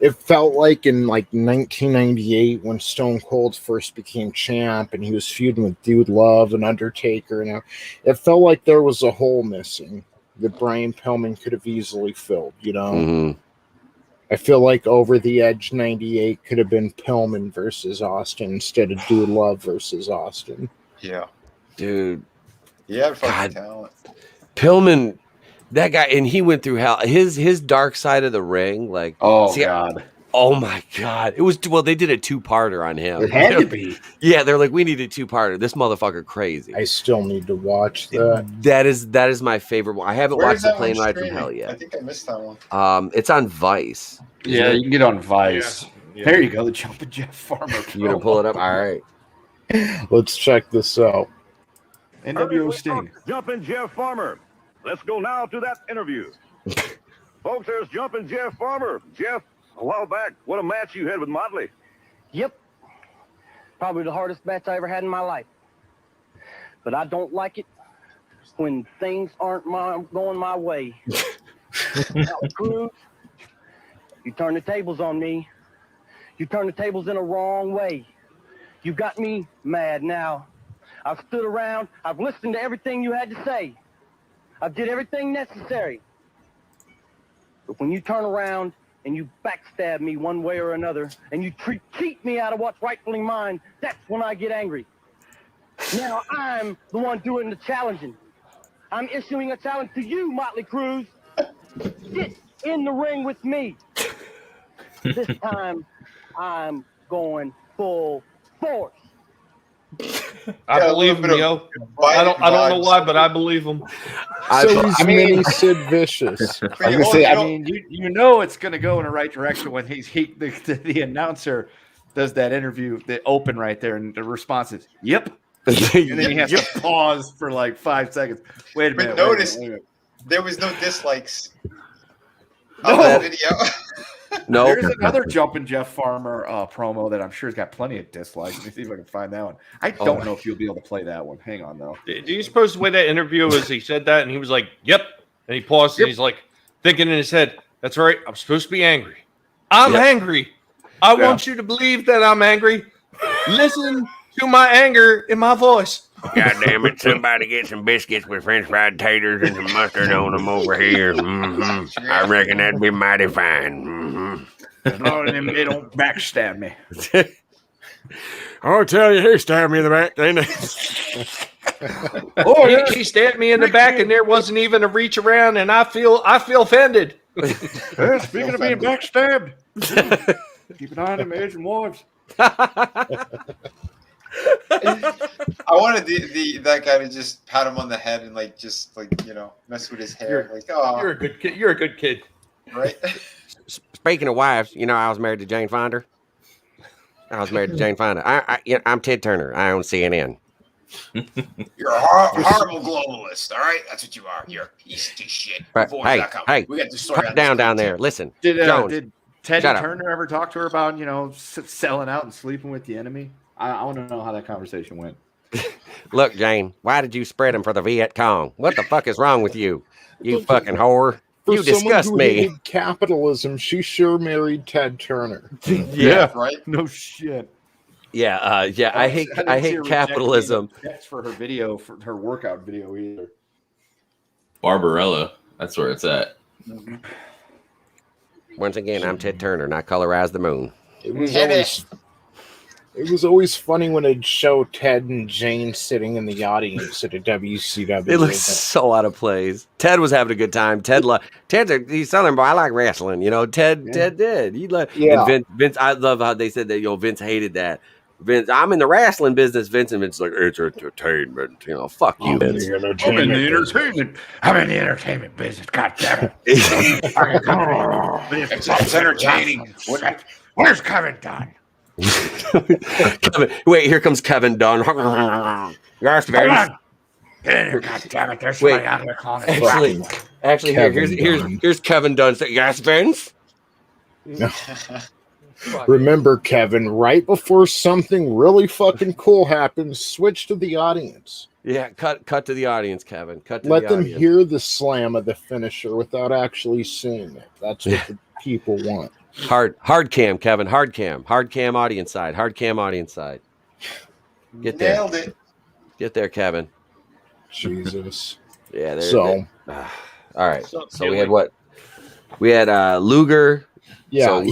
Speaker 3: it felt like in like 1998 when Stone Cold first became champ and he was feuding with Dude Love and Undertaker, and it felt like there was a hole missing that Brian Pillman could have easily filled,
Speaker 1: Mm-hmm.
Speaker 3: I feel like Over the Edge 98 could have been Pillman versus Austin instead of Dude Love versus Austin.
Speaker 2: Yeah.
Speaker 1: Dude.
Speaker 2: Yeah, fucking talent.
Speaker 1: Pillman, that guy, and he went through hell. His dark side of the ring, like,
Speaker 8: God.
Speaker 1: Oh my God. It was, they did a 2-parter on him.
Speaker 8: It had to be.
Speaker 1: Yeah, they're like, we need a 2-parter. This motherfucker crazy.
Speaker 3: I still need to watch that.
Speaker 1: That is my favorite one. I haven't watched The Plane Ride from Hell yet.
Speaker 2: I think I missed that one.
Speaker 1: It's on Vice.
Speaker 8: Yeah, you can get on Vice.
Speaker 7: Yeah.
Speaker 8: There you go, the Jumpin' Jeff Farmer.
Speaker 1: You gonna pull it up? All right.
Speaker 3: Let's check this out.
Speaker 8: NWO Sting.
Speaker 9: Jumpin' Jeff Farmer. Let's go now to that interview. Folks, there's Jumpin' Jeff Farmer. Jeff, a while back, what a match you had with Motley.
Speaker 10: Yep. Probably the hardest match I ever had in my life. But I don't like it when things aren't going my way. Now, Cruz, you turn the tables on me. You turn the tables in a wrong way. You got me mad now. I've stood around. I've listened to everything you had to say. I did everything necessary. But when you turn around and you backstab me one way or another, and you cheat me out of what's rightfully mine, that's when I get angry. Now I'm the one doing the challenging. I'm issuing a challenge to you, Motley Cruz. Get in the ring with me. This time, I'm going full force.
Speaker 7: I believe him, yo. I don't know why, but I believe him.
Speaker 3: So he's mini Sid Vicious.
Speaker 8: I was gonna say, I mean, you know it's gonna go in the right direction when the announcer does that interview, the open right there, and the response is "Yep," and then he has to pause for like 5 seconds. Wait a minute.
Speaker 2: But notice there was no dislikes
Speaker 8: on
Speaker 2: that video.
Speaker 1: No,
Speaker 8: there's another Jumpin' Jeff Farmer promo that I'm sure has got plenty of dislikes. Let me see if I can find that one. I don't know if you'll be able to play that one. Hang on, though.
Speaker 7: Do you suppose the way that interview was, he said that and he was like, "Yep," and he paused and he's like thinking in his head, "That's right. I'm supposed to be angry. I'm angry. I want you to believe that I'm angry. Listen to my anger in my voice.
Speaker 1: God damn it! Somebody get some biscuits with French fried taters and some mustard on them over here. Mm-hmm. I reckon that'd be mighty fine. Mm-hmm.
Speaker 8: Oh, and they don't backstab me.
Speaker 1: I'll tell you, he stabbed me in the back.
Speaker 7: Oh, he stabbed me in the back, and there wasn't even a reach around, and I feel offended.
Speaker 8: Speaking of being backstabbed, keep an eye on them Asian wives.
Speaker 2: I wanted that guy to just pat him on the head and mess with his hair.
Speaker 7: You're a good kid. You're a good kid,
Speaker 2: right?
Speaker 1: Speaking of wives, I was married to Jane Fonda. I'm Ted Turner. I own CNN.
Speaker 2: You're a horrible globalist. All right, that's what you are. You're a piece of shit.
Speaker 1: Right. Hey,
Speaker 2: we got the story
Speaker 1: cut down there. Listen,
Speaker 8: did
Speaker 1: Jones,
Speaker 8: Teddy Turner ever talk to her about selling out and sleeping with the enemy? I want to know how that conversation went.
Speaker 1: Look, Jane, why did you spread him for the Viet Cong? What the fuck is wrong with you? You fucking whore. You disgust me.
Speaker 3: Hated capitalism. She sure married Ted Turner.
Speaker 8: Yeah, right. No shit.
Speaker 1: Yeah, I hate capitalism.
Speaker 8: That's for her video, for her workout video either.
Speaker 4: Barbarella. That's where it's at.
Speaker 8: Mm-hmm.
Speaker 1: Once again, I'm Ted Turner, and I colorize the moon.
Speaker 3: It was always funny when it'd show Ted and Jane sitting in the audience at a WCW.
Speaker 1: It looks so out of place. Ted was having a good time. He's Southern boy. I like wrestling. Ted did. And Vince. I love how they said that. Vince hated that. Vince, I'm in the wrestling business. Vince like, it's entertainment. Fuck you, Vince.
Speaker 8: I'm in the entertainment business. God damn it!
Speaker 2: It's entertaining.
Speaker 8: Where's Kevin Dunn?
Speaker 1: Wait, here comes Kevin Dunn. Yes, Vince.
Speaker 8: Get in here, God damn it! There's somebody out here calling it.
Speaker 1: Actually, here's Kevin Dunn. Yes, Vince.
Speaker 3: Remember, Kevin, right before something really fucking cool happens, switch to the audience.
Speaker 1: Yeah, cut to the audience, Kevin.
Speaker 3: Let them hear the slam of the finisher without actually seeing it. That's what the people want.
Speaker 1: Hard cam, Kevin. Hard cam audience side. Hard cam audience side. Get there.
Speaker 2: Nailed it.
Speaker 1: Get there, Kevin.
Speaker 3: Jesus.
Speaker 1: Yeah.
Speaker 3: All
Speaker 1: right. So we had what? We had Luger.
Speaker 3: Yeah.
Speaker 1: So,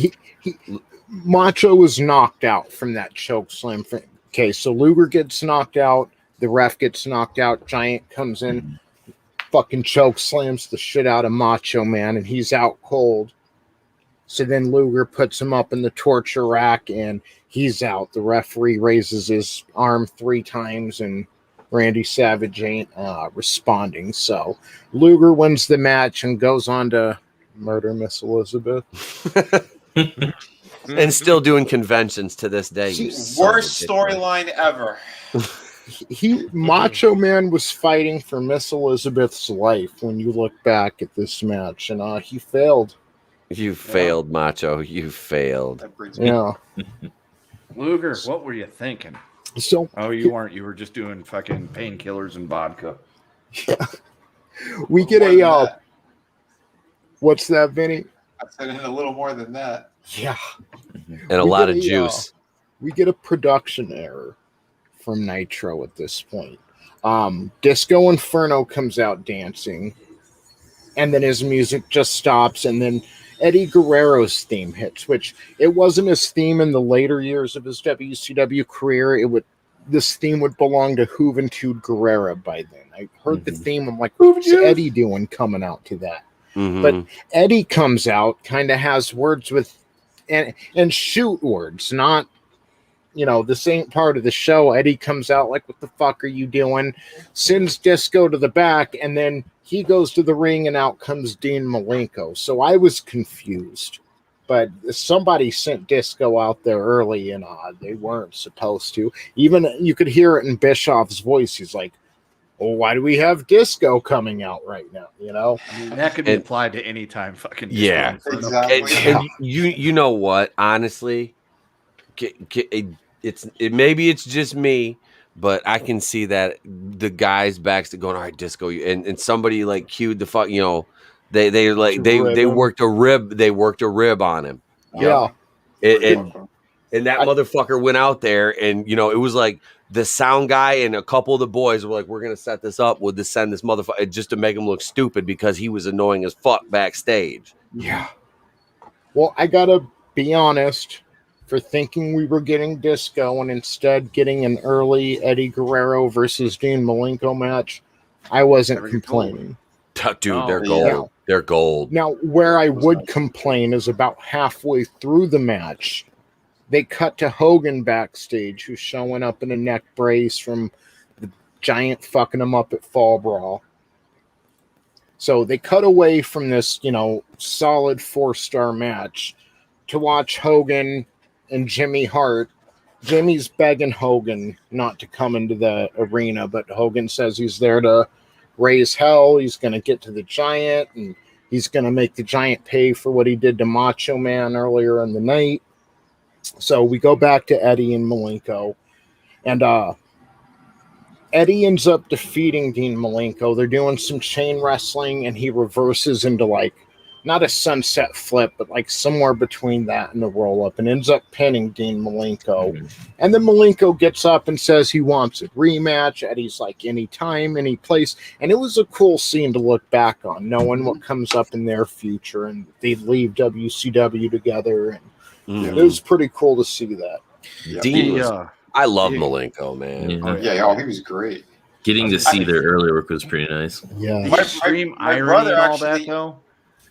Speaker 3: Macho was knocked out from that choke slam. Okay, so Luger gets knocked out. The ref gets knocked out. Giant comes in, fucking choke slams the shit out of Macho Man, and he's out cold. So then Luger puts him up in the torture rack, and he's out. The referee raises his arm 3 times, and Randy Savage ain't responding. So Luger wins the match and goes on to murder Miss Elizabeth.
Speaker 1: And still doing conventions to this day.
Speaker 2: Worst storyline ever.
Speaker 3: Macho Man was fighting for Miss Elizabeth's life when you look back at this match, and he failed.
Speaker 1: You failed, Macho. You failed.
Speaker 3: Yeah.
Speaker 8: Luger, what were you thinking?
Speaker 3: So,
Speaker 8: you weren't. You were just doing fucking painkillers and vodka.
Speaker 3: Yeah. We get a what's that, Vinny?
Speaker 2: I said it a little more than that.
Speaker 3: Yeah.
Speaker 1: And a lot of juice.
Speaker 3: We get a production error from Nitro at this point. Disco Inferno comes out dancing, and then his music just stops, and then Eddie Guerrero's theme hits, which it wasn't his theme in the later years of his WCW career. This theme would belong to Juventud Guerrera by then. I heard the theme. I'm like, what's Eddie doing coming out to that?
Speaker 1: Mm-hmm.
Speaker 3: But Eddie comes out, kind of has words with and shoot words, not this ain't part of the show. Eddie comes out like, what the fuck are you doing? Sends Disco to the back, and then he goes to the ring, and out comes Dean Malenko. So I was confused, but somebody sent Disco out there early, and they weren't supposed to. Even you could hear it in Bischoff's voice. He's like, well, why do we have Disco coming out right now?
Speaker 8: I mean, that could be applied to any time. Fucking Disco.
Speaker 1: Yeah, exactly. And you know what? Honestly, maybe it's just me, but I can see that the guys backstage going, all right, Disco, and somebody like cued the fuck, they worked a rib on him.
Speaker 3: Yeah.
Speaker 1: And that motherfucker went out there, and it was like the sound guy and a couple of the boys were like, "We're gonna set this up. We'll just send this motherfucker just to make him look stupid because he was annoying as fuck backstage."
Speaker 3: Yeah. Well, I gotta be honest. For thinking we were getting disco and instead getting an early Eddie Guerrero versus Dean Malenko match, I wasn't complaining.
Speaker 1: Dude, they're gold.
Speaker 3: Yeah.
Speaker 1: They're gold.
Speaker 3: Now, where I would complain is about halfway through the match, they cut to Hogan backstage, who's showing up in a neck brace from the Giant fucking him up at Fall Brawl. So they cut away from this, solid 4-star match to watch Hogan and Jimmy Hart. Jimmy's begging Hogan not to come into the arena, but Hogan says he's there to raise hell. He's going to get to the Giant, and he's going to make the Giant pay for what he did to Macho Man earlier in the night. So we go back to Eddie and Malenko, and Eddie ends up defeating Dean Malenko. They're doing some chain wrestling, and he reverses into not a sunset flip, but somewhere between that and the roll up, and ends up pinning Dean Malenko. And then Malenko gets up and says he wants a rematch. Eddie's like, anytime, any place. And it was a cool scene to look back on, knowing what comes up in their future, and they leave WCW together. And it was pretty cool to see that.
Speaker 1: Dean I love Malenko, man.
Speaker 2: He was great.
Speaker 4: Getting to see their earlier work was pretty nice.
Speaker 3: Yeah.
Speaker 8: The extreme irony and all that, though.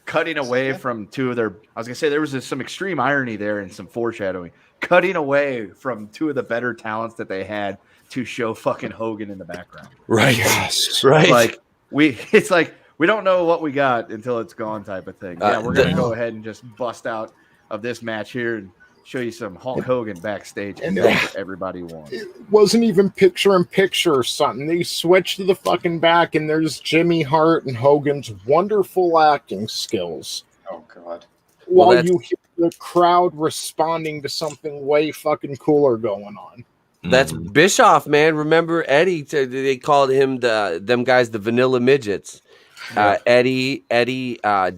Speaker 8: Cutting away from two of their, I was gonna say there was some extreme irony there and some foreshadowing. Cutting away from two of the better talents that they had to show fucking Hogan in the background.
Speaker 1: Right.
Speaker 3: Yes.
Speaker 1: Right.
Speaker 8: It's like we don't know what we got until it's gone type of thing. Yeah, we're gonna go ahead and just bust out of this match here and show you some Hulk Hogan backstage, and that's what everybody wants.
Speaker 3: It wasn't even picture in picture or something. They switched to the fucking back, and there's Jimmy Hart and Hogan's wonderful acting skills.
Speaker 2: Oh, God.
Speaker 3: While you hear the crowd responding to something way fucking cooler going on.
Speaker 1: That's Bischoff, man. Remember Eddie? They called him them guys the Vanilla Midgets. Eddie,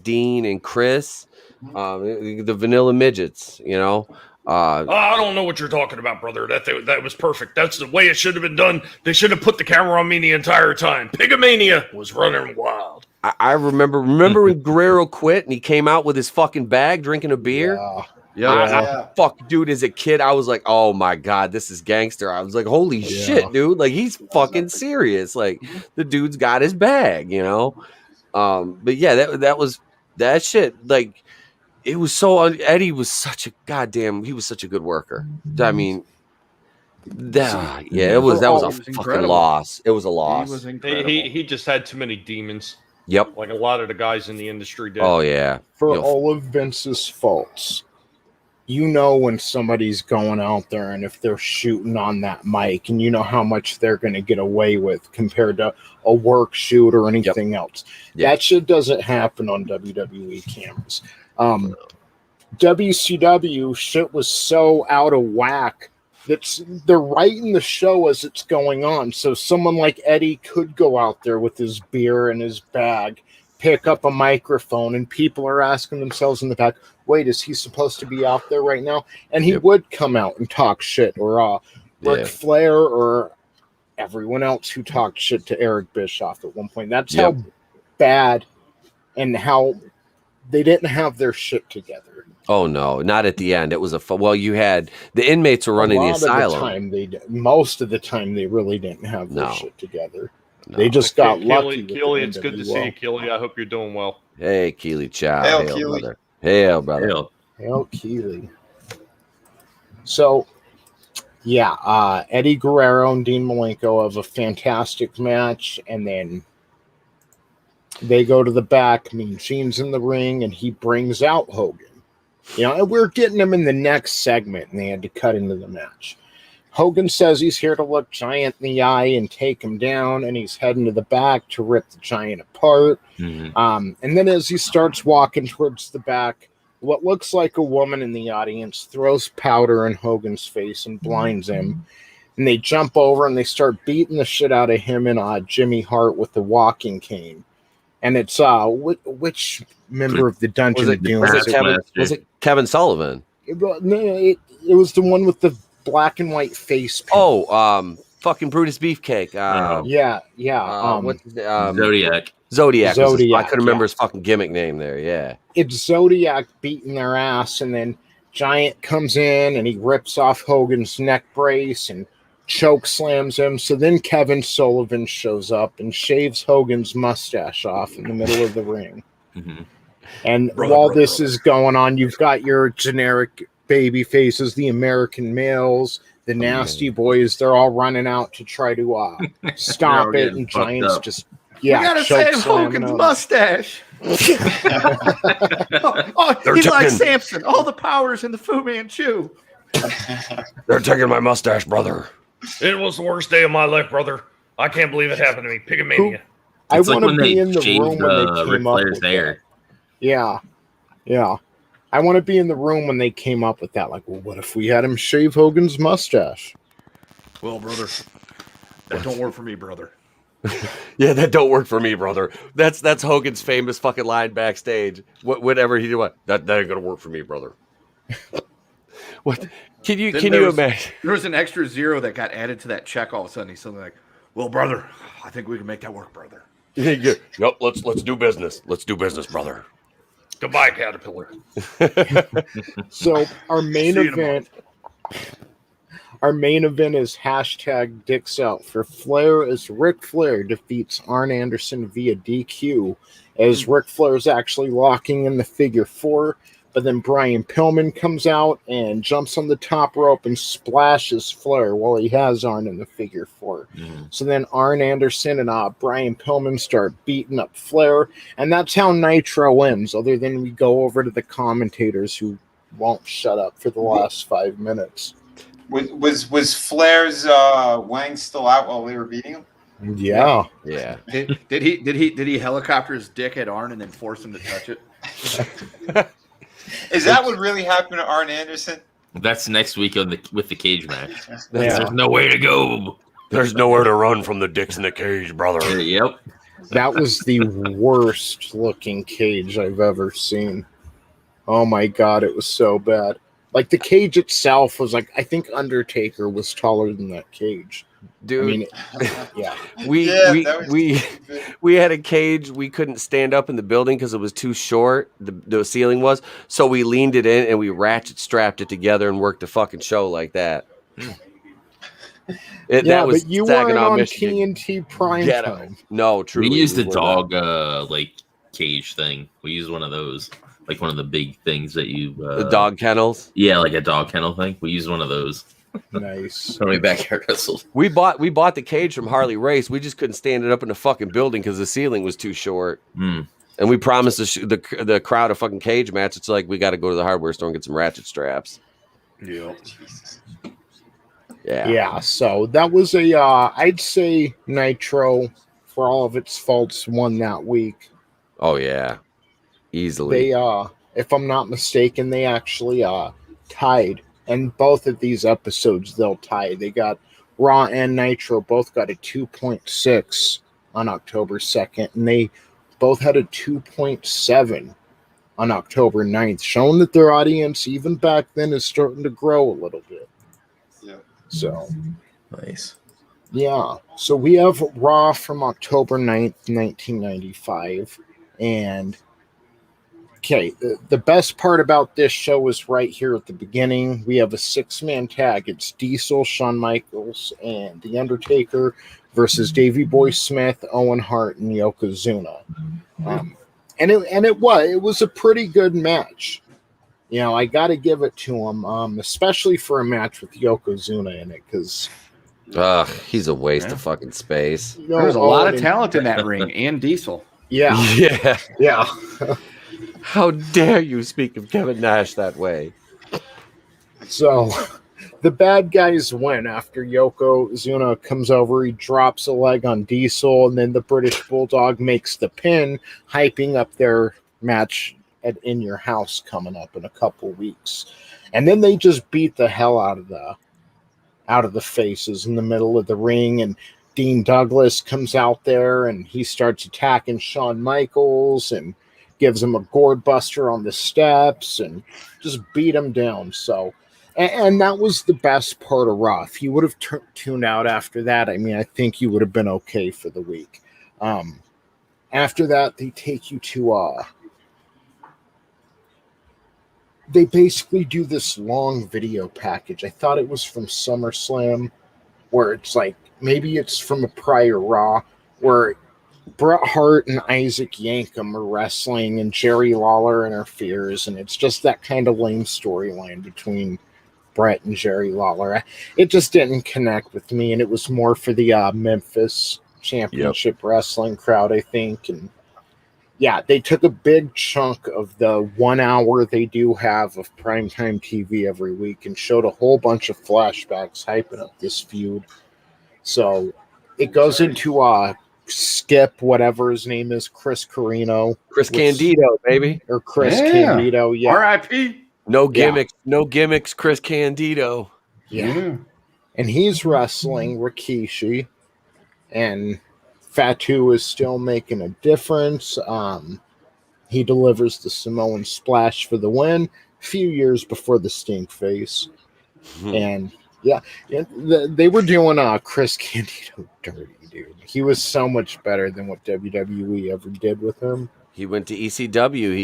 Speaker 1: Dean, and Chris. The Vanilla Midgets,
Speaker 7: I don't know what you're talking about, brother. That was perfect. That's the way it should have been done. They should have put the camera on me the entire time. Pigomania was running wild.
Speaker 1: I remember when Guerrero quit and he came out with his fucking bag drinking a beer. Fuck, dude, as a kid, I was like, oh my God, this is gangster. I was like, holy shit, dude. He's fucking serious. The dude's got his bag, But yeah, that was that shit. It was so Eddie was such a goddamn. He was such a good worker. I mean, it was a fucking loss. It was a loss.
Speaker 7: He just had too many demons.
Speaker 1: Yep,
Speaker 7: like a lot of the guys in the industry did.
Speaker 1: Oh yeah.
Speaker 3: For all of Vince's faults, when somebody's going out there and if they're shooting on that mic, and how much they're going to get away with compared to a work shoot or anything else. That shit doesn't happen on WWE cameras. WCW shit was so out of whack that they're writing the show as it's going on. So someone like Eddie could go out there with his beer and his bag, pick up a microphone, and people are asking themselves in the back, wait, is he supposed to be out there right now? And he would come out and talk shit, or Ric Flair, or everyone else who talked shit to Eric Bischoff at one point. That's how bad and how they didn't have their shit together.
Speaker 1: Oh no, not at the end. It was you had the inmates were running the asylum.
Speaker 3: Most of the time they really didn't have their shit together. No. They just got lucky.
Speaker 7: Keely, it's good to see you, Keely. I hope you're doing well.
Speaker 1: Hey, Keely, ciao.
Speaker 2: Hail, Keely.
Speaker 1: Brother. Hail, brother.
Speaker 3: Hail, Keely. So, Eddie Guerrero and Dean Malenko have a fantastic match, and then they go to the back. Mean Gene's in the ring, and he brings out Hogan. And we're getting him in the next segment, and they had to cut into the match. Hogan says he's here to look Giant in the eye and take him down, and he's heading to the back to rip the Giant apart. And then as he starts walking towards the back, what looks like a woman in the audience throws powder in Hogan's face and blinds him. And they jump over and they start beating the shit out of him and Jimmy Hart with the walking cane. And it's which member of the Dungeon of Doom?
Speaker 1: Was it Kevin Sullivan?
Speaker 3: It was the one with the black and white face paint.
Speaker 1: Oh, fucking Brutus Beefcake.
Speaker 3: Yeah.
Speaker 1: What's his name?
Speaker 4: Zodiac.
Speaker 1: Zodiac. I couldn't remember
Speaker 3: yeah.
Speaker 1: his fucking gimmick name there. Yeah.
Speaker 3: It's Zodiac beating their ass, and then Giant comes in and he rips off Hogan's neck brace and choke slams him. So then Kevin Sullivan shows up and shaves Hogan's mustache off in the middle of the ring.
Speaker 4: Mm-hmm.
Speaker 3: And while this is going on, you've got your generic baby faces, the American males, the nasty boys. They're all running out to try to stop it, and Giant's just
Speaker 8: we gotta save Hogan's mustache. He's like Samson. All the powers in the Fu Manchu.
Speaker 1: They're taking my mustache, brother.
Speaker 7: It was the worst day of my life, brother. I can't believe it happened to me. Pigmania.
Speaker 3: I want to be in the room when they
Speaker 4: Ric
Speaker 3: came up
Speaker 4: Flair's
Speaker 3: with
Speaker 4: hair.
Speaker 3: that. Yeah. I want to be in the room when they came up with that. Like, well, what if we had him shave Hogan's mustache?
Speaker 8: Well, brother, that don't work for me, brother.
Speaker 1: Yeah, that don't work for me, brother. That's Hogan's famous fucking line backstage. Whatever he did, that ain't gonna work for me, brother. What? Can you imagine?
Speaker 8: There was an extra zero that got added to that check all of a sudden. He's something like, "Well, brother, I think we can make that work, brother."
Speaker 1: Yep, let's do business. Let's do business, brother.
Speaker 7: Goodbye, Caterpillar.
Speaker 3: So our main event is hashtag Dicks Out for Flair as Ric Flair defeats Arn Anderson via DQ, as Ric Flair is actually locking in the figure 4. But then Brian Pillman comes out and jumps on the top rope and splashes Flair while he has Arn in the figure 4.
Speaker 4: Mm-hmm.
Speaker 3: So then Arn Anderson and Brian Pillman start beating up Flair, and that's how Nitro ends, other than we go over to the commentators who won't shut up for the last 5 minutes.
Speaker 2: Was Flair's wang still out while they were beating him?
Speaker 3: Yeah.
Speaker 8: Did he helicopter his dick at Arn and then force him to touch it?
Speaker 2: Is that what really happened to Arn Anderson?
Speaker 4: That's next week with the cage match.
Speaker 3: Yeah.
Speaker 4: There's no way to go.
Speaker 1: There's nowhere to run from the dicks in the cage, brother.
Speaker 4: Yep.
Speaker 3: That was the worst looking cage I've ever seen. Oh my God, it was so bad. Like, the cage itself was like, I think Undertaker was taller than that cage.
Speaker 1: Dude,
Speaker 3: I mean, yeah.
Speaker 1: We had a cage. We couldn't stand up in the building because it was too short. The ceiling was, so we leaned it in and we ratchet strapped it together and worked a fucking show like that. That was
Speaker 3: but you weren't on TNT Prime Time.
Speaker 1: No, truly.
Speaker 4: We used the dog cage thing. We used one of those, like one of the big things that you
Speaker 1: the dog kennels.
Speaker 4: Yeah, like a dog kennel thing. We used one of those.
Speaker 3: Nice.
Speaker 4: Tony backyard wrestled.
Speaker 1: We bought the cage from Harley Race. We just couldn't stand it up in the fucking building because the ceiling was too short.
Speaker 4: Mm.
Speaker 1: And we promised the crowd a fucking cage match. It's like we got to go to the hardware store and get some ratchet straps.
Speaker 8: Yeah.
Speaker 3: Yeah. So that was I'd say Nitro, for all of its faults, won that week.
Speaker 1: Oh yeah, easily.
Speaker 3: They if I'm not mistaken, they actually tied. And both of these episodes, they'll tie. They got Raw and Nitro both got a 2.6 on October 2nd, and they both had a 2.7 on October 9th, showing that their audience, even back then, is starting to grow a little bit.
Speaker 2: Yeah.
Speaker 3: So,
Speaker 4: nice.
Speaker 3: Yeah. So we have Raw from October 9th, 1995, and okay, the best part about this show is right here at the beginning. We have a 6-man tag. It's Diesel, Shawn Michaels, and The Undertaker versus Davey Boy Smith, Owen Hart, and Yokozuna. And it was a pretty good match. You know, I got to give it to him, especially for a match with Yokozuna in it, because
Speaker 1: he's a waste of fucking space.
Speaker 8: There was a lot of talent in that ring, and Diesel.
Speaker 3: Yeah.
Speaker 1: Yeah. How dare you speak of Kevin Nash that way?
Speaker 3: So, the bad guys win after Yokozuna comes over. He drops a leg on Diesel, and then the British Bulldog makes the pin, hyping up their match at In Your House coming up in a couple weeks. And then they just beat the hell out of the faces in the middle of the ring, and Dean Douglas comes out there, and he starts attacking Shawn Michaels and gives him a gourd buster on the steps and just beat him down. So, and that was the best part of Raw. If you would have tuned out after that, I mean, I think you would have been okay for the week. After that, they take you to they basically do this long video package. I thought it was from SummerSlam, where it's like, maybe it's from a prior Raw, where Bret Hart and Isaac Yankem are wrestling and Jerry Lawler interferes, and it's just that kind of lame storyline between Bret and Jerry Lawler. It just didn't connect with me, and it was more for the Memphis Championship Wrestling crowd, I think. And yeah, they took a big chunk of the 1 hour they do have of primetime TV every week and showed a whole bunch of flashbacks hyping up this feud. So it goes into Skip, whatever his name is, Chris Carino.
Speaker 1: Chris Candido, baby.
Speaker 3: Or Chris Candido, yeah.
Speaker 8: R.I.P.
Speaker 1: No gimmicks, no gimmicks, Chris Candido.
Speaker 3: Yeah. And he's wrestling Rikishi, and Fatu is still making a difference. He delivers the Samoan splash for the win a few years before the stink face. And yeah, they were doing Chris Candido dirty, dude. He was so much better than what WWE ever did with him.
Speaker 1: He went to ECW.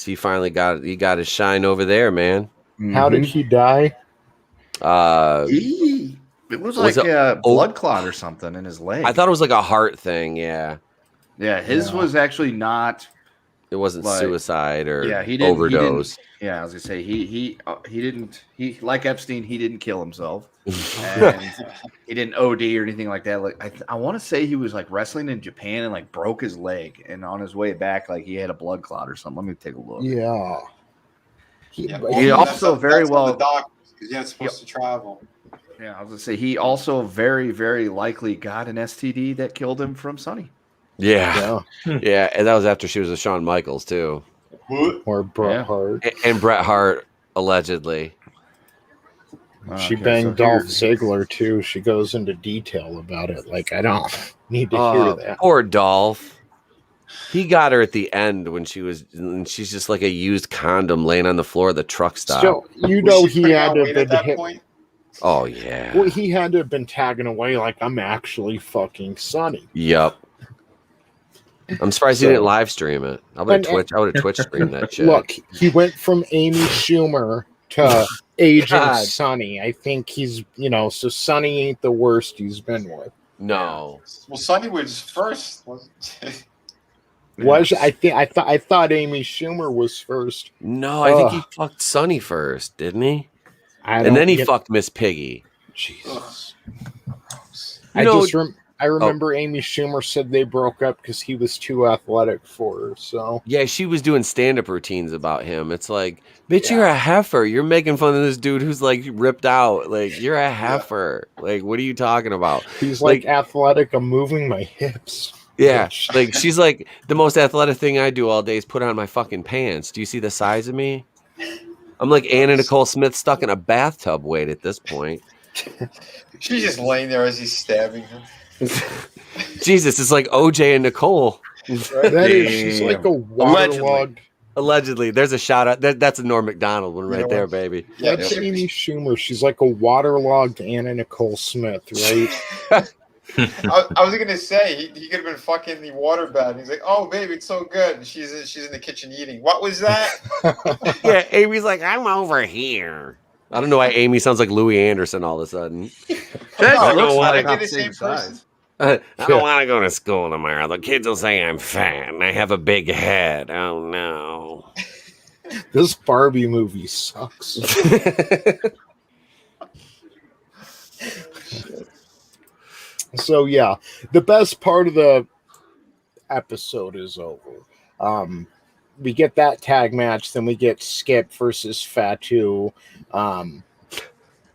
Speaker 1: He finally got his shine over there, man.
Speaker 3: How did he die?
Speaker 8: It was like a blood clot or something in his leg.
Speaker 1: I thought it was like a heart thing. Yeah.
Speaker 8: Yeah, his was actually not.
Speaker 1: It wasn't
Speaker 8: like,
Speaker 1: suicide or
Speaker 8: he didn't,
Speaker 1: overdose.
Speaker 8: I was gonna say he didn't like Epstein. He didn't kill himself, and he didn't OD or anything like that. Like I want to say he was like wrestling in Japan and like broke his leg, and on his way back, like he had a blood clot or something. Let me take a look.
Speaker 3: Yeah.
Speaker 8: He also very well.
Speaker 2: Because you're not supposed to travel.
Speaker 8: Yeah, I was gonna say he also very, very likely got an STD that killed him from Sonny.
Speaker 1: Yeah, and that was after she was with Shawn Michaels too,
Speaker 3: or Bret Hart,
Speaker 1: and Bret Hart allegedly.
Speaker 3: She banged Dolph Ziggler too. She goes into detail about it. Like I don't need to hear that.
Speaker 1: Poor Dolph. He got her at the end when she's just like a used condom laying on the floor of the truck stop.
Speaker 3: So he had to have been hit.
Speaker 1: Oh yeah.
Speaker 3: Well, he had to have been tagging away like I'm actually fucking Sonny.
Speaker 1: Yep. I'm surprised he didn't live stream it. I would have Twitch streamed that shit.
Speaker 3: Look, he went from Amy Schumer to aging Sonny. I think he's so Sonny ain't the worst he's been with.
Speaker 1: No.
Speaker 2: Well, Sonny was first.
Speaker 3: I thought Amy Schumer was first.
Speaker 1: No, I think he fucked Sonny first, didn't he? And then he fucked Miss Piggy.
Speaker 3: Jesus. I remember Amy Schumer said they broke up because he was too athletic for her. So
Speaker 1: yeah, she was doing stand-up routines about him. It's like, bitch, you're a heifer. You're making fun of this dude who's like ripped out. Like you're a heifer. Like what are you talking about?
Speaker 3: He's like athletic. I'm moving my hips.
Speaker 1: Yeah, like she's like the most athletic thing I do all day is put on my fucking pants. Do you see the size of me? I'm like Anna Nicole Smith stuck in a bathtub weight at this point.
Speaker 2: She's just laying there as he's stabbing her.
Speaker 1: Jesus, it's like OJ and Nicole.
Speaker 3: She's like a waterlogged.
Speaker 1: Allegedly, there's a shout out. That's a Norm Macdonald one right there, baby.
Speaker 3: That's Amy Schumer. She's like a waterlogged Anna Nicole Smith, right?
Speaker 2: I was gonna say he could have been fucking the water bed. He's like, "Oh, baby, it's so good." And she's in the kitchen eating. What was that?
Speaker 1: Yeah, Amy's like, "I'm over here." I don't know why Amy sounds like Louis Anderson all of a sudden.
Speaker 2: I don't want to get the same size.
Speaker 1: I don't want to go to school tomorrow. The kids will say I'm fat and I have a big head. Oh no!
Speaker 3: This Barbie movie sucks. So yeah, the best part of the episode is over. We get that tag match, then we get Skip versus Fatu.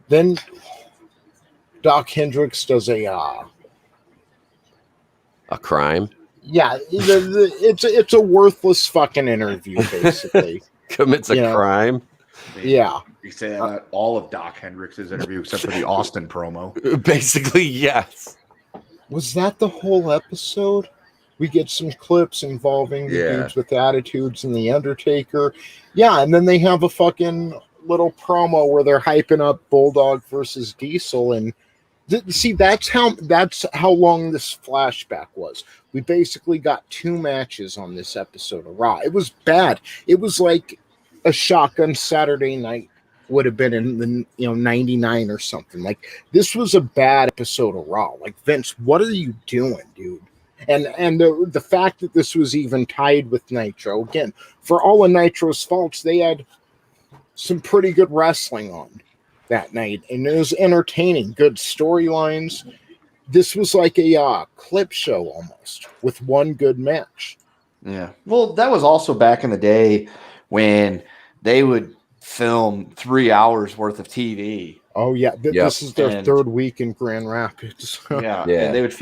Speaker 3: Then Doc Hendricks does a
Speaker 1: crime.
Speaker 3: Yeah, it's a worthless fucking interview, basically.
Speaker 1: Commits a crime.
Speaker 3: Yeah.
Speaker 8: You say that about all of Doc Hendricks' interview except for the Austin promo.
Speaker 1: Basically, yes.
Speaker 3: Was that the whole episode? We get some clips involving the
Speaker 1: Yeah.
Speaker 3: dudes with attitudes and the Undertaker. Yeah, and then they have a fucking little promo where they're hyping up Bulldog versus Diesel, and see, that's how long this flashback was. We basically got 2 matches on this episode of Raw. It was bad. It was like a Shotgun Saturday Night would have been in the 99 or something. Like, this was a bad episode of Raw. Like, Vince, what are you doing, dude? And the fact that this was even tied with Nitro, again, for all of Nitro's faults, they had some pretty good wrestling on that night, and it was entertaining, good storylines. This was like a clip show almost with one good match.
Speaker 8: Yeah. Well, that was also back in the day when they would film 3 hours worth of TV.
Speaker 3: Oh yeah, this is their 3rd week in Grand Rapids.
Speaker 8: Yeah. And they would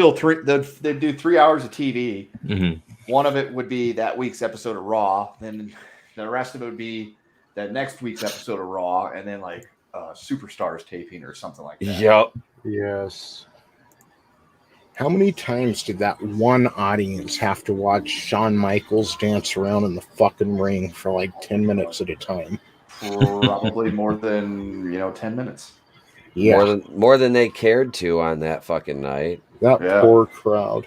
Speaker 8: they'd do 3 hours of TV.
Speaker 4: Mm-hmm.
Speaker 8: One of it would be that week's episode of Raw, then the rest of it would be that next week's episode of Raw, and then like Superstars taping or something like that.
Speaker 1: Yep.
Speaker 3: Yes. How many times did that one audience have to watch Shawn Michaels dance around in the fucking ring for like 10 minutes at a time?
Speaker 8: Probably more than 10 minutes.
Speaker 3: Yeah.
Speaker 1: More than they cared to on that fucking night.
Speaker 3: That poor crowd.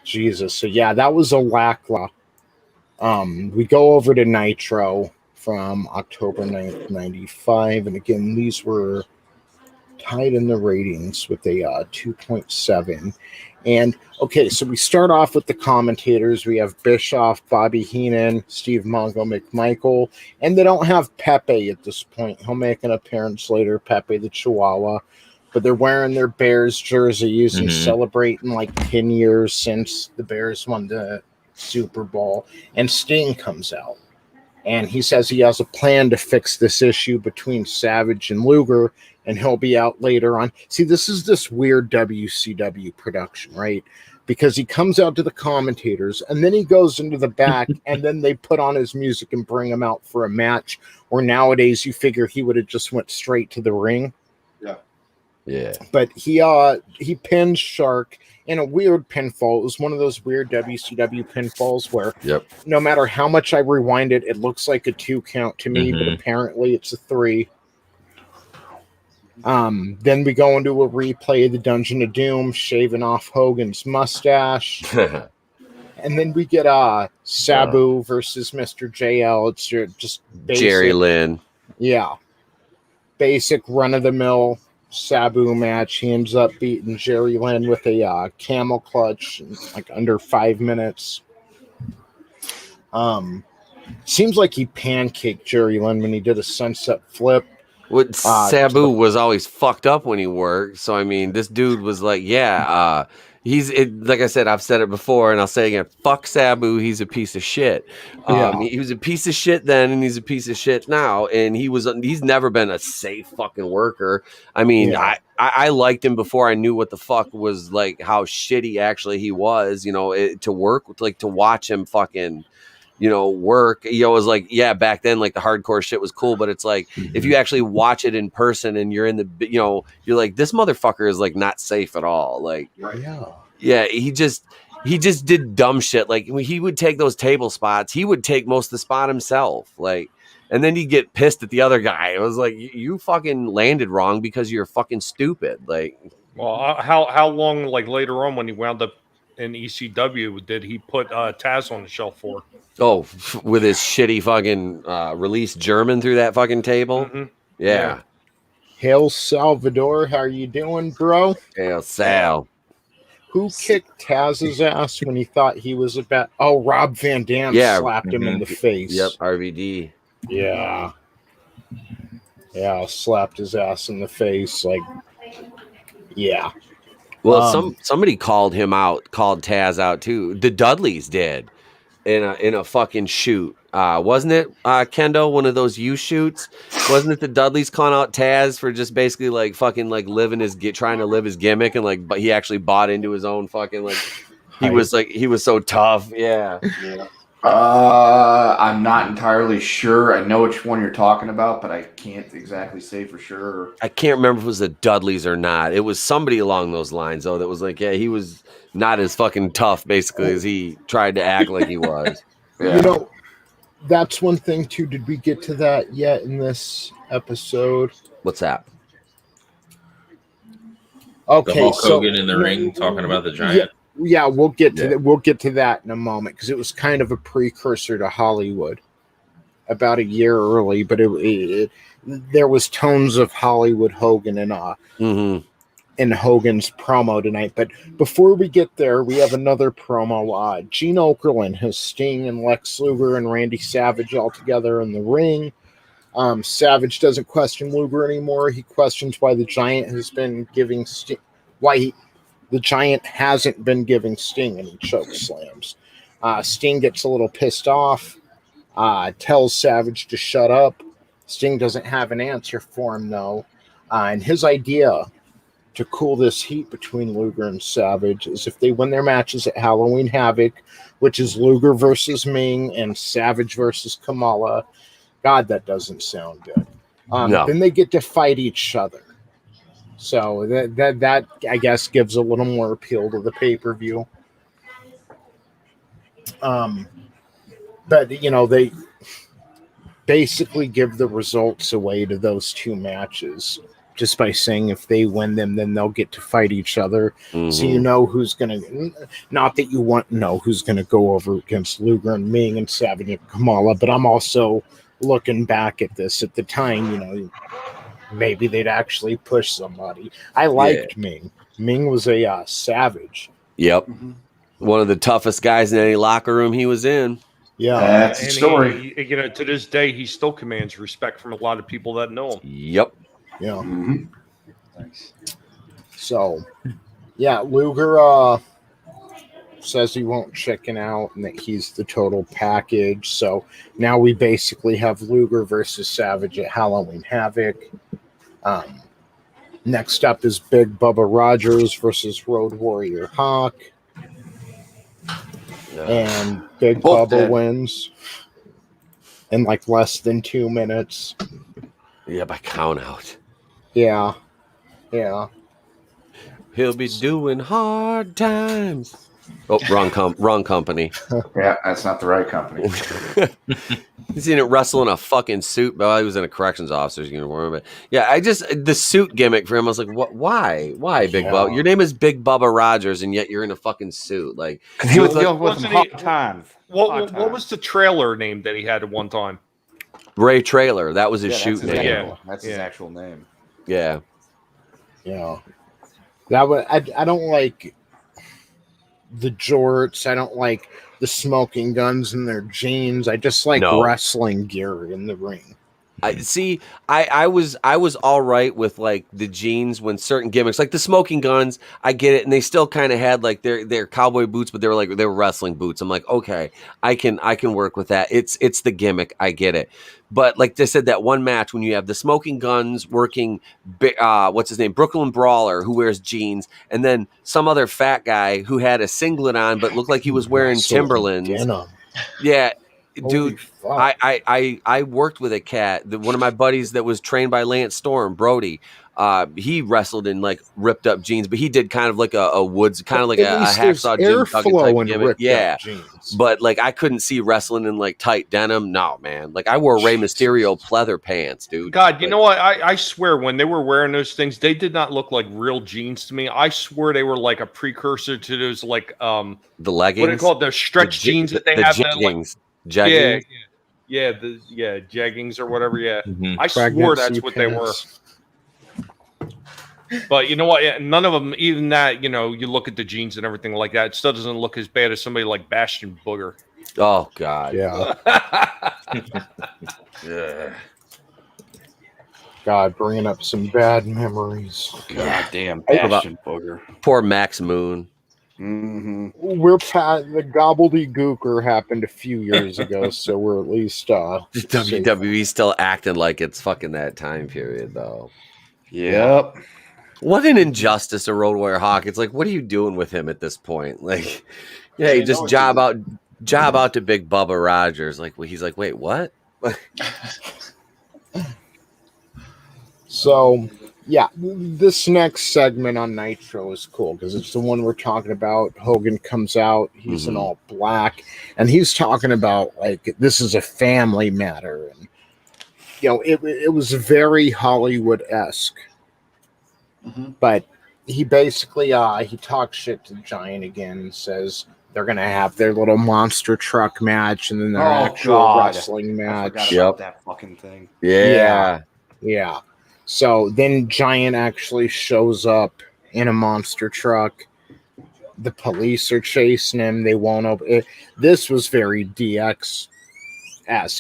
Speaker 3: Jesus. So yeah, that was a lackluster. We go over to Nitro from October 9th, 95. And again, these were tied in the ratings with a 2.7. And okay, so we start off with the commentators. We have Bischoff, Bobby Heenan, Steve Mongo McMichael, and they don't have Pepe at this point. He'll make an appearance later, Pepe the Chihuahua. But they're wearing their Bears jerseys and celebrating like 10 years since the Bears won the Super Bowl. And Sting comes out. And he says he has a plan to fix this issue between Savage and Luger, and he'll be out later on. See, this is this weird WCW production, right? Because he comes out to the commentators, and then he goes into the back, and then they put on his music and bring him out for a match, or nowadays you figure he would have just went straight to the ring.
Speaker 1: Yeah.
Speaker 3: But he pinned Shark in a weird pinfall. It was one of those weird WCW pinfalls where no matter how much I rewind it, it looks like a 2 count to me, but apparently it's a 3. Then we go into a replay of the Dungeon of Doom, shaving off Hogan's mustache. And then we get Sabu versus Mr. JL. It's just basic,
Speaker 1: Jerry Lynn.
Speaker 3: Yeah. Basic run-of-the-mill Sabu match. He ends up beating Jerry Lynn with a camel clutch in like under 5 minutes. Seems like he pancaked Jerry Lynn when he did a sunset flip.
Speaker 1: What Sabu was always fucked up when he worked. So I mean, this dude was like, like I said, I've said it before, and I'll say it again. Fuck Sabu, he's a piece of shit. He was a piece of shit then, and he's a piece of shit now. And he's never been a safe fucking worker. I mean, I liked him before I knew what the fuck was like, how shitty actually he was. To work with, like to watch him fucking. Work, it was like, back then, like the hardcore shit was cool, but it's like, if you actually watch it in person and you're in the, you're like, this motherfucker is like not safe at all. Like, he just did dumb shit. Like when he would take those table spots, he would take most of the spot himself. Like, and then he'd get pissed at the other guy. It was like, you fucking landed wrong because you're fucking stupid. Like,
Speaker 7: well, how long, like later on when he wound up in ECW, did he put Taz on the shelf for?
Speaker 1: Oh, with his shitty fucking released German through that fucking table? Yeah.
Speaker 3: Hail Salvador, how are you doing, bro?
Speaker 1: Hail Sal.
Speaker 3: Who kicked Taz's ass when he thought he was about... Oh, Rob Van Dam slapped him in the face.
Speaker 1: Yep, RVD.
Speaker 3: Yeah. Yeah, slapped his ass in the face. Like, yeah.
Speaker 1: Well, somebody called Taz out too. The Dudleys did. In a fucking shoot, wasn't it, Kendo? One of those U shoots, wasn't it? The Dudleys calling out Taz for just basically like fucking like trying to live his gimmick, and like, but he actually bought into his own fucking like he was so tough, yeah.
Speaker 8: I'm not entirely sure. I know which one you're talking about, but I can't exactly say for sure.
Speaker 1: I can't remember if it was the Dudleys or not. It was somebody along those lines, though, that was like, yeah, he was not as fucking tough, basically, as he tried to act like he was.
Speaker 8: Yeah.
Speaker 3: You know, that's one thing, too. Did we get to that yet in this episode?
Speaker 1: What's that?
Speaker 4: The Hulk Hogan in the ring talking about the Giant.
Speaker 3: Yeah, we'll get to that. We'll get to that in a moment because it was kind of a precursor to Hollywood, about a year early. But there was tones of Hollywood Hogan in Hogan's promo tonight. But before we get there, we have another promo. Gene Okerlund has Sting and Lex Luger and Randy Savage all together in the ring. Savage doesn't question Luger anymore. He questions why the Giant has been giving Sting, the Giant hasn't been giving Sting any choke slams. Sting gets a little pissed off, tells Savage to shut up. Sting doesn't have an answer for him, though. And his idea to cool this heat between Luger and Savage is if they win their matches at Halloween Havoc, which is Luger versus Ming and Savage versus Kamala. God, that doesn't sound good.
Speaker 1: No.
Speaker 3: Then they get to fight each other. So that I guess gives a little more appeal to the pay-per-view. But you know, they basically give the results away to those two matches just by saying if they win them, then they'll get to fight each other.
Speaker 1: Mm-hmm.
Speaker 3: So you know who's gonna, not that you want to know who's gonna go over against Luger and Ming and Savage and Kamala, but I'm also looking back at this at the time, you know, maybe they'd actually push somebody. I liked Ming. Ming was a Savage.
Speaker 1: Yep. One of the toughest guys in any locker room he was in.
Speaker 3: Yeah.
Speaker 8: That's the
Speaker 7: And
Speaker 8: story.
Speaker 7: he, you know, to this day, he still commands respect from a lot of people that know him.
Speaker 1: Yep.
Speaker 3: Yeah.
Speaker 8: Mm-hmm.
Speaker 2: Thanks.
Speaker 3: So, yeah, Luger says he won't chicken out and that he's the total package. So now we basically have Luger versus Savage at Halloween Havoc. Next up is Big Bubba Rogers versus Road Warrior Hawk. And Big
Speaker 8: Both
Speaker 3: Bubba
Speaker 8: dead.
Speaker 3: wins in like less than 2 minutes.
Speaker 1: Yeah, by count out.
Speaker 3: Yeah. Yeah.
Speaker 1: He'll be doing hard times. Oh, wrong company.
Speaker 8: Yeah, that's not the right company.
Speaker 1: He's seen it wrestle in a fucking suit. Well, he was in a corrections officer's uniform. But yeah, the suit gimmick for him, I was like, what? Why, Big Bubba? Your name is Big Bubba Rogers, and yet you're in a fucking suit. Like
Speaker 8: He was
Speaker 1: like,
Speaker 8: dealing with some hot times.
Speaker 7: What was the trailer name that he had at one time?
Speaker 1: Ray Trailer. That was his shoot name.
Speaker 7: Yeah.
Speaker 8: That's his actual name.
Speaker 1: Yeah.
Speaker 3: Yeah. That was, I don't like the jorts. I don't like the smoking guns in their jeans. I just like wrestling gear in the ring.
Speaker 1: I was all right with like the jeans when certain gimmicks, like the smoking guns, I get it, and they still kind of had like their cowboy boots, but they were wrestling boots. I'm like, okay, I can work with that. It's the gimmick, I get it. But like they said, that one match when you have the smoking guns working, what's his name, Brooklyn Brawler, who wears jeans, and then some other fat guy who had a singlet on but looked like he was wearing Timberlands. Yeah. Dude, I worked with a cat. One of my buddies that was trained by Lance Storm, Brody. He wrestled in like ripped up jeans, but he did kind of like a woods, kind of like a hacksaw Jim Duggan type gimmick. Yeah, but like I couldn't see wrestling in like tight denim. No, man. Like I wore Rey Mysterio pleather pants, dude.
Speaker 7: God, you know what? I swear when they were wearing those things, they did not look like real jeans to me. I swear they were like a precursor to those like
Speaker 1: the leggings.
Speaker 7: What do you call it? Those stretch jeans that they have.
Speaker 1: Jeggings.
Speaker 7: Jeggings. Yeah, jeggings or whatever. Yeah, I swore that's what they were. But you know what? Yeah, none of them, even that. You know, you look at the jeans and everything like that. It still doesn't look as bad as somebody like Bastion Booger.
Speaker 1: Oh God.
Speaker 3: Yeah.
Speaker 1: Yeah.
Speaker 3: God, bringing up some bad memories.
Speaker 8: God damn, Bastion Booger.
Speaker 1: Poor Max Moon.
Speaker 8: Mm-hmm.
Speaker 3: We're the gobbledygooker happened a few years ago, so we're at least
Speaker 1: WWE's still acting like it's fucking that time period, though.
Speaker 8: Yep.
Speaker 1: What an injustice to Road Warrior Hawk. It's like, what are you doing with him at this point? Like, yeah, you just job out Job out to Big Bubba Rogers. Like he's like, wait, what?
Speaker 3: So, yeah, this next segment on Nitro is cool because it's the one we're talking about. Hogan comes out, he's in all black, and he's talking about, like, this is a family matter. And, you know, it was very Hollywood-esque. But he basically, he talks shit to Giant again and says they're going to have their little monster truck match and then their actual wrestling match.
Speaker 8: I forgot about that fucking thing.
Speaker 1: Yeah.
Speaker 3: So then Giant actually shows up in a monster truck. The police are chasing him. They won't open it. This was very DX-esque.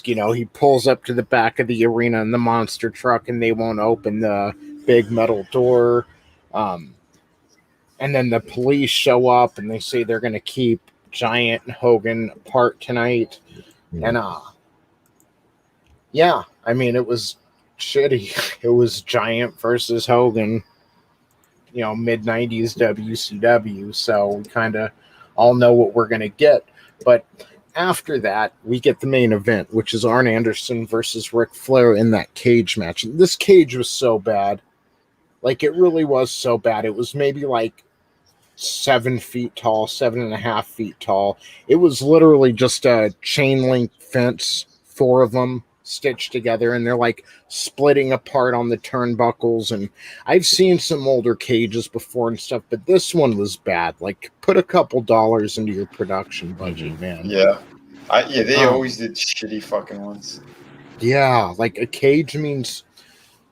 Speaker 3: You know, he pulls up to the back of the arena in the monster truck and they won't open the big metal door. And then the police show up and they say they're going to keep Giant and Hogan apart tonight. And, yeah, I mean, it was shitty. It was Giant versus Hogan, you know, mid-90s WCW, so we kind of all know what we're going to get. But after that, we get the main event, which is Arn Anderson versus Ric Flair in that cage match. And this cage was so bad. Like, it really was so bad. It was maybe like 7 feet tall, 7.5 feet tall. It was literally just a chain link fence, 4 of them stitched together, and they're like splitting apart on the turnbuckles. And I've seen some older cages before and stuff, but this one was bad. Like, put a couple dollars into your production budget, man.
Speaker 2: Yeah. They always did shitty fucking ones.
Speaker 3: Yeah, like a cage means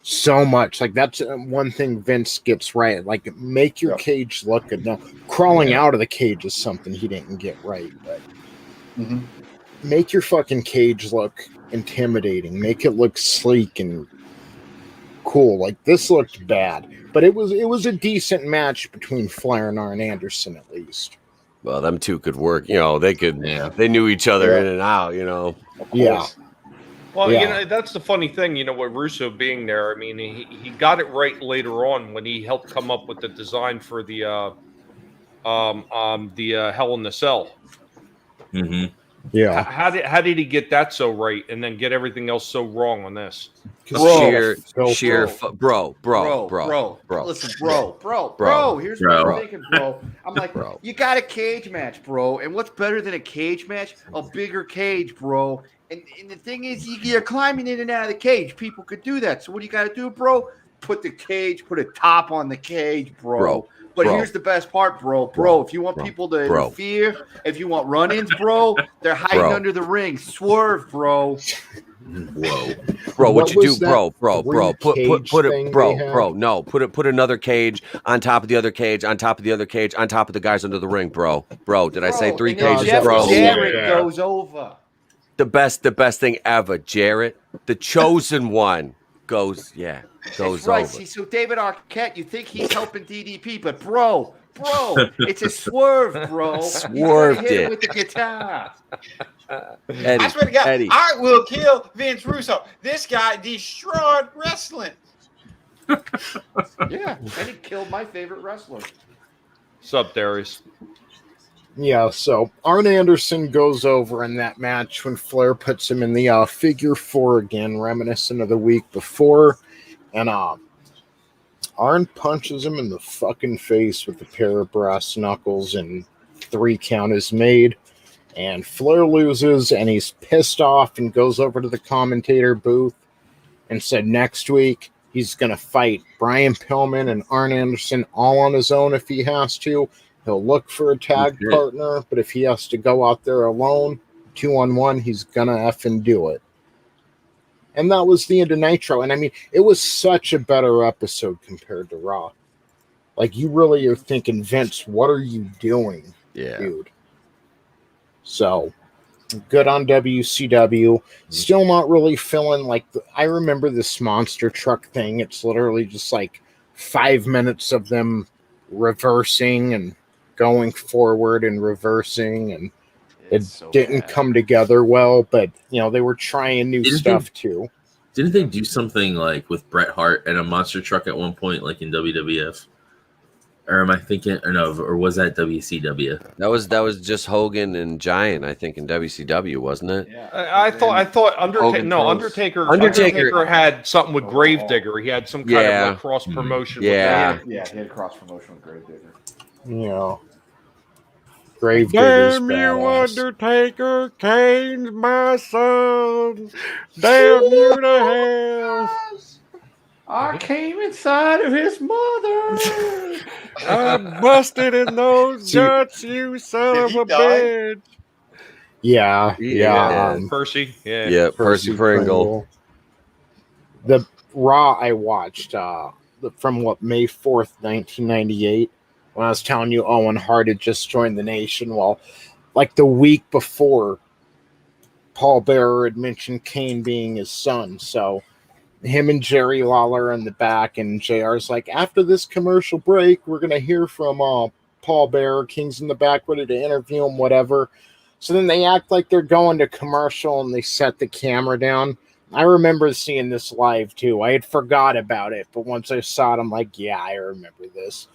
Speaker 3: so much. Like, that's one thing Vince gets right. Like, make your cage look good. Now, crawling out of the cage is something he didn't get right, but make your fucking cage look intimidating. Make it look sleek and cool. Like, this looked bad, but it was a decent match between Flair and Arn Anderson, at least.
Speaker 1: Well, them two could work. You know, they could. Yeah. They knew each other in and out. You know.
Speaker 3: Yeah.
Speaker 7: Well, you know, that's the funny thing, you know, with Russo being there. I mean, he got it right later on when he helped come up with the design for the Hell in the Cell.
Speaker 3: Yeah.
Speaker 7: How did he get that so right and then get everything else so wrong on this?
Speaker 1: Bro.
Speaker 8: Listen, bro. Here's what I'm thinking, bro. I'm like, you got a cage match, bro. And what's better than a cage match? A bigger cage, bro. And the thing is, you're climbing in and out of the cage. People could do that. So what do you got to do, bro? Put the cage, put a top on the cage, bro. But here's the best part, bro. If you want people to interfere, if you want run-ins, bro, they're hiding under the ring. Swerve, bro.
Speaker 1: Bro, what you do, bro? Put another cage on top of the other cage, on top of the other cage, on top of the guys under the ring, bro. Did I say 3 cages, bro?
Speaker 8: Jarrett goes over.
Speaker 1: The best thing ever, Jarrett. The chosen one goes over.
Speaker 8: See, so David Arquette, you think he's helping DDP, but bro, it's a swerve, bro.
Speaker 1: Swerved
Speaker 8: hit
Speaker 1: it
Speaker 8: him with the guitar.
Speaker 2: I swear to God, Art will kill Vince Russo. This guy destroyed wrestling.
Speaker 8: Yeah, and he killed my favorite wrestler.
Speaker 7: Sup, Darius?
Speaker 3: Yeah, so Arn Anderson goes over in that match when Flair puts him in the figure 4 again, reminiscent of the week before. And Arn punches him in the fucking face with a pair of brass knuckles, and 3 count is made. And Flair loses, and he's pissed off and goes over to the commentator booth and said next week he's going to fight Brian Pillman and Arn Anderson all on his own if he has to. He'll look for a tag partner, but if he has to go out there alone, 2-on-1, he's going to effing do it. And that was the end of Nitro. And I mean, it was such a better episode compared to Raw. Like, you really are thinking, Vince, what are you doing, dude? So, good on WCW. Still not really feeling like... I remember this monster truck thing. It's literally just like 5 minutes of them reversing and going forward and reversing, and it didn't come together well, but you know, they were trying new stuff too.
Speaker 4: Didn't they do something like with Bret Hart and a monster truck at one point, like in WWF? Or am I thinking? Or no, or was that WCW?
Speaker 1: That was just Hogan and Giant, I think, in WCW, wasn't it?
Speaker 8: Yeah.
Speaker 7: I thought
Speaker 1: Hogan
Speaker 7: Undertaker had something with Gravedigger. He had some kind of like cross promotion.
Speaker 1: Yeah.
Speaker 8: He had cross promotion with Gravedigger.
Speaker 3: Yeah. Gravedigger's badass.
Speaker 7: Undertaker, Kane's my son. Damn you to hell.
Speaker 8: I came inside of his mother.
Speaker 7: I busted in those guts, you son of a bitch.
Speaker 3: Yeah.
Speaker 7: Percy.
Speaker 1: Yeah, Percy Pringle.
Speaker 3: The Raw I watched from May 4th, 1998, when I was telling you Owen Hart had just joined the nation. Well, like the week before, Paul Bearer had mentioned Kane being his son. So him and Jerry Lawler in the back, and JR's like, after this commercial break, we're going to hear from Paul Bearer. King's in the back ready to interview him, whatever. So then they act like they're going to commercial, and they set the camera down. I remember seeing this live, too. I had forgot about it, but once I saw it, I'm like, yeah, I remember this.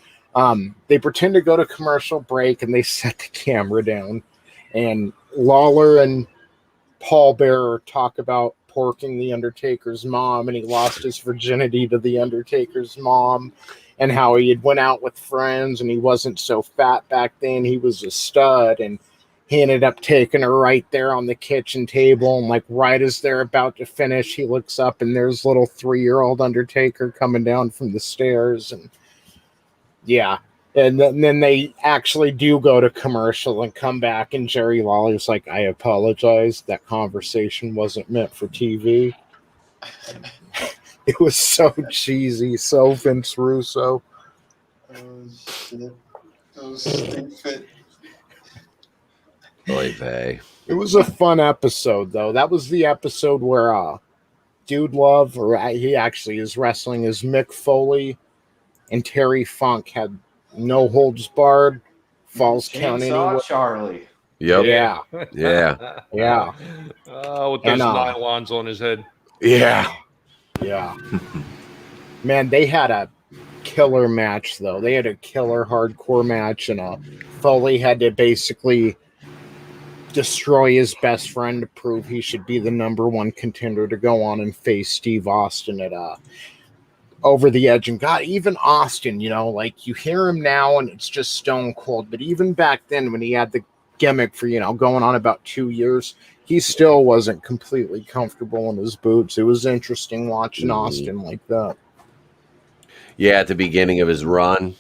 Speaker 3: They pretend to go to commercial break, and they set the camera down. And Lawler and Paul Bearer talk about porking the Undertaker's mom, and he lost his virginity to the Undertaker's mom, and how he had went out with friends, and he wasn't so fat back then. He was a stud, and he ended up taking her right there on the kitchen table, and like right as they're about to finish, he looks up, and there's little 3-year-old Undertaker coming down from the stairs, and yeah. And then they actually do go to commercial and come back, and Jerry Lawler's like, I apologize. That conversation wasn't meant for TV. It was so cheesy, so Vince Russo.
Speaker 2: Oh, shit. Those stupid.
Speaker 1: It
Speaker 3: was a fun episode, though. That was the episode where Dude Love, or he actually is wrestling as Mick Foley, and Terry Funk had no holds barred, falls count anywhere.
Speaker 8: Charlie.
Speaker 1: Yep.
Speaker 3: Yeah.
Speaker 7: Oh, with those nylons on his head.
Speaker 3: Yeah. Man, they had a killer match, though. They had a killer hardcore match, and Foley had to basically destroy his best friend to prove he should be the number one contender to go on and face Steve Austin at Over the Edge. And God, even Austin, like you hear him now and it's just stone cold. But even back then, when he had the gimmick for, going on about 2 years, he still wasn't completely comfortable in his boots. It was interesting watching Austin like that.
Speaker 1: Yeah, at the beginning of his run.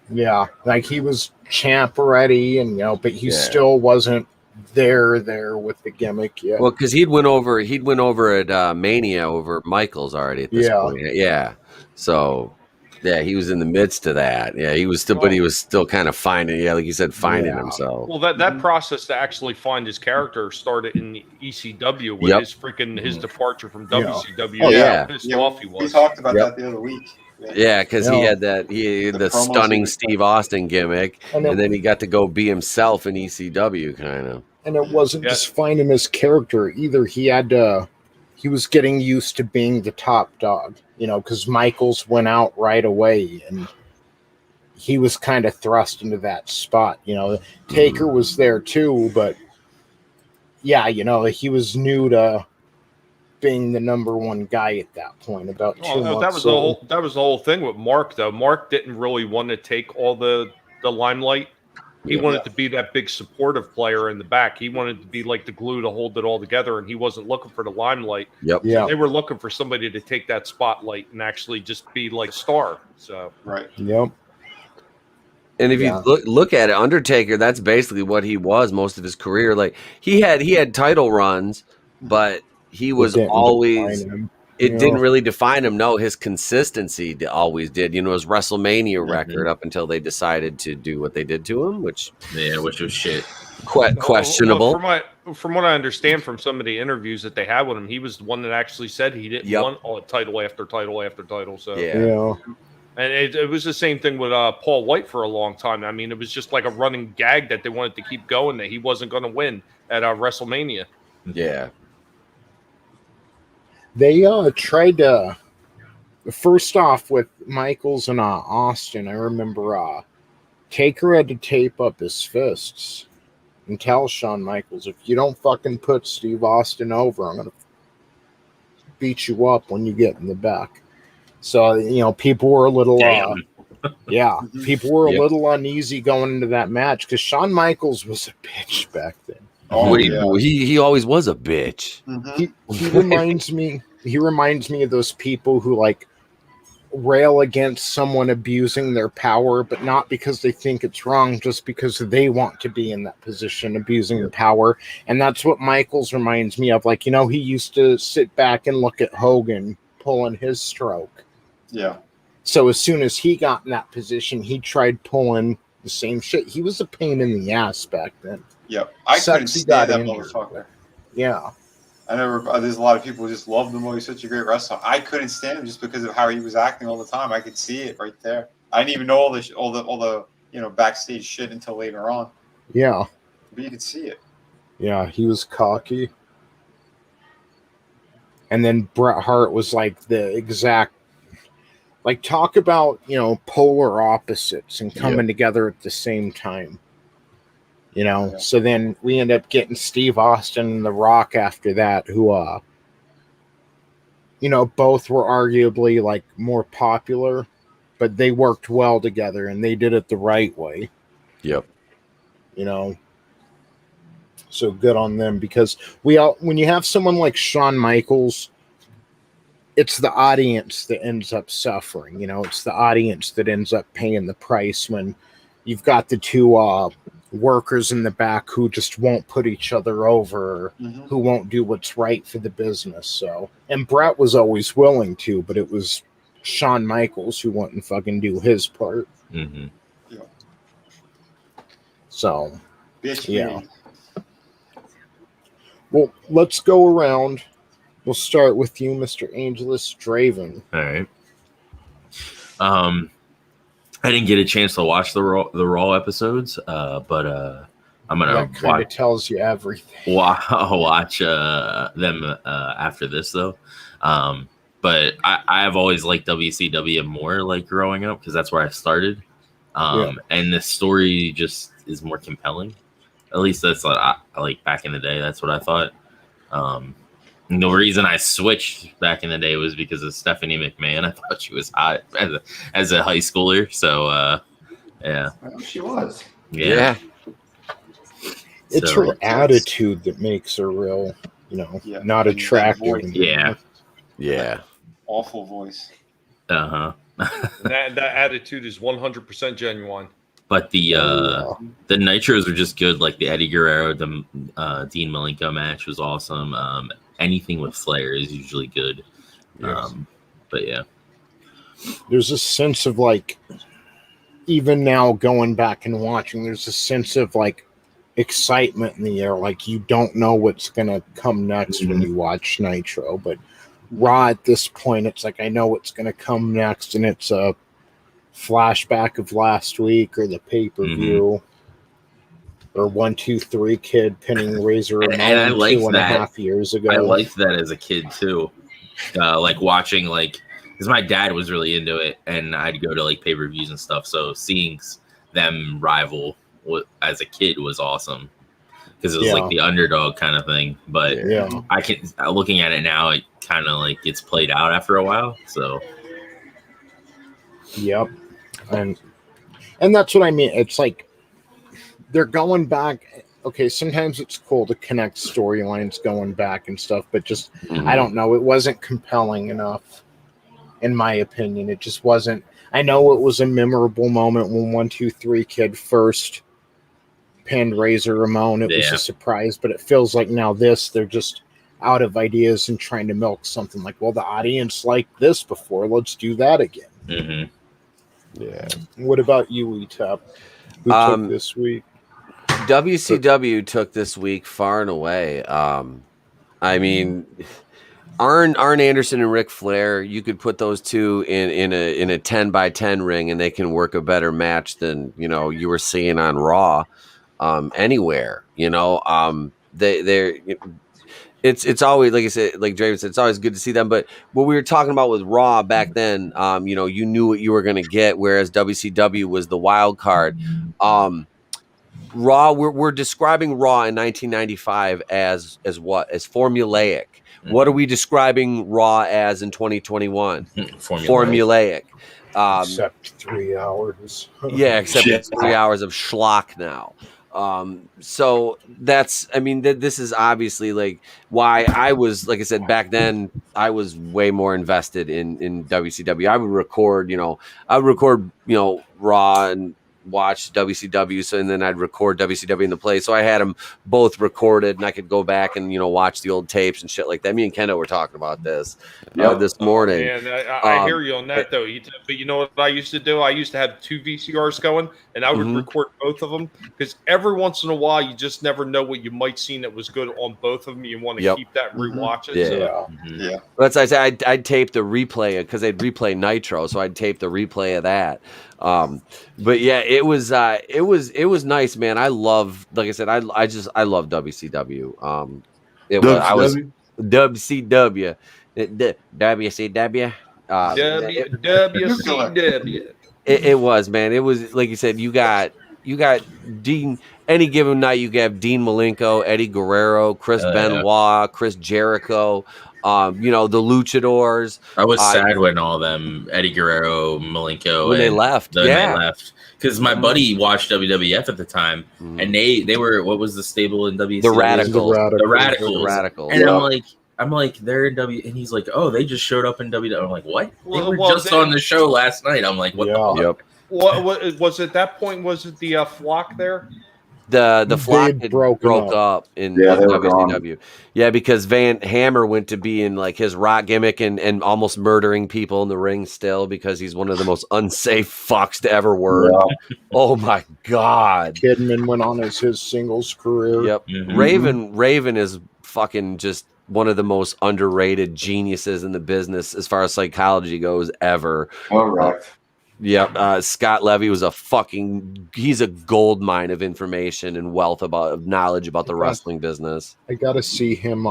Speaker 3: Yeah, like he was champ already, and but he still wasn't there with the gimmick yet.
Speaker 1: Well, because he'd went over at Mania over Michaels already at this point. Yeah. So, yeah, he was in the midst of that. Yeah, he was still, but he was still kind of finding, like you said, finding himself.
Speaker 7: Well, that process to actually find his character started in the ECW with his departure from WCW.
Speaker 1: Oh, yeah.
Speaker 7: Pissed off he was.
Speaker 2: We talked about that the other week.
Speaker 1: Yeah, because he had the stunning Steve Austin gimmick, and then he got to go be himself in ECW, kind of.
Speaker 3: And it wasn't just finding his character either. He was getting used to being the top dog, because Michaels went out right away, and he was kind of thrust into that spot. Taker was there too, but yeah, he was new to being the number one guy at that point. About 2 months.
Speaker 7: That was the whole thing with Mark, though. Mark didn't really want to take all the limelight. He wanted to be that big supportive player in the back. He wanted to be like the glue to hold it all together, and he wasn't looking for the limelight.
Speaker 1: Yep.
Speaker 3: Yeah.
Speaker 7: They were looking for somebody to take that spotlight and actually just be like star. So
Speaker 2: right.
Speaker 3: Yep.
Speaker 1: And if you look at it, Undertaker, that's basically what he was most of his career. Like he had title runs, but he was always. It didn't really define him. No, his consistency always did. His WrestleMania record up until they decided to do what they did to him, which
Speaker 4: was shit.
Speaker 1: Questionable.
Speaker 7: From what I understand from some of the interviews that they had with him, he was the one that actually said he didn't want title after title after title. So and it was the same thing with Paul White for a long time. I mean, it was just like a running gag that they wanted to keep going, that he wasn't going to win at WrestleMania.
Speaker 1: Yeah.
Speaker 3: They tried to, first off with Michaels and Austin, I remember Taker had to tape up his fists and tell Shawn Michaels, if you don't fucking put Steve Austin over, I'm going to beat you up when you get in the back. So, you know, people were a little, people were a little uneasy going into that match because Shawn Michaels was a bitch back then.
Speaker 1: He always was a bitch.
Speaker 3: He reminds me of those people who like rail against someone abusing their power, but not because they think it's wrong, just because they want to be in that position, abusing the power. And that's what Michaels reminds me of. Like, you know, he used to sit back and look at Hogan pulling his stroke.
Speaker 2: Yeah.
Speaker 3: So as soon as he got in that position, he tried pulling the same shit. He was a pain in the ass back then.
Speaker 2: Yep. I couldn't stand that motherfucker.
Speaker 3: Yeah.
Speaker 2: There's a lot of people who just loved him. He's such a great wrestler. I couldn't stand him just because of how he was acting all the time. I could see it right there. I didn't even know all the you know, backstage shit until later on.
Speaker 3: Yeah.
Speaker 2: But you could see it.
Speaker 3: Yeah, he was cocky. And then Bret Hart was like the exact, like, talk about, you know, polar opposites and coming together at the same time. You know, so then we end up getting Steve Austin and The Rock after that, who, you know, both were arguably like more popular, but they worked well together and they did it the right way.
Speaker 1: Yep.
Speaker 3: You know, so good on them because when you have someone like Shawn Michaels, it's the audience that ends up suffering. You know, it's the audience that ends up paying the price when you've got the two, workers in the back who just won't put each other over, who won't do what's right for the business. So, and Bret was always willing to, but it was Shawn Michaels who wouldn't fucking do his part. So, yeah. Well, let's go around. We'll start with you, Mr. Angelous Draven.
Speaker 4: All right. I didn't get a chance to watch the Raw episodes, but I'm gonna watch.
Speaker 3: It tells you everything.
Speaker 4: Watch them after this though. But I have always liked WCW more, like growing up, because that's where I started. And the story just is more compelling. At least that's what I like back in the day. That's what I thought. And the reason I switched back in the day was because of Stephanie McMahon. I thought she was hot as a high schooler. So, yeah.
Speaker 2: She was.
Speaker 4: Yeah.
Speaker 3: It's her attitude that makes her real, you know, not attractive.
Speaker 4: Yeah.
Speaker 2: Awful voice.
Speaker 7: That attitude is 100% genuine.
Speaker 4: But the Nitros were just good. Like the Eddie Guerrero, the Dean Malenko match was awesome. Anything with Flair is usually good. But yeah.
Speaker 3: There's a sense of like, even now going back and watching, there's a sense of like excitement in the air. Like you don't know what's going to come next when you watch Nitro. But Raw at this point, it's like, I know what's going to come next. And it's a flashback of last week or the pay-per-view. Or 1, 2, 3 kid pinning Razor Ramon
Speaker 4: and I liked
Speaker 3: 2.5 years ago.
Speaker 4: I liked that as a kid too, like watching because my dad was really into it, and I'd go to like pay-per-views and stuff. So seeing them rival as a kid was awesome because it was like the underdog kind of thing. But I can looking at it now, it kind of like gets played out after a while. So
Speaker 3: and that's what I mean. It's like, they're going back. Okay, sometimes it's cool to connect storylines going back and stuff, but just, I don't know. It wasn't compelling enough, in my opinion. It just wasn't. I know it was a memorable moment when 1, 2, 3 kid first pinned Razor Ramon. It was a surprise, but it feels like now they're just out of ideas and trying to milk something like, well, the audience liked this before. Let's do that again. Yeah. What about you, Etep? Who took this week?
Speaker 1: WCW took this week far and away. I mean, Arn Anderson and Ric Flair, you could put those two in a 10x10 ring and they can work a better match than, you know, you were seeing on Raw anywhere. You know, it's always, like I said, like Draven said, it's always good to see them. But what we were talking about with Raw back then, you knew what you were going to get, whereas WCW was the wild card. Raw, we're describing Raw in 1995 as what? As formulaic. What are we describing Raw as in 2021? Formulaic.
Speaker 3: Except 3 hours.
Speaker 1: Yeah, except it's 3 hours of schlock now. So that's, I mean, this is obviously like why I was, like I said, back then I was way more invested in WCW. I would record, Raw and watch WCW. So, and then I'd record WCW in the play. So I had them both recorded, and I could go back and, watch the old tapes and shit like that. Me and Kendo were talking about this this morning.
Speaker 7: And I hear you on that, though. But you know what I used to do? I used to have 2 VCRs going, and I would record both of them, because every once in a while, you just never know what you might see that was good on both of them. You want to keep that and rewatch it.
Speaker 1: Yeah. That's why I say I'd tape the replay, because they'd replay Nitro, so I'd tape the replay of that. But yeah, it was nice, man. I love, like I said, I love WCW. I was WCW. WCW.
Speaker 7: WCW.
Speaker 1: It was, man. It was, like you said, you got Dean. Any given night, you have Dean Malenko, Eddie Guerrero, Chris Benoit, Chris Jericho. The Luchadors. I was
Speaker 4: sad when all them, Eddie Guerrero, Malenko,
Speaker 1: when they left.
Speaker 4: They left. Because my buddy watched WWF at the time, and they were, what was the stable in WCW?
Speaker 1: The Radicals.
Speaker 4: The Radicals. And I'm like, they're in W, and he's like, oh, they just showed up in WWF. I'm like, what? They were just on the show last night. I'm like, what the fuck?
Speaker 7: What was at that point? Was it the flock there?
Speaker 1: The flock had broke up in WCW. Yeah, because Van Hammer went to be in like his rock gimmick and almost murdering people in the ring still, because he's one of the most unsafe fucks to ever work. Yeah. Oh my God.
Speaker 3: Kidman went on as his singles career.
Speaker 1: Yep. Raven is fucking just one of the most underrated geniuses in the business as far as psychology goes ever.
Speaker 2: All right.
Speaker 1: Yeah, Scott Levy was he's a gold mine of information and wealth of knowledge about the wrestling business.
Speaker 3: I gotta see him.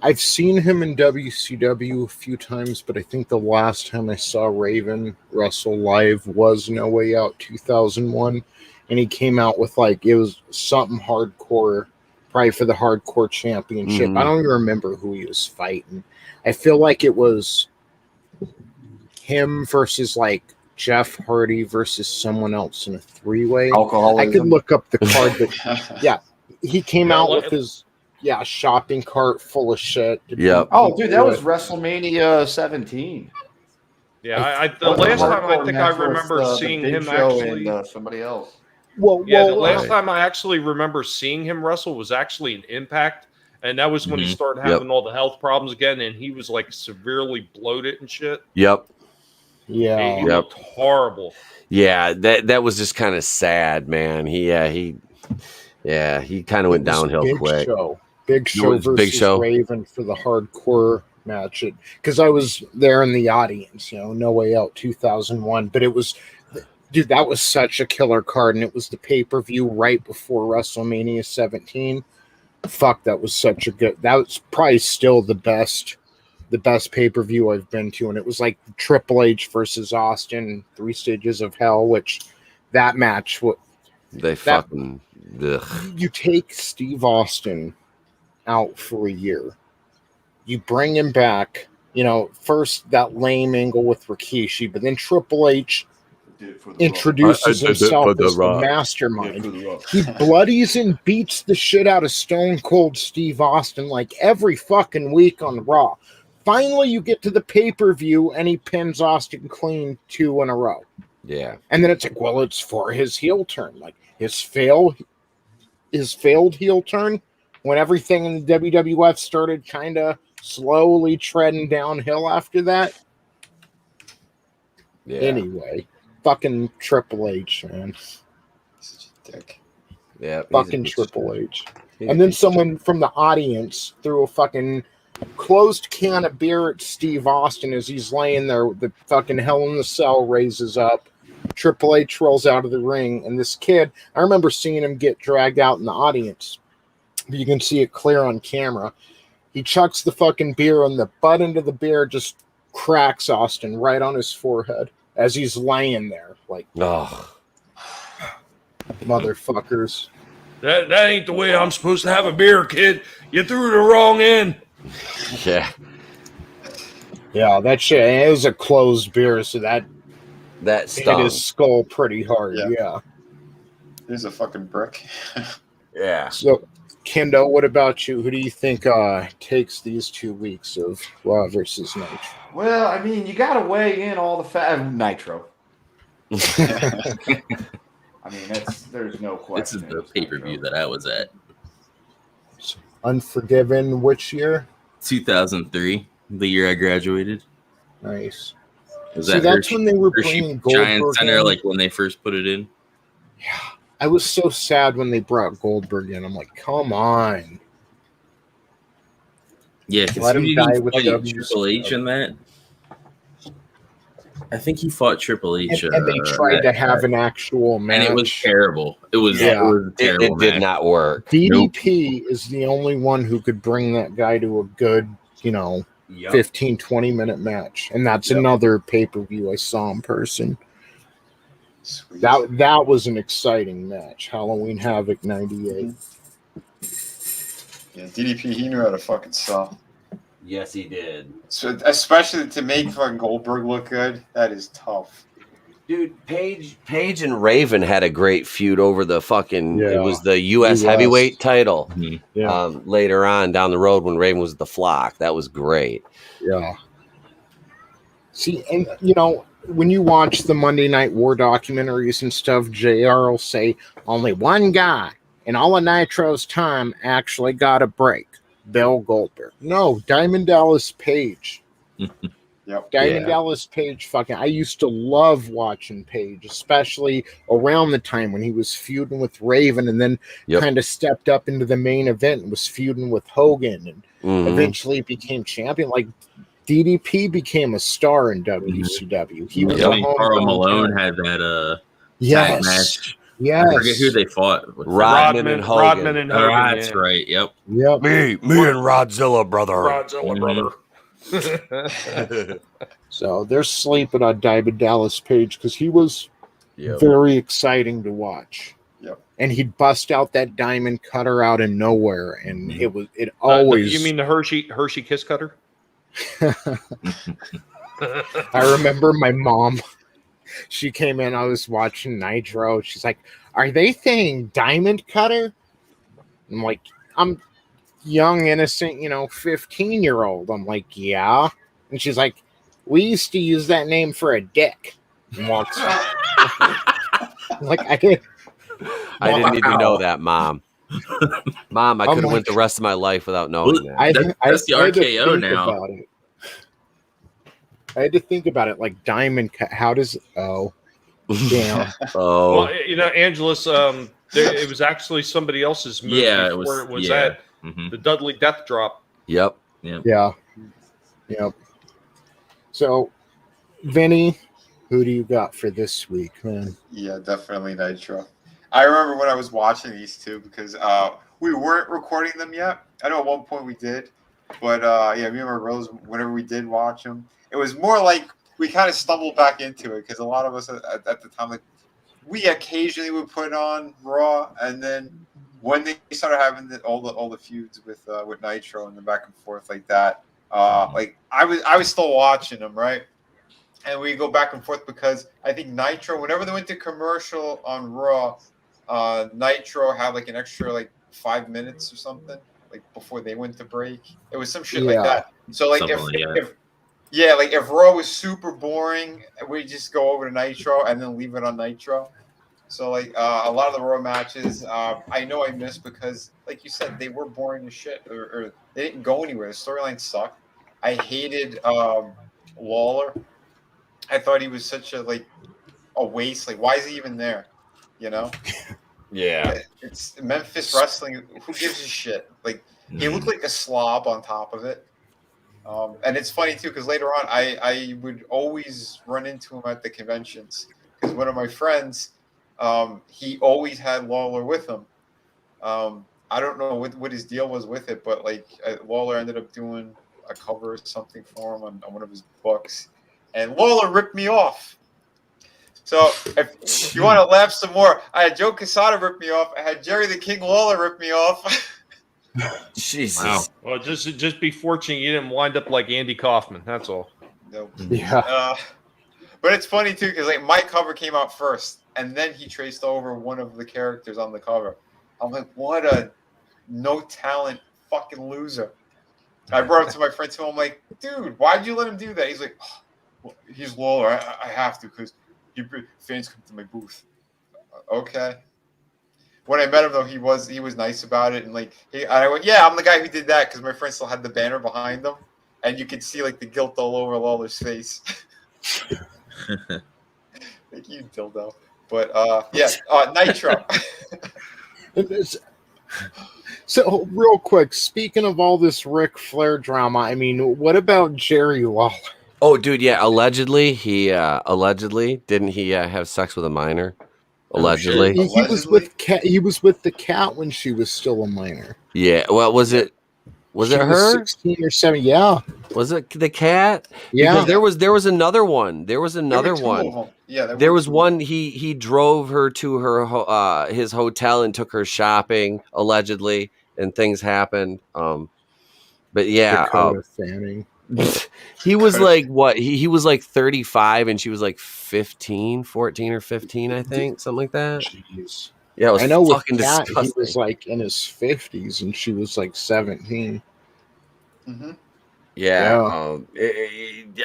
Speaker 3: I've seen him in WCW a few times, but I think the last time I saw Raven wrestle live was No Way Out 2001, and he came out with it was something hardcore, probably for the hardcore championship. I don't even remember who he was fighting. I feel like it was him versus Jeff Hardy versus someone else in a 3-way. I could look up the card, but yeah, he came out with his shopping cart full of shit.
Speaker 1: Yeah.
Speaker 8: Oh, dude, that was WrestleMania 17.
Speaker 7: Yeah, the last time I think I remember seeing him actually.
Speaker 8: Somebody else.
Speaker 7: The last time I actually remember seeing him wrestle was actually in Impact. And that was when he started having all the health problems again, and he was severely bloated and shit.
Speaker 1: Yep.
Speaker 3: Yeah.
Speaker 7: He looked horrible.
Speaker 1: Yeah, that was just kind of sad, man. He kind of went downhill quick.
Speaker 3: Big Show versus Raven for the hardcore match. Because I was there in the audience, No Way Out 2001. But it was, dude, that was such a killer card, and it was the pay-per-view right before WrestleMania 17. Fuck, that was such a good. That was probably still the best pay-per-view I've been to, and it was like Triple H versus Austin, 3 Stages of Hell, which that match, you take Steve Austin out for a year, you bring him back, first that lame angle with Rikishi, but then Triple H introduces himself as the mastermind. He bloodies and beats the shit out of Stone Cold Steve Austin every fucking week on Raw. Finally, you get to the pay-per-view, and he pins Austin clean 2 in a row.
Speaker 1: Yeah.
Speaker 3: And then it's it's for his heel turn. His failed heel turn, when everything in the WWF started kind of slowly treading downhill after that.
Speaker 1: Yeah.
Speaker 3: Anyway, fucking Triple H, man.
Speaker 2: Such a dick.
Speaker 1: Yeah.
Speaker 3: Fucking Triple H. And then someone from the audience threw a fucking closed can of beer at Steve Austin as he's laying there. The fucking Hell in the Cell raises up. Triple H rolls out of the ring, and this kid, I remember seeing him get dragged out in the audience. You can see it clear on camera. He chucks the fucking beer, and the butt end of the beer just cracks Austin right on his forehead as he's laying there. Like, motherfuckers.
Speaker 7: That ain't the way I'm supposed to have a beer, kid. You threw the wrong end.
Speaker 1: Yeah.
Speaker 3: Yeah, that shit. It was a closed beer, so that
Speaker 1: stung.
Speaker 3: hit his skull pretty hard. Yeah.
Speaker 2: There's a fucking brick.
Speaker 1: Yeah.
Speaker 3: So, Kendo, what about you? Who do you think takes these 2 weeks of Raw versus Nitro?
Speaker 8: Well, I mean, you got to weigh in all the Nitro. I mean, there's no question.
Speaker 4: This is the pay-per-view that I was at.
Speaker 3: Unforgiven, which year?
Speaker 4: 2003, the year I graduated.
Speaker 3: Nice.
Speaker 4: Was
Speaker 3: See,
Speaker 4: that
Speaker 3: that's
Speaker 4: Hershey,
Speaker 3: when they were
Speaker 4: Hershey
Speaker 3: bringing Goldberg
Speaker 4: Giant Center,
Speaker 3: in.
Speaker 4: like when they first put it in?
Speaker 3: Yeah. I was so sad when they brought Goldberg in. I'm like, come on.
Speaker 4: Yeah, because
Speaker 3: Let him die with
Speaker 4: fight Triple H in that. I think he fought Triple H.
Speaker 3: And they tried to have an actual match.
Speaker 4: And it was terrible. It was a terrible
Speaker 1: It did
Speaker 4: match.
Speaker 1: not work.
Speaker 3: DDP is the only one who could bring that guy to a good, 15, 20-minute match. And that's another pay-per-view I saw in person.
Speaker 2: Sweet.
Speaker 3: That was an exciting match. Halloween Havoc 98.
Speaker 2: Yeah, DDP, he knew how to fucking sell.
Speaker 1: Yes, he did.
Speaker 2: So, especially to make fucking Goldberg look good, that is tough.
Speaker 1: Dude, Paige and Raven had a great feud over the fucking.
Speaker 3: Yeah.
Speaker 1: It was the U.S. heavyweight title.
Speaker 3: Yeah.
Speaker 1: Later on down the road when Raven was at the Flock, that was great.
Speaker 3: Yeah. See, and when you watch the Monday Night War documentaries and stuff, JR will say only one guy in all of Nitro's time actually got a break. Bill Goldberg. No, Diamond Dallas Page.
Speaker 2: Yep.
Speaker 3: Diamond Dallas Page I used to love watching Page, especially around the time when he was feuding with Raven and then kind of stepped up into the main event and was feuding with Hogan and eventually became champion. Like DDP became a star in WCW. He was
Speaker 4: Carl Malone had that tag match.
Speaker 3: Yes.
Speaker 4: I forget who they fought.
Speaker 1: Rodman and Hogan.
Speaker 7: Rodman and Hogan.
Speaker 4: That's right. Yep.
Speaker 1: Me and Rodzilla, brother.
Speaker 7: Godzilla, brother.
Speaker 3: So they're sleeping on Diamond Dallas Page because he was very exciting to watch.
Speaker 2: Yep.
Speaker 3: And he'd bust out that diamond cutter out of nowhere, and it always.
Speaker 7: You mean the Hershey Kiss Cutter?
Speaker 3: I remember my mom. She came in. I was watching Nitro. She's like, "Are they saying diamond cutter?" I'm like, "I'm young, innocent, 15-year-old." I'm like, "Yeah." And she's like, "We used to use that name for a dick." And walks I'm like, I didn't
Speaker 1: even know that, Mom. Mom, I could have went the rest of my life without knowing that.
Speaker 4: That's the RKO now.
Speaker 3: I had to think about it, like diamond cut. How does damn?
Speaker 7: Well, Angelous. It was actually somebody else's movie.
Speaker 4: Yeah, it was.
Speaker 7: Where it was at the Dudley Death Drop.
Speaker 1: Yep.
Speaker 3: Yeah. Yep. So, Vinny, who do you got for this week, man?
Speaker 2: Yeah, definitely Nitro. I remember when I was watching these two because we weren't recording them yet. I know at one point we did, but me and my brothers, whenever we did watch them, it was more like we kind of stumbled back into it because a lot of us at the time, like, we occasionally would put on Raw, and then when they started having all the feuds with Nitro and the back and forth like that, like I was still watching them, right? And we go back and forth because I think Nitro, whenever they went to commercial on Raw, Nitro had like an extra like 5 minutes or something, like before they went to break. It was some shit like that. So like if Raw was super boring, we just go over to Nitro and then leave it on Nitro. So like a lot of the Raw matches, I know I missed because, like you said, they were boring as shit, or they didn't go anywhere. The storyline sucked. I hated Lawler. I thought he was such a waste. Like, why is he even there?
Speaker 1: Yeah.
Speaker 2: It's Memphis wrestling. Who gives a shit? Like, he looked like a slob on top of it. And it's funny too because later on, I would always run into him at the conventions because one of my friends, he always had Lawler with him. I don't know what his deal was with it, but like Lawler ended up doing a cover or something for him on one of his books, and Lawler ripped me off. So if you want to laugh some more, I had Joe Quesada rip me off. I had Jerry the King Lawler rip me off.
Speaker 1: Jesus.
Speaker 4: Wow.
Speaker 7: Well, just be fortunate you didn't wind up like Andy Kaufman. That's all.
Speaker 2: Nope.
Speaker 3: Yeah.
Speaker 2: But it's funny too because like my cover came out first, and then he traced over one of the characters on the cover. I'm like, what a no talent fucking loser. I brought it to my friend too. I'm like, dude, why'd you let him do that? He's like, oh, well, he's Lawler. I have to because fans come to my booth. Okay. When I met him though, he was nice about it, and like I went, yeah, I'm the guy who did that because my friend still had the banner behind him, and you could see like the guilt all over Lawler's face. Like you dildo. But Nitro.
Speaker 3: So real quick, speaking of all this Ric Flair drama, I mean, what about Jerry Lawler?
Speaker 1: Oh, dude, yeah. Allegedly, didn't he have sex with a minor? Allegedly,
Speaker 3: He was with Cat. He was with the cat when she was still a minor.
Speaker 1: Yeah. Well, was it her?
Speaker 3: 16 or 7. Yeah.
Speaker 1: Was it the cat?
Speaker 3: Yeah.
Speaker 1: Because there was another one. There was another one.
Speaker 2: Yeah.
Speaker 1: There was one. He drove her to her his hotel and took her shopping allegedly, and things happened. But yeah,
Speaker 3: Dakota Fanning.
Speaker 1: he was like what? He was like 35 and she was like 14 or 15, I think, something like that.
Speaker 3: Jeez.
Speaker 1: Yeah, it was
Speaker 3: I know with
Speaker 1: fucking
Speaker 3: Cat,
Speaker 1: disgusting.
Speaker 3: he was like in his 50s and she was like 17.
Speaker 2: Mm-hmm.
Speaker 1: Yeah,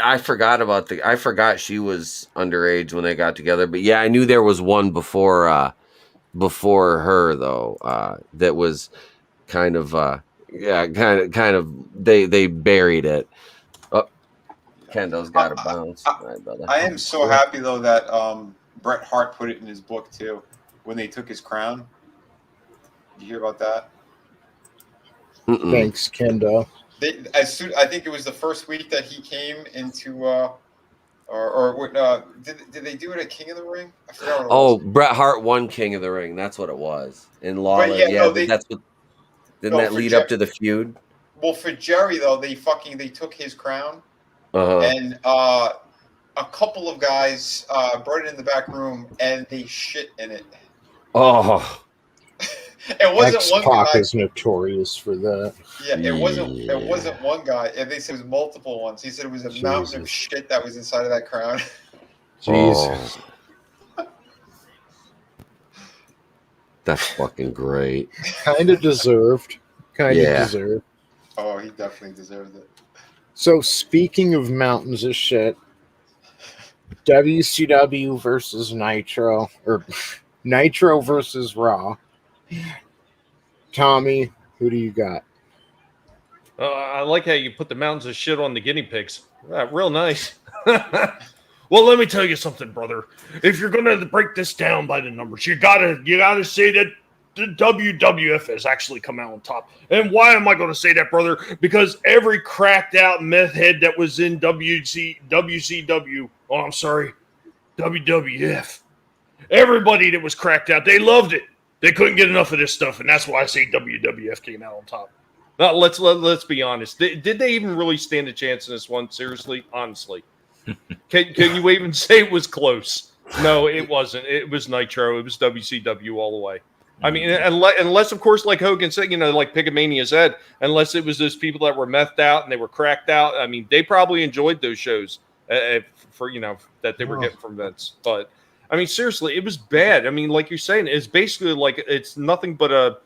Speaker 1: I forgot she was underage when they got together. But yeah, I knew there was one before her though. That was kind of they buried it. Oh, Kendo's got to bounce. All right, brother.
Speaker 2: I am so happy though that Bret Hart put it in his book too when they took his crown. Did you hear about that?
Speaker 1: Mm-mm.
Speaker 3: Thanks, Kendo.
Speaker 2: I think it was the first week that he came into, did they do it at King of the Ring? I forgot what it was.
Speaker 1: Bret Hart won King of the Ring. That's what it was. And Lawler, that's what. Didn't that lead up to the feud?
Speaker 2: Well, for Jerry though, they took his crown, and a couple of guys brought it in the back room and they shit in it.
Speaker 1: Oh.
Speaker 2: It wasn't one
Speaker 3: X-Pac
Speaker 2: guy.
Speaker 3: is notorious for that.
Speaker 2: Yeah, it wasn't one guy. And they said it was multiple ones. He said it was a mountain of shit that was inside of that crown.
Speaker 3: Jesus.
Speaker 1: That's fucking great.
Speaker 3: Kind of deserved. Deserved.
Speaker 2: Oh, he definitely deserved it.
Speaker 3: So speaking of mountains of shit, WCW versus Nitro, or Nitro versus Raw. Tommy, who do you got?
Speaker 7: I like how you put the mountains of shit on the guinea pigs. Real nice. Well, let me tell you something, brother. If you're gonna break this down by the numbers, you gotta say that the WWF has actually come out on top. And why am I going to say that, brother? Because every cracked out meth head that was in WCW, WWF, everybody that was cracked out, they loved it. They couldn't get enough of this stuff, and that's why I say WWF came out on top. Now, let's be honest. Did they even really stand a chance in this one? Seriously, honestly, can you even say it was close? No, it wasn't. It was Nitro. It was WCW all the way. I mean, unless, of course, like Hogan said, like Pigomania said, unless it was those people that were methed out and they were cracked out. I mean, they probably enjoyed those shows for that they were getting from Vince. But I mean, seriously, it was bad. I mean, like you're saying, it's basically like it's nothing but a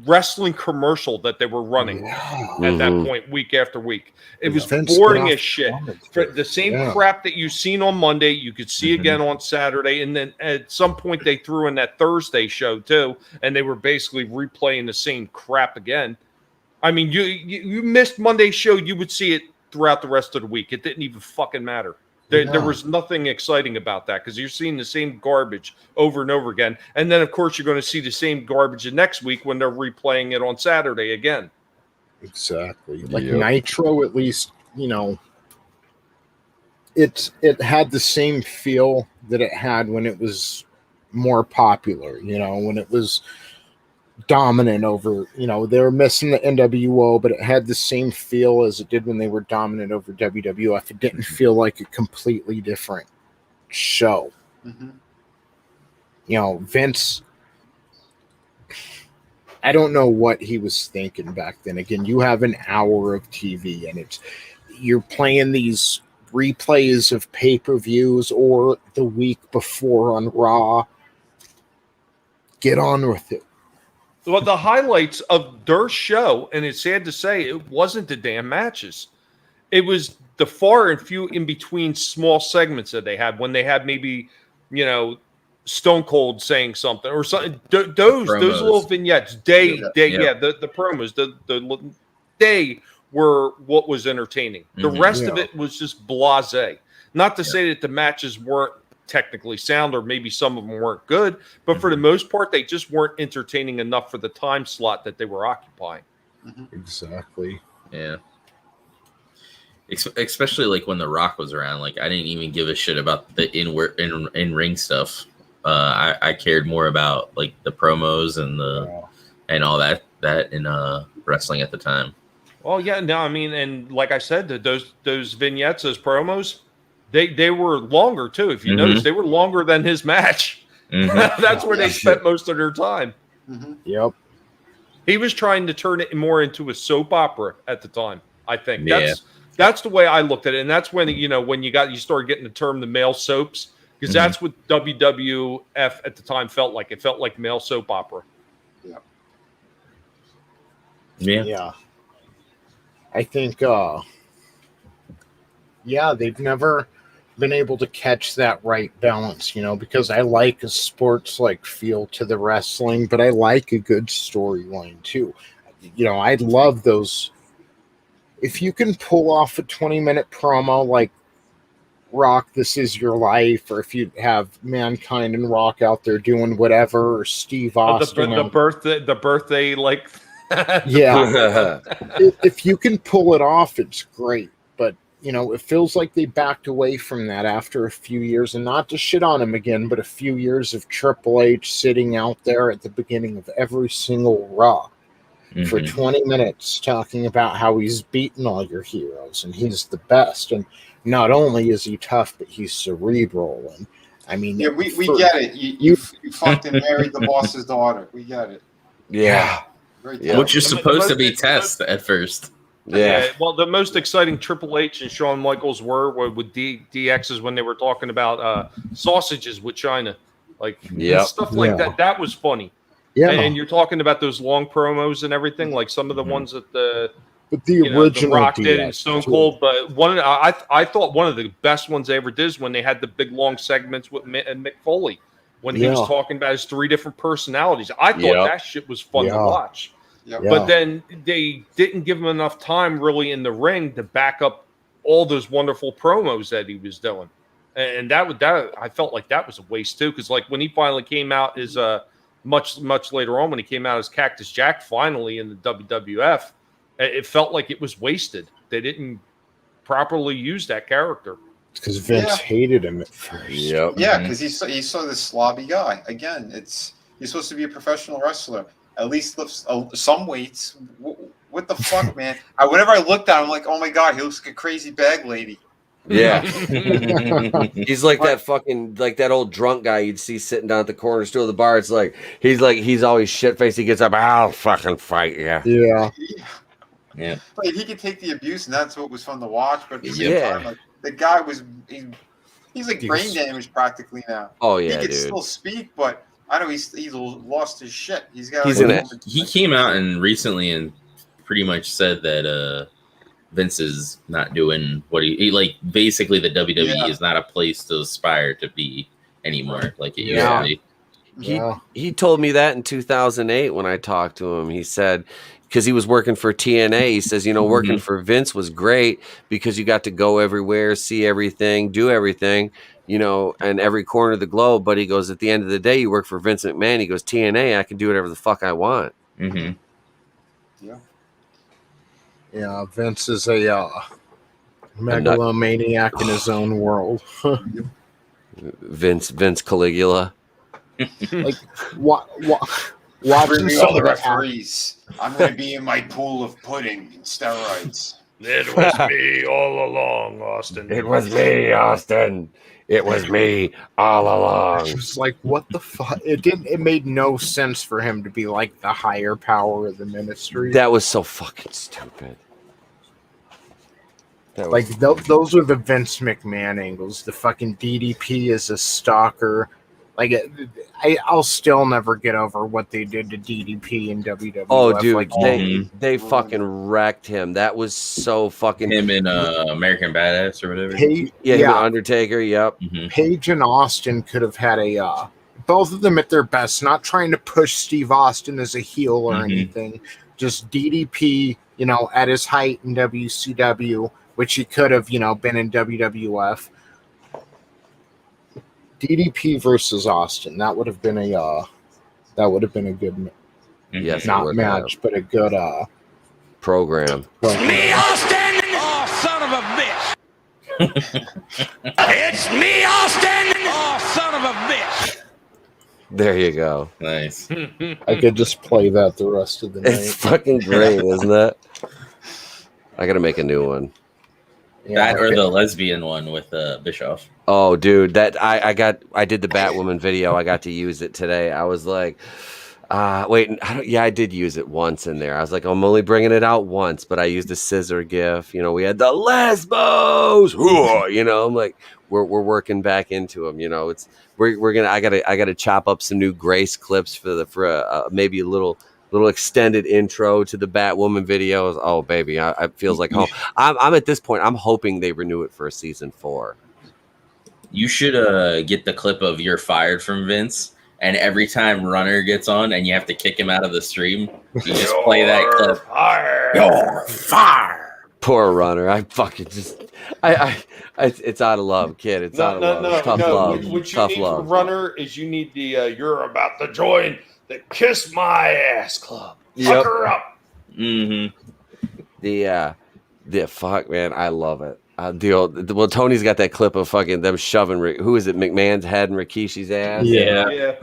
Speaker 7: wrestling commercial that they were running at that point, week after week. It was boring as shit. For the same crap that you've seen on Monday, you could see again on Saturday, and then at some point they threw in that Thursday show too, and they were basically replaying the same crap again. I mean, you missed Monday's show, you would see it throughout the rest of the week. It didn't even fucking matter. There was nothing exciting about that because you're seeing the same garbage over and over again. And then, of course, you're going to see the same garbage the next week when they're replaying it on Saturday again.
Speaker 3: Exactly. Like Nitro, at least, it had the same feel that it had when it was more popular, when it was dominant over, they were missing the NWO, but it had the same feel as it did when they were dominant over WWF. It didn't feel like a completely different show. Vince, I don't know what he was thinking back then. Again, you have an hour of TV and you're playing these replays of pay-per-views or the week before on Raw. Get on with it.
Speaker 7: Well, the highlights of their show, and it's sad to say, it wasn't the damn matches. It was the far and few in between small segments that they had when they had maybe, Stone Cold saying something or something. Those little vignettes, the promos, they were what was entertaining. The rest of it was just blasé. Not to say that the matches weren't technically sound or maybe some of them weren't good, but for the most part, they just weren't entertaining enough for the time slot that they were occupying.
Speaker 3: Exactly.
Speaker 4: Yeah. Especially like when The Rock was around, like I didn't even give a shit about the in-ring stuff. I cared more about like the promos and all that in wrestling at the time.
Speaker 7: Well, yeah, no, I mean, and like I said, those vignettes, those promos, they were longer too. If you notice, they were longer than his match. That's where they spent most of their time.
Speaker 3: Yep.
Speaker 7: He was trying to turn it more into a soap opera at the time. I think that's the way I looked at it, and that's when when you started getting the term the male soaps. Because that's what WWF at the time felt like. It felt like male soap opera.
Speaker 3: Yeah. I think, they've never been able to catch that right balance, because I like a sports-like feel to the wrestling, but I like a good storyline, too. I'd love those. If you can pull off a 20-minute promo like Rock, This Is Your Life, or if you have Mankind and Rock out there doing whatever, or Steve Austin.
Speaker 7: The birthday, like...
Speaker 3: If you can pull it off, it's great. But, it feels like they backed away from that after a few years, and not to shit on him again, but a few years of Triple H sitting out there at the beginning of every single Raw for 20 minutes talking about how he's beaten all your heroes and he's the best. And not only is he tough, but he's cerebral. And I mean,
Speaker 2: we get it. You fucked and married the boss's daughter. We get it.
Speaker 3: Yeah.
Speaker 4: Which is supposed to be test at first.
Speaker 7: Well, the most exciting Triple H and Shawn Michaels were with DXs when they were talking about sausages with China, like stuff like that. That was funny. Yeah, and you're talking about those long promos and everything, like some of the ones that the
Speaker 3: original
Speaker 7: the Rock
Speaker 3: DX
Speaker 7: did and Stone Cold. But I thought one of the best ones they ever did is when they had the big long segments with Mick Foley. When he was talking about his 3 different personalities. I thought that shit was fun to watch. But then they didn't give him enough time really in the ring to back up all those wonderful promos that he was doing. And that I felt like that was a waste too. Because like when he finally came out as much later on when he came out as Cactus Jack finally in the WWF, it felt like it was wasted. They didn't properly use that character.
Speaker 3: Because Vince hated him at first.
Speaker 2: Yeah, because he saw this slobby guy. Again, he's supposed to be a professional wrestler. At least lifts some weights. What the fuck, man? Whenever I looked at him, I'm like, oh my God, he looks like a crazy bag lady.
Speaker 1: Yeah. He's like that fucking, like that old drunk guy you'd see sitting down at the corner stool of the bar. It's like, he's always shit-faced. He gets up, I'll fucking fight you.
Speaker 3: Yeah.
Speaker 2: Like, he could take the abuse, and that's what was fun to watch. But at the same time, like, the guy he's like brain damaged practically now.
Speaker 1: Oh yeah,
Speaker 2: he can still speak, but I know he's lost his shit.
Speaker 4: He came out and recently and pretty much said that Vince is not doing what he like. Basically, the WWE is not a place to aspire to be anymore, like it used to be.
Speaker 1: He told me that in 2008 when I talked to him. He said, because he was working for TNA, he says, working for Vince was great because you got to go everywhere, see everything, do everything, and every corner of the globe. But he goes, at the end of the day, you work for Vince McMahon. He goes, TNA, I can do whatever the fuck I want.
Speaker 3: Yeah, Vince is a megalomaniac in his own world.
Speaker 1: Vince Caligula.
Speaker 3: Like, what? watching
Speaker 2: Bring me
Speaker 3: some
Speaker 2: all the
Speaker 3: of the act-
Speaker 2: referees. I'm going to be in my pool of pudding and steroids.
Speaker 7: It was me all along, Austin.
Speaker 1: It was me, Austin. It was me all along.
Speaker 3: It was like, what the fuck? It made no sense for him to be like the higher power of the ministry.
Speaker 1: That was so fucking stupid.
Speaker 3: Like those are the Vince McMahon angles. The fucking DDP is a stalker. Like I'll still never get over what they did to DDP in WWF.
Speaker 1: Oh, dude,
Speaker 3: like,
Speaker 1: they fucking wrecked him. That was so fucking
Speaker 4: Him in American Badass or whatever.
Speaker 1: him and Undertaker. Yep.
Speaker 3: Paige and Austin could have had a both of them at their best. Not trying to push Steve Austin as a heel or anything. Just DDP, at his height in WCW, which he could have, been in WWF. DDP versus Austin. That would have been a good
Speaker 1: Yes,
Speaker 3: not match, but a good
Speaker 1: program.
Speaker 5: Me, Austin! Oh, son of a bitch! It's me, Austin! Oh, son of a bitch!
Speaker 1: There you go.
Speaker 4: Nice.
Speaker 3: I could just play that the rest of the night.
Speaker 1: It's fucking great, isn't it? I gotta make a new one.
Speaker 4: That or the lesbian one with Bischoff.
Speaker 1: Oh, dude, that I did the Batwoman video. I got to use it today. I was like, I did use it once in there. I was like, I'm only bringing it out once, but I used a scissor gif. We had the lesbos. I'm like, we're working back into them. I gotta chop up some new Grace clips for maybe a little extended intro to the Batwoman videos. Oh, baby, I feels like home. I'm at this point. I'm hoping they renew it for a season 4.
Speaker 4: You should get the clip of "You're fired" from Vince, and every time Runner gets on and you have to kick him out of the stream, you just play that clip. You're fired.
Speaker 1: Poor Runner. I fucking just. It's out of love, kid. It's out of love. Tough love.
Speaker 7: What you
Speaker 1: Tough
Speaker 7: need
Speaker 1: love.
Speaker 7: from Runner is you need the "You're about to join the Kiss My Ass Club." Fuck her up.
Speaker 1: The fuck, man. I love it. Tony's got that clip of fucking them shoving who is it, McMahon's head in Rikishi's ass.
Speaker 4: Yeah.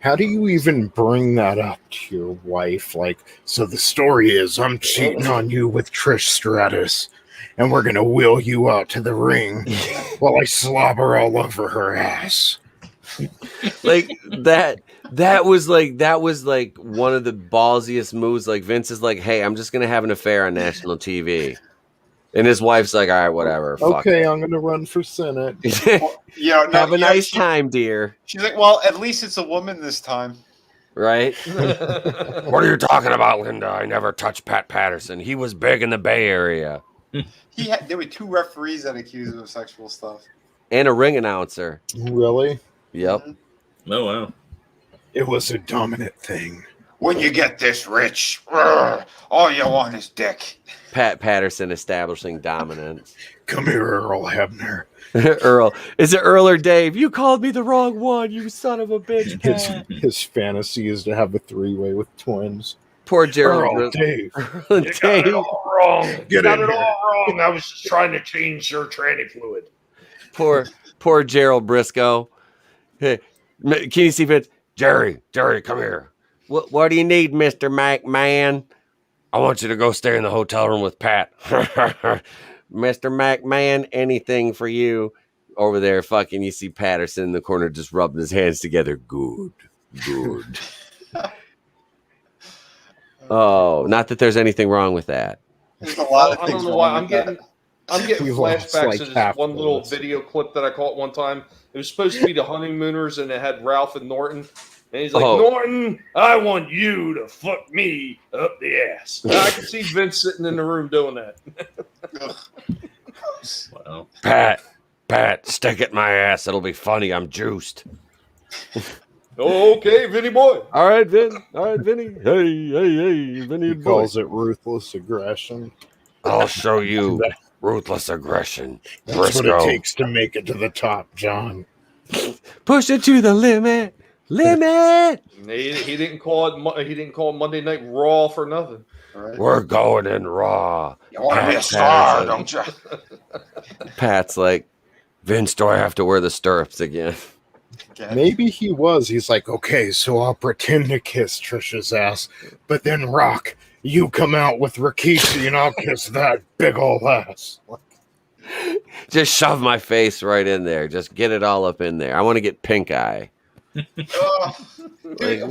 Speaker 3: How do you even bring that up to your wife? Like, so the story is I'm cheating on you with Trish Stratus, and we're gonna wheel you out to the ring while I slobber all over her ass.
Speaker 1: Like that was like one of the ballsiest moves. Like Vince is like, hey, I'm just gonna have an affair on national TV. And his wife's like, all right, whatever.
Speaker 3: Okay, I'm going to run for Senate.
Speaker 1: Have a nice time, dear.
Speaker 2: She's like, well, at least it's a woman this time.
Speaker 1: Right? What are you talking about, Linda? I never touched Pat Patterson. He was big in the Bay Area.
Speaker 2: There were 2 referees that accused him of sexual stuff.
Speaker 1: And a ring announcer.
Speaker 3: Really?
Speaker 1: Yep.
Speaker 4: Oh, wow.
Speaker 3: It was a dominant thing.
Speaker 2: When you get this rich, all you want is dick.
Speaker 1: Pat Patterson establishing dominance.
Speaker 3: Come here, Earl Hebner.
Speaker 1: Earl. Is it Earl or Dave? You called me the wrong one, you son of a bitch, Pat.
Speaker 3: His fantasy is to have a 3-way with twins.
Speaker 1: Poor Gerald.
Speaker 3: Earl, Dave.
Speaker 7: You got it all wrong. You got it all wrong. I was just trying to change your tranny fluid.
Speaker 1: Poor Gerald Briscoe. Hey, can you see Vince? Jerry, come here. What do you need, Mr. McMahon? I want you to go stay in the hotel room with Pat. Mr. McMahon, anything for you. Over there, fucking, you see Patterson in the corner just rubbing his hands together. Good. Oh, not that there's anything wrong with that.
Speaker 2: There's a lot of
Speaker 7: I
Speaker 2: things
Speaker 7: don't know why.
Speaker 2: wrong
Speaker 7: I'm
Speaker 2: with
Speaker 7: getting flashbacks
Speaker 3: like
Speaker 7: to this
Speaker 3: half
Speaker 7: one
Speaker 3: of
Speaker 7: little
Speaker 3: this.
Speaker 7: video clip that I caught one time. It was supposed to be the honeymooners, and it had Ralph and Norton. And he's like, Norton, I want you to fuck me up the ass. And I can see Vince sitting in the room doing that.
Speaker 4: Wow.
Speaker 1: Pat, stick it in my ass. It'll be funny. I'm juiced.
Speaker 7: Okay, Vinny boy.
Speaker 1: All right, Vinny. Hey, Vinny
Speaker 3: He
Speaker 1: boy.
Speaker 3: calls it ruthless aggression.
Speaker 1: I'll show you ruthless aggression.
Speaker 3: That's what
Speaker 1: Briscoe.
Speaker 3: it takes to make it to the top, John.
Speaker 1: Push it to the limit.
Speaker 7: He didn't call it Monday Night Raw for nothing.
Speaker 2: Right.
Speaker 1: We're going in Raw.
Speaker 2: You want to be a star, don't you?
Speaker 1: Pat's like, Vince, do I have to wear the stirrups again?
Speaker 3: Maybe he was. He's like, okay, so I'll pretend to kiss Trisha's ass, but then Rock, you come out with Rikishi and I'll kiss that big ol' ass.
Speaker 1: Just shove my face right in there. Just get it all up in there. I want to get pink eye.
Speaker 2: Dude,
Speaker 1: Like,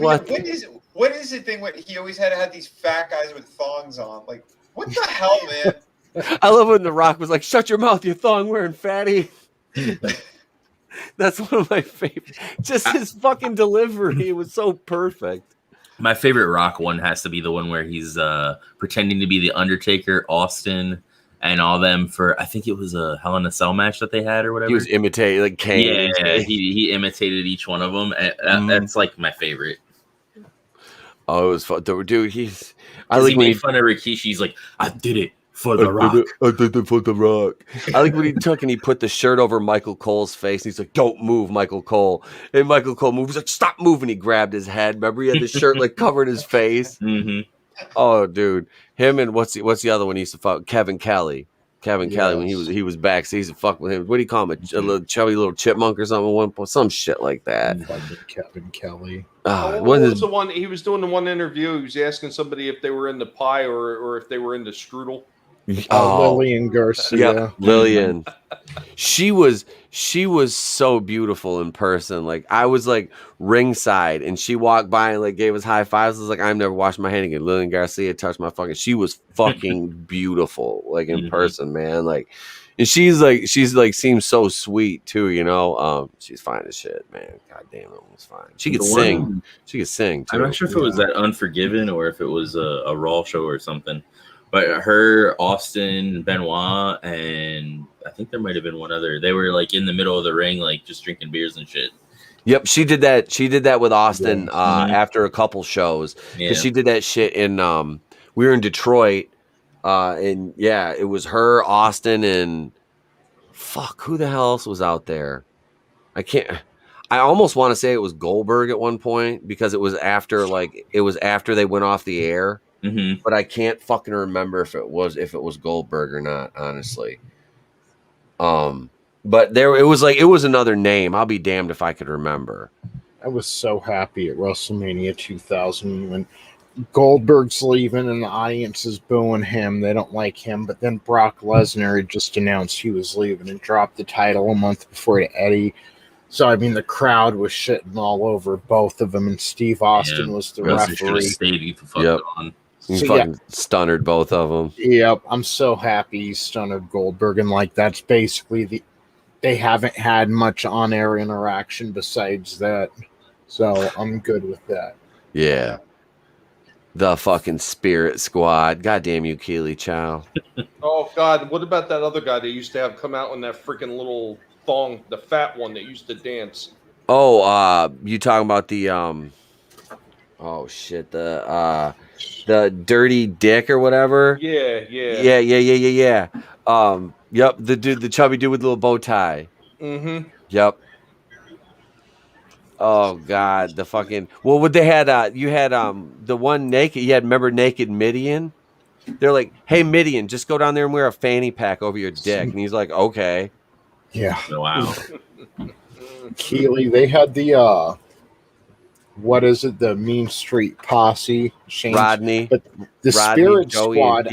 Speaker 2: what is the thing when he always had to have these fat guys with thongs on? Like, what the hell, man?
Speaker 1: I love when The Rock was like, shut your mouth, you thong wearing fatty. That's one of my favorites. Just his fucking delivery. It was so perfect.
Speaker 4: My favorite Rock one has to be the one where he's pretending to be the Undertaker, Austin, and all them for, I think it was a Hell in a Cell match that they had or whatever.
Speaker 1: He was imitating like Kane.
Speaker 4: Yeah, he imitated each one of them. And that's like my favorite.
Speaker 1: Oh, it was fun. Dude,
Speaker 4: I like when he made fun of Rikishi. He's like, I did it for The Rock.
Speaker 1: I did it for The Rock. I like when he took and he put the shirt over Michael Cole's face. And he's like, don't move, Michael Cole. And Michael Cole moves. He's like, stop moving. He grabbed his head. Remember, he had the shirt like covered his face.
Speaker 4: Mm-hmm.
Speaker 1: Oh, dude. Him and what's the other one he used to fuck? Kevin Kelly. Kelly when he was backstage to fuck with him. What do you call him? A little chubby little chipmunk or something? Some shit like that.
Speaker 3: Kevin Kelly.
Speaker 7: What was the one he was doing? The one interview, he was asking somebody if they were in the pie or if they were in the strudel.
Speaker 3: Lillian Garcia.
Speaker 1: Yeah, Lillian. She was so beautiful in person. Like I was like ringside and she walked by and like gave us high fives. I was like, I've never washed my hand again. Lillian Garcia touched my fucking. She was fucking beautiful, like in person, man. Like, and she's like seems so sweet too, you know. She's fine as shit, man. God damn, it was fine. She could sing. She could sing too.
Speaker 4: I'm not sure if it was that Unforgiven or if it was a Raw show or something. But her, Austin, Benoit, and I think there might have been one other. They were like in the middle of the ring, like just drinking beers and shit.
Speaker 1: Yep, she did that. She did that with Austin after a couple shows.
Speaker 4: Yeah.
Speaker 1: She did that shit in. We were in Detroit, and yeah, it was her, Austin, and fuck, who the hell else was out there? I almost want to say it was Goldberg at one point because it was after they went off the air.
Speaker 4: Mm-hmm.
Speaker 1: But I can't fucking remember if it was Goldberg or not, honestly. But it was another name. I'll be damned if I could remember.
Speaker 3: I was so happy at WrestleMania 2000 when Goldberg's leaving and the audience is booing him. They don't like him. But then Brock Lesnar had just announced he was leaving and dropped the title a month before to Eddie. So, I mean, the crowd was shitting all over both of them, and Steve Austin was the referee.
Speaker 1: Yep. He fucking stunnered both of them.
Speaker 3: Yep, I'm so happy he stunnered Goldberg, and like that's basically they haven't had much on-air interaction besides that, so I'm good with that.
Speaker 1: Yeah, the fucking Spirit Squad. Goddamn you, Keely Chow.
Speaker 7: Oh God, what about that other guy that used to have come out in that freaking little thong, the fat one that used to dance?
Speaker 1: Oh, you talking about the oh shit, the dirty dick or whatever.
Speaker 7: Yeah.
Speaker 1: Yep, the chubby dude with the little bow tie.
Speaker 7: Mm-hmm.
Speaker 1: Yep. Oh God, the fucking what they had? You had the one naked. You had remember naked Midian. They're like, hey Midian, just go down there and wear a fanny pack over your dick, and he's like, okay.
Speaker 3: Yeah.
Speaker 4: Oh, wow.
Speaker 3: Keely, they had the what is it? The Mean Street Posse,
Speaker 1: Rodney,
Speaker 3: but the Spirit Squad.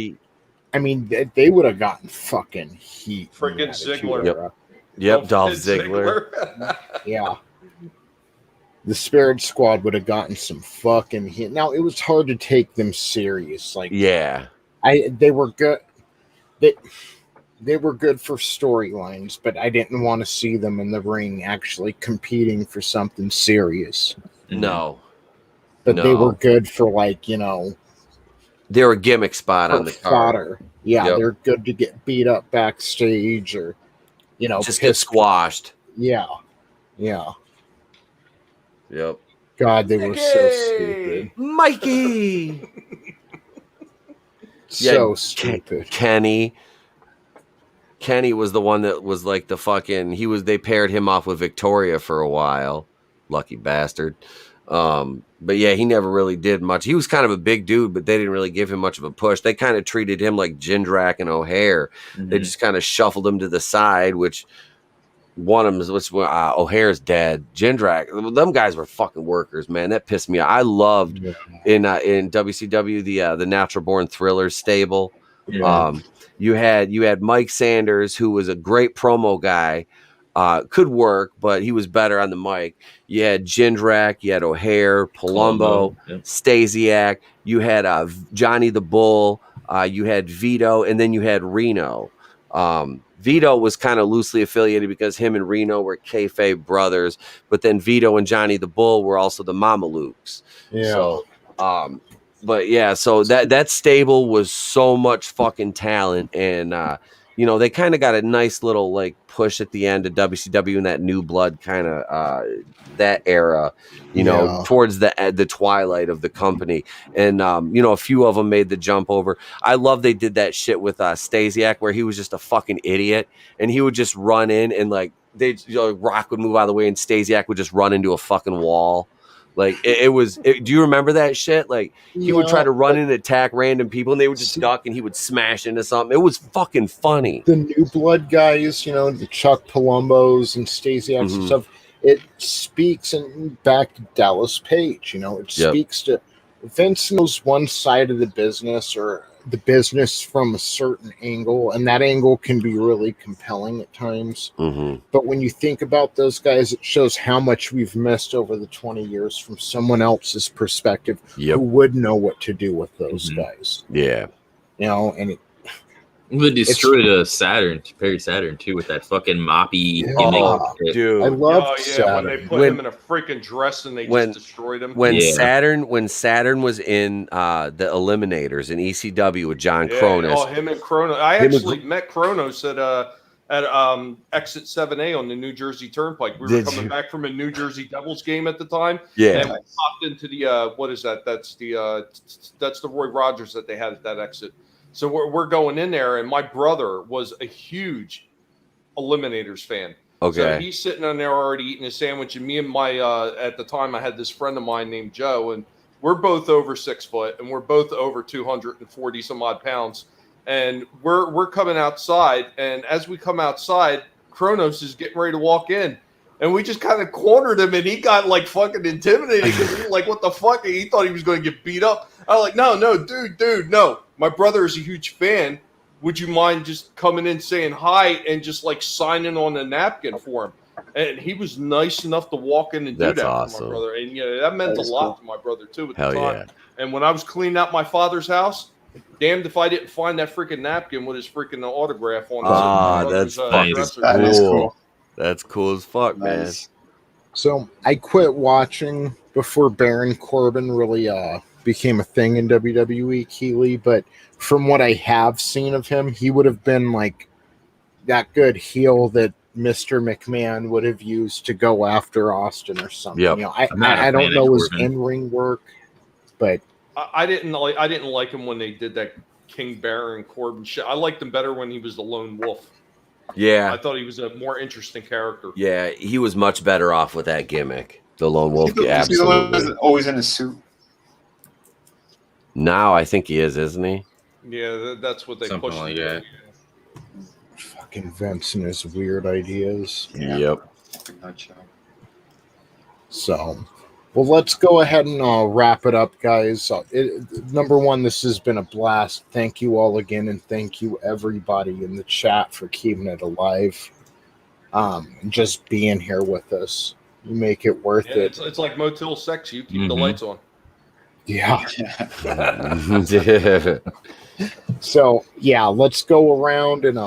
Speaker 3: I mean, they would have gotten fucking heat.
Speaker 7: Freaking Ziggler.
Speaker 1: Yep, Dolph Ziggler.
Speaker 3: Yeah. The Spirit Squad would have gotten some fucking heat. Now, it was hard to take them serious. Like,
Speaker 1: yeah,
Speaker 3: they were good. They were good for storylines, but I didn't want to see them in the ring actually competing for something serious.
Speaker 1: No.
Speaker 3: But they were good for, like, you know...
Speaker 1: They were a gimmick spot on the
Speaker 3: card. Yeah, they're good to get beat up backstage or, you know...
Speaker 1: Just get squashed.
Speaker 3: Yeah.
Speaker 1: Yep.
Speaker 3: God, they were so stupid.
Speaker 1: Mikey!
Speaker 3: So stupid.
Speaker 1: Kenny was the one that was like the fucking... They paired him off with Victoria for a while. Lucky bastard. But yeah, he never really did much. He was kind of a big dude, but they didn't really give him much of a push. They kind of treated him like Jindrak and O'Hare. Mm-hmm. They just kind of shuffled him to the side, which one of them is O'Hare's dead. Jindrak, them guys were fucking workers, man. That pissed me off. I loved in WCW the Natural Born Thrillers stable.
Speaker 4: Yeah.
Speaker 1: You had Mike Sanders, who was a great promo guy, could work, but he was better on the mic. You had Jindrak, you had O'Hare, Palumbo, Stasiak. You had Johnny the Bull. You had Vito, and then you had Reno. Vito was kind of loosely affiliated because him and Reno were kayfabe brothers, but then Vito and Johnny the Bull were also the Mamalukes.
Speaker 3: Yeah.
Speaker 1: So, but yeah, so that stable was so much fucking talent, and you know, they kind of got a nice little like push at the end of WCW in that New Blood kind of that era, you know, towards the twilight of the company. And you know, a few of them made the jump over. I love they did that shit with Stasiak, where he was just a fucking idiot, and he would just run in and like Rock would move out of the way, and Stasiak would just run into a fucking wall. Like do you remember that shit? Like he would try to run in and attack random people, and they would just duck, and he would smash into something. It was fucking funny.
Speaker 3: The New Blood guys, you know, the Chuck Palumbos and Stasiaks and stuff. It speaks, and back to Dallas Page, you know, it speaks to Vince knows one side of the business, or the business from a certain angle, and that angle can be really compelling at times. But when you think about those guys, it shows how much we've missed over the 20 years from someone else's perspective who would know what to do with those guys.
Speaker 1: Yeah.
Speaker 3: You know, and
Speaker 4: they destroyed Saturn, Perry Saturn too, with that fucking moppy gimmick.
Speaker 1: Dude,
Speaker 3: I love
Speaker 7: when they put him in a freaking dress and they just destroyed him.
Speaker 1: When Saturn was in the Eliminators in ECW with John Kronos.
Speaker 7: Oh, him and Kronos. I actually met Kronos at Exit 7A on the New Jersey Turnpike. We were coming back from a New Jersey Devils game at the time.
Speaker 1: Yeah.
Speaker 7: And we popped into the what is that? That's the Roy Rogers that they had at that exit. So we're going in there, and my brother was a huge Eliminators fan.
Speaker 1: Okay.
Speaker 7: So he's sitting on there already eating his sandwich, and me and my at the time I had this friend of mine named Joe, and we're both over 6 foot, and we're both over 240 some odd pounds, and we're coming outside, and as we come outside, Kronos is getting ready to walk in. And we just kind of cornered him, and he got like fucking intimidated because he was like, "What the fuck?" And he thought he was going to get beat up. I was like, "No, dude, no. My brother is a huge fan. Would you mind just coming in, saying hi, and just like signing on a napkin for him?" And he was nice enough to walk in and do that for my brother. And you know, that meant a lot to my brother too at the time. Yeah. And when I was cleaning out my father's house, damned if I didn't find that freaking napkin with his freaking autograph on it.
Speaker 1: That's cool. That's cool as fuck, man.
Speaker 3: So I quit watching before Baron Corbin really became a thing in WWE, Keeley, but from what I have seen of him, he would have been like that good heel that Mr. McMahon would have used to go after Austin or something. You know, I don't know his in-ring work, but
Speaker 7: I didn't like him when they did that King Baron Corbin shit. I liked him better when he was the Lone Wolf.
Speaker 1: Yeah.
Speaker 7: I thought he was a more interesting character.
Speaker 1: Yeah, he was much better off with that gimmick. The Lone Wolf, absolutely.
Speaker 2: Always in a suit.
Speaker 1: Now I think he is, isn't he?
Speaker 7: Yeah, that's what they pushed.
Speaker 4: Like that.
Speaker 3: Fucking Vince and his weird ideas.
Speaker 1: Yeah. Yep.
Speaker 3: So, well, let's go ahead and wrap it up, guys. Number one, this has been a blast. Thank you all again, and thank you everybody in the chat for keeping it alive. And just being here with us. You make it worth it.
Speaker 7: It's like Motel 6. You keep the lights on.
Speaker 3: Yeah. So, yeah, let's go around and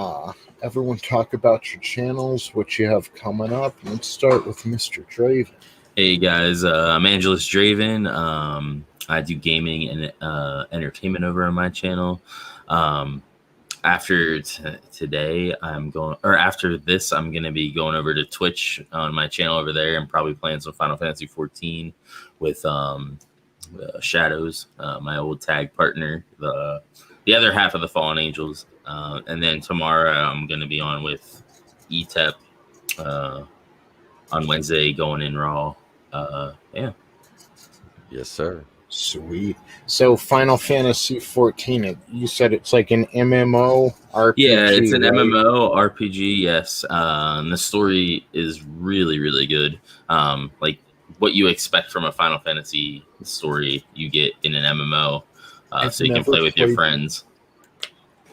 Speaker 3: everyone talk about your channels, what you have coming up. Let's start with Mr. Draven.
Speaker 4: Hey guys, I'm Angelous Draven. I do gaming and entertainment over on my channel. After today, after this, I'm going to be going over to Twitch on my channel over there and probably playing some Final Fantasy 14 with Shadows, my old tag partner, the other half of the Fallen Angels. And then tomorrow I'm going to be on with Etep on Wednesday, going in Raw. Yeah.
Speaker 1: Yes, sir.
Speaker 3: Sweet. So Final Fantasy 14, you said it's like an MMO RPG.
Speaker 4: Yeah, it's an
Speaker 3: right?
Speaker 4: MMO RPG. Yes, and the story is really, really good. Like what you expect from a Final Fantasy story, you get in an MMO, so you can play with your friends.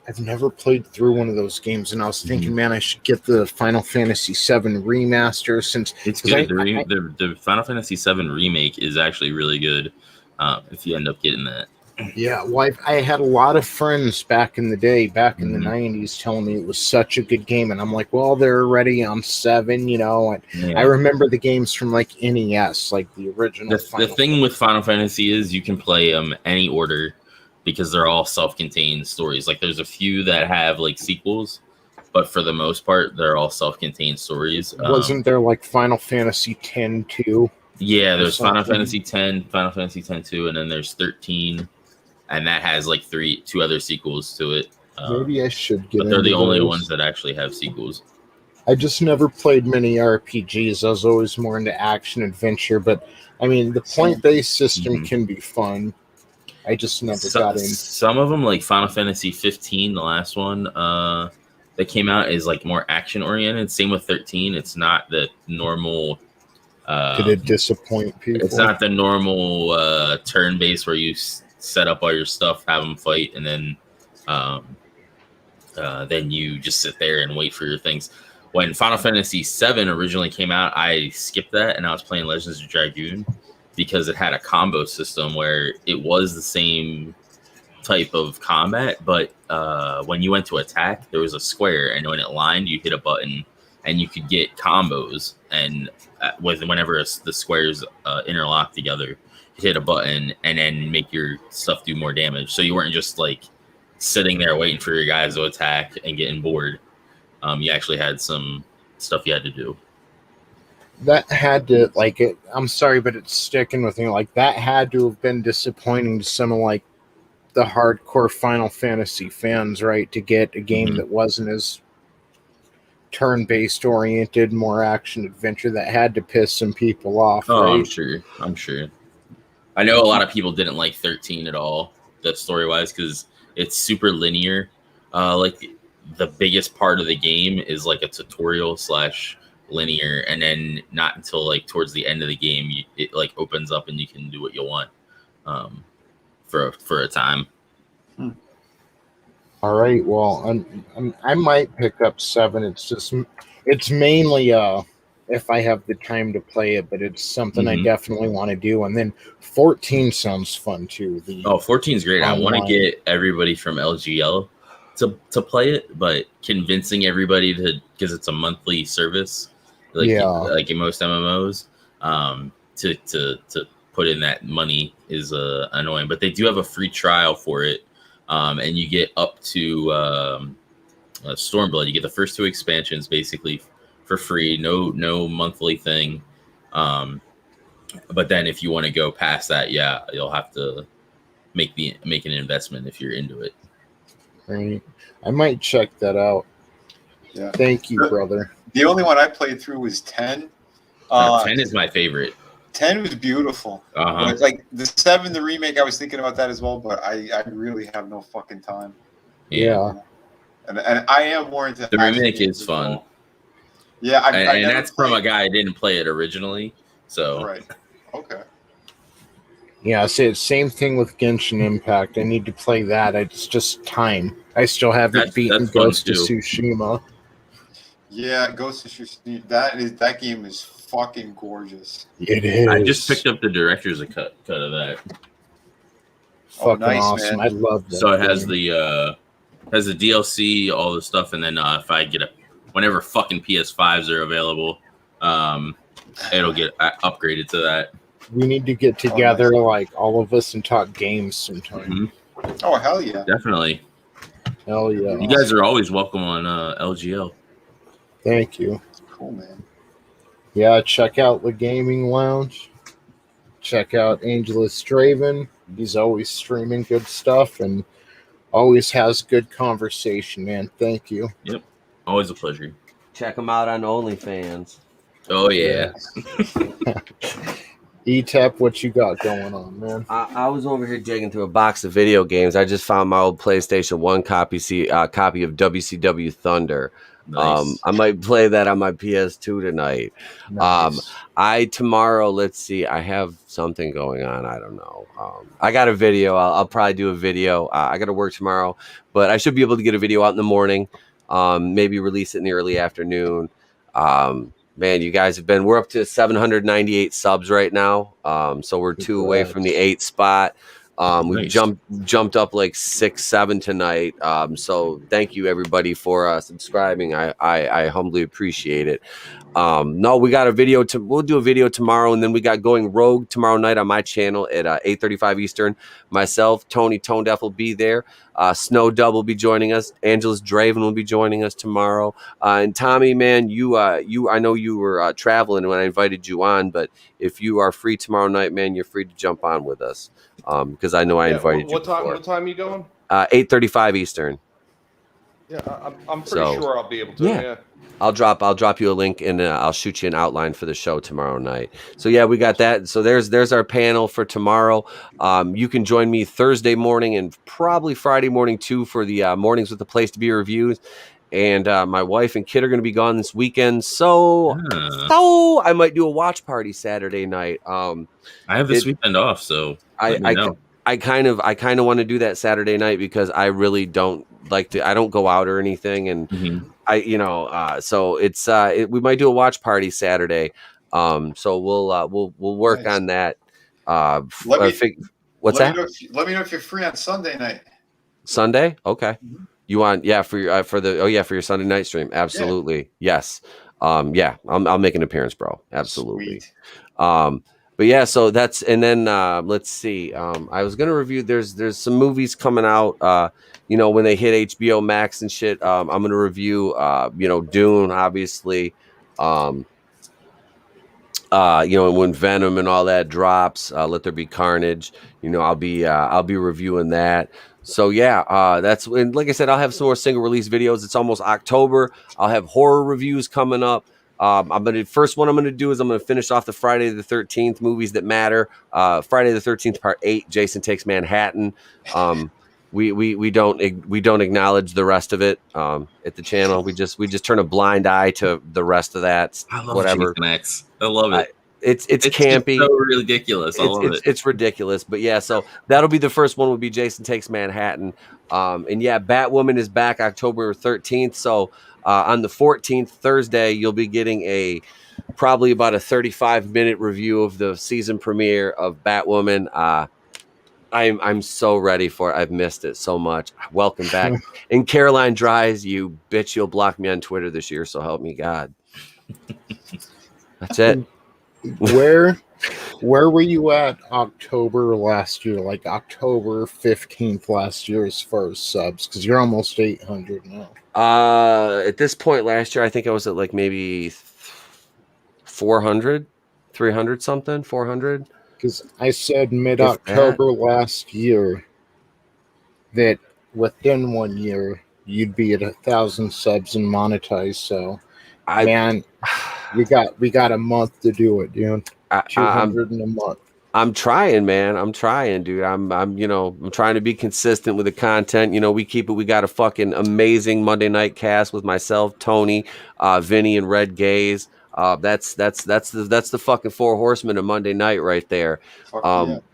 Speaker 3: I've never played through one of those games, and I was thinking, man, I should get the Final Fantasy VII remaster since
Speaker 4: it's good. The Final Fantasy VII remake is actually really good. If you end up getting that.
Speaker 3: Yeah, well, I had a lot of friends back in the day, back in the 90s, telling me it was such a good game, and I'm like, well, they're already on 7, you know. And I remember the games from like NES, like the original.
Speaker 4: The thing with Final Fantasy is you can play them any order because they're all self-contained stories. Like there's a few that have like sequels, but for the most part, they're all self-contained stories.
Speaker 3: Wasn't there like Final Fantasy X too?
Speaker 4: Yeah, there's Final Fantasy X, Final Fantasy X-2, and then there's 13, and that has like 2 other sequels to it.
Speaker 3: Maybe I should get.
Speaker 4: But they're the only ones that actually have sequels.
Speaker 3: I just never played many RPGs. I was always more into action adventure, but I mean, the point-based system can be fun. I just never got in.
Speaker 4: Some of them, like Final Fantasy 15, the last one that came out, is like more action-oriented. Same with 13. It's not the normal.
Speaker 3: Did it disappoint people?
Speaker 4: It's not the normal turn-based where you set up all your stuff, have them fight, and then you just sit there and wait for your things. When Final Fantasy VII originally came out, I skipped that, and I was playing Legends of Dragoon because it had a combo system where it was the same type of combat, but when you went to attack, there was a square, and when it lined, you hit a button, and you could get combos, and whenever the squares interlock together, you hit a button and then make your stuff do more damage. So you weren't just like sitting there waiting for your guys to attack and getting bored. You actually had some stuff you had to do.
Speaker 3: That had to, like, it. I'm sorry, but it's sticking with me. Like, that had to have been disappointing to some of like the hardcore Final Fantasy fans, right? To get a game that wasn't as turn-based oriented, more action adventure. That had to piss some people off.
Speaker 4: Oh,
Speaker 3: right?
Speaker 4: I'm sure. I know a lot of people didn't like 13 at all, that story-wise, because it's super linear. Like the biggest part of the game is like a tutorial / linear, and then not until like towards the end of the game it like opens up and you can do what you want for a time.
Speaker 3: All right, well, I might pick up 7. It's mainly if I have the time to play it, but it's something I definitely want to do. And then 14 sounds fun too.
Speaker 4: 14 is great. I want to get everybody from LGL to play it, but convincing everybody to, because it's a monthly service, like in most MMOs, to put in that money is annoying. But they do have a free trial for it. And you get up to Stormblood. You get the first 2 expansions basically for free, no monthly thing. But then if you want to go past that, you'll have to make an investment if you're into it.
Speaker 3: Right. I might check that out.
Speaker 2: Yeah.
Speaker 3: Thank you, brother.
Speaker 2: The only one I played through was 10.
Speaker 4: 10 is my favorite.
Speaker 2: 10 was beautiful. But like the 7, the remake, I was thinking about that as well, but I really have no fucking time.
Speaker 3: Yeah.
Speaker 2: And I am more into
Speaker 4: the remake is fun.
Speaker 2: Yeah,
Speaker 4: and that's from a guy who didn't play it originally. So
Speaker 2: right. Okay.
Speaker 3: Yeah, same thing with Genshin Impact. I need to play that. It's just time. I still haven't beaten Ghost of Tsushima.
Speaker 2: Yeah, Ghost of Tsushima. That game is fucking gorgeous.
Speaker 3: It is.
Speaker 4: I just picked up the director's cut of that.
Speaker 3: Fucking nice, awesome. Man. I love that.
Speaker 4: So it has the DLC, all the stuff, and then if I get whenever fucking PS5s are available, it'll get upgraded to that.
Speaker 3: We need to get together, like all of us, and talk games sometime.
Speaker 2: Oh, hell yeah.
Speaker 4: Definitely.
Speaker 3: Hell yeah.
Speaker 4: You guys are always welcome on LGL.
Speaker 3: Thank you.
Speaker 2: Cool, man.
Speaker 3: Yeah, check out the Gaming Lounge. Check out Angelous Draven. He's always streaming good stuff and always has good conversation, man. Thank you.
Speaker 4: Yep. Always a pleasure.
Speaker 1: Check him out on OnlyFans.
Speaker 4: Oh, yeah.
Speaker 3: Etep, what you got going on, man?
Speaker 1: I was over here digging through a box of video games. I just found my old PlayStation 1 copy of WCW Thunder.
Speaker 4: Nice.
Speaker 1: I might play that on my PS2 tonight.
Speaker 3: Nice.
Speaker 1: Tomorrow, let's see. I have something going on. I don't know. I got a video. I'll probably do a video. I got to work tomorrow, but I should be able to get a video out in the morning. Maybe release it in the early afternoon. Man, you guys we're up to 798 subs right now. So we're 2 away from the 8 spot. We've jumped up like 6, 7 tonight. So thank you everybody for subscribing. I humbly appreciate it. No, we got a video we'll do a video tomorrow, and then we got Going Rogue tomorrow night on my channel at 8:35 Eastern. Myself, Tony Tone Deaf will be there. Snow Dub will be joining us. Angelous Draven will be joining us tomorrow. And Tommy, man, I know you were traveling when I invited you on, but if you are free tomorrow night, man, you're free to jump on with us. Because I know I invited you.
Speaker 7: What time are you going?
Speaker 1: 8:35 Eastern.
Speaker 7: Yeah, I'm pretty sure I'll be able to. Yeah.
Speaker 1: I'll drop you a link, and I'll shoot you an outline for the show tomorrow night. So yeah, we got that. So there's our panel for tomorrow. You can join me Thursday morning and probably Friday morning too for the mornings with the Place to Be reviews. And my wife and kid are going to be gone this weekend, so I might do a watch party Saturday night.
Speaker 4: I have this weekend off, so
Speaker 1: I kind of want to do that Saturday night because I really don't like to. I don't go out or anything, and so it's we might do a watch party Saturday. So we'll work on that.
Speaker 2: What's
Speaker 1: that?
Speaker 2: Let me know if you're free on Sunday night.
Speaker 1: Sunday, okay. Mm-hmm. You want for your Sunday night stream? Absolutely, yes. I'll make an appearance, bro. Absolutely. Sweet. But yeah, so that's, and then let's see. I was gonna review. There's some movies coming out. When they hit HBO Max and shit. I'm gonna review. Dune, obviously. And when Venom and all that drops, Let There Be Carnage. I'll be reviewing that. So yeah, that's, and like I said, I'll have some more single release videos. It's almost October. I'll have horror reviews coming up. First one I'm gonna do is I'm gonna finish off the Friday the 13th movies that matter. Friday the 13th Part 8, Jason Takes Manhattan. We don't acknowledge the rest of it at the channel. We just turn a blind eye to the rest of that.
Speaker 4: I love Jason X. I love it.
Speaker 1: It's campy.
Speaker 4: So ridiculous. I love it.
Speaker 1: It's ridiculous. But yeah, so that'll be the first one. Would be Jason Takes Manhattan. And yeah, Batwoman is back October 13th. So on the 14th, Thursday, you'll be getting probably about a 35-minute review of the season premiere of Batwoman. I'm so ready for it. I've missed it so much. Welcome back. And Caroline Dries, you bitch, you'll block me on Twitter this year, so help me God. That's it.
Speaker 3: Where were you at October last year? Like October 15th last year as far as subs? Because you're almost 800 now.
Speaker 1: At this point last year, I think I was at like maybe 400, 300 something, 400.
Speaker 3: Because I said mid-October last year that within 1 year you'd be at 1,000 subs and monetized. So, we got a month to do it, dude. 200 in a month.
Speaker 1: I'm trying, man. I'm trying, dude. I'm trying to be consistent with the content. We got a fucking amazing Monday night cast with myself, Tony, Vinnie, and Red Gaze. That's the fucking 4 horsemen of Monday night right there.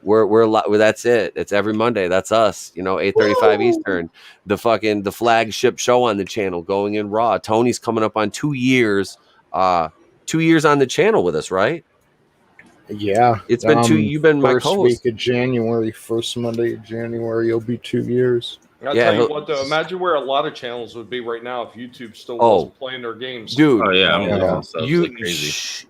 Speaker 1: We're that's it. It's every Monday. That's us. 8:35 Eastern. The flagship show on the channel, Going in Raw. Tony's coming up on 2 years. 2 years on the channel with us, right?
Speaker 3: Yeah,
Speaker 1: it's been 2. You've been my co-host.
Speaker 3: First week of January, first Monday of January. It'll be 2 years.
Speaker 7: I'll tell you what, though. Imagine where a lot of channels would be right now if YouTube still wasn't playing their games,
Speaker 1: dude.
Speaker 4: Oh yeah, crazy.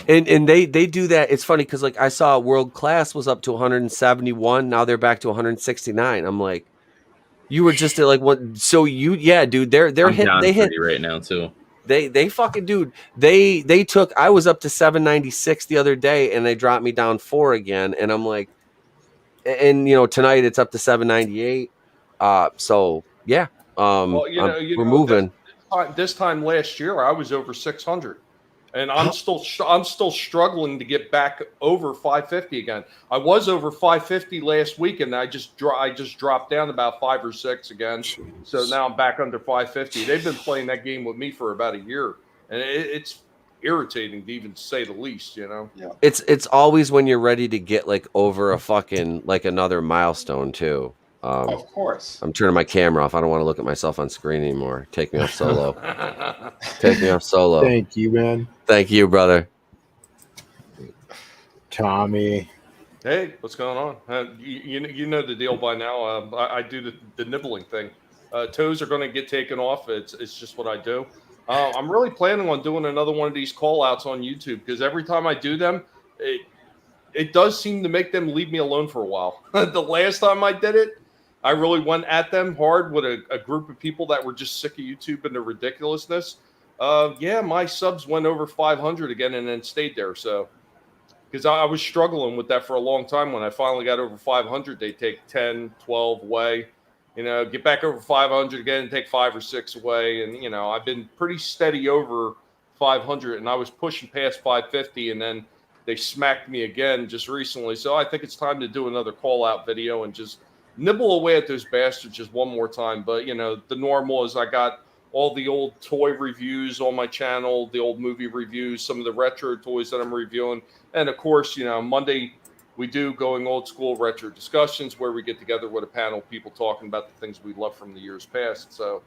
Speaker 1: And they do that. It's funny because like I saw World Class was up to 171. Now they're back to 169. I'm like, you were just at like what? So dude. They're hitting. They hit
Speaker 4: right now too.
Speaker 1: They fucking, dude, they took, I was up to 796 the other day and they dropped me down 4 again. And I'm like, and tonight it's up to 798. So yeah, we're moving.
Speaker 7: This time last year, I was over 600. And I'm still struggling to get back over 550 again. I was over 550 last week, and I just dropped down about 5 or 6 again. So now I'm back under 550. They've been playing that game with me for about a year, and it's irritating to even say the least.
Speaker 2: Yeah.
Speaker 1: It's always when you're ready to get like over a fucking like another milestone too.
Speaker 2: Of course.
Speaker 1: I'm turning my camera off. I don't want to look at myself on screen anymore. Take me off solo. Take me off solo.
Speaker 3: Thank you, man.
Speaker 1: Thank you, brother.
Speaker 3: Tommy.
Speaker 7: Hey, what's going on? You know the deal by now. I do the nibbling thing. Toes are going to get taken off. It's just what I do. I'm really planning on doing another one of these call outs on YouTube because every time I do them, it does seem to make them leave me alone for a while. The last time I did it, I really went at them hard with a group of people that were just sick of YouTube and the ridiculousness. Yeah, my subs went over 500 again and then stayed there. So, because I was struggling with that for a long time. When I finally got over 500, they take 10, 12 away. Get back over 500 again and take 5 or 6 away. And, I've been pretty steady over 500, and I was pushing past 550, and then they smacked me again just recently. So I think it's time to do another call-out video and just nibble away at those bastards just one more time. But, the normal is I got all the old toy reviews on my channel, the old movie reviews, some of the retro toys that I'm reviewing. And, of course, Monday we do going old school retro discussions where we get together with a panel of people talking about the things we love from the years past. So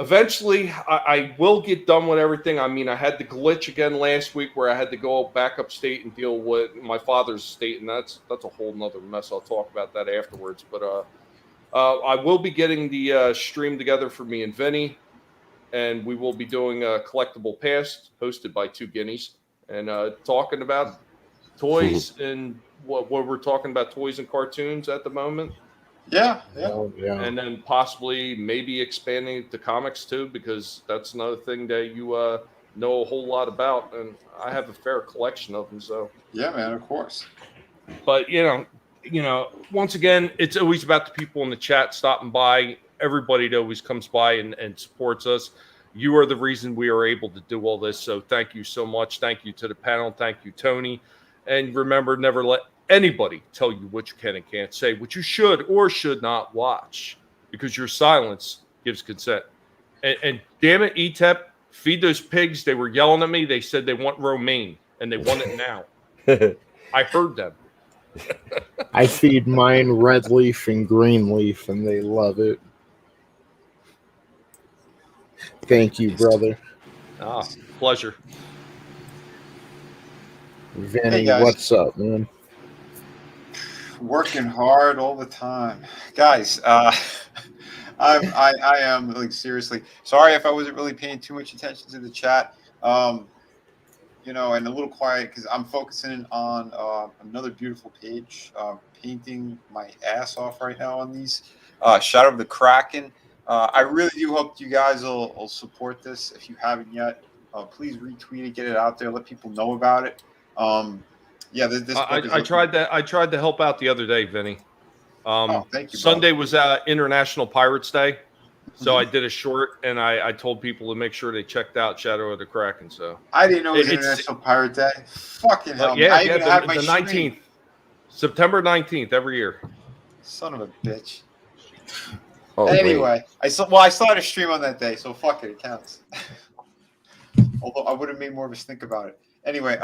Speaker 7: eventually I will get done with everything. I mean, I had the glitch again last week where I had to go back upstate and deal with my father's estate, and that's a whole nother mess. I'll talk about that afterwards. But I will be getting the stream together for me and Vinnie, and we will be doing a collectible past hosted by 2 Guineas and talking about toys and what we're talking about, toys and cartoons at the moment.
Speaker 2: Yeah.
Speaker 7: And then possibly maybe expanding it to comics too, because that's another thing that you know a whole lot about, and I have a fair collection of them. So
Speaker 2: yeah, man, of course.
Speaker 7: But once again, it's always about the people in the chat stopping by. Everybody that always comes by and supports us. You are the reason we are able to do all this. So thank you so much. Thank you to the panel. Thank you, Tony. And remember, never let anybody tell you what you can and can't say, what you should or should not watch, because your silence gives consent. And damn it, Etep, feed those pigs. They were yelling at me. They said they want romaine, and they want it now. I heard them.
Speaker 3: I feed mine red leaf and green leaf, and they love it. Thank you, brother.
Speaker 7: Pleasure.
Speaker 3: Vinnie, what's up, man?
Speaker 2: Working hard all the time, guys. I am like seriously sorry if I wasn't really paying too much attention to the chat. And a little quiet because I'm focusing on another beautiful page. Painting my ass off right now on these. Shadow of the Kraken. I really do hope you guys will support this. If you haven't yet, please retweet it, get it out there, let people know about it. This
Speaker 7: I tried to help out the other day, Vinnie.
Speaker 2: Thank you.
Speaker 7: Sunday was International Pirates Day, so I did a short, and I told people to make sure they checked out Shadow of the Kraken. So
Speaker 2: I didn't know it was International Pirate Day. Fucking hell!
Speaker 7: The 19th, September 19th every year.
Speaker 2: Son of a bitch.
Speaker 1: Oh,
Speaker 2: anyway, I still had a stream on that day, so fuck it counts. Although I would have made more of a stink about it. Anyway,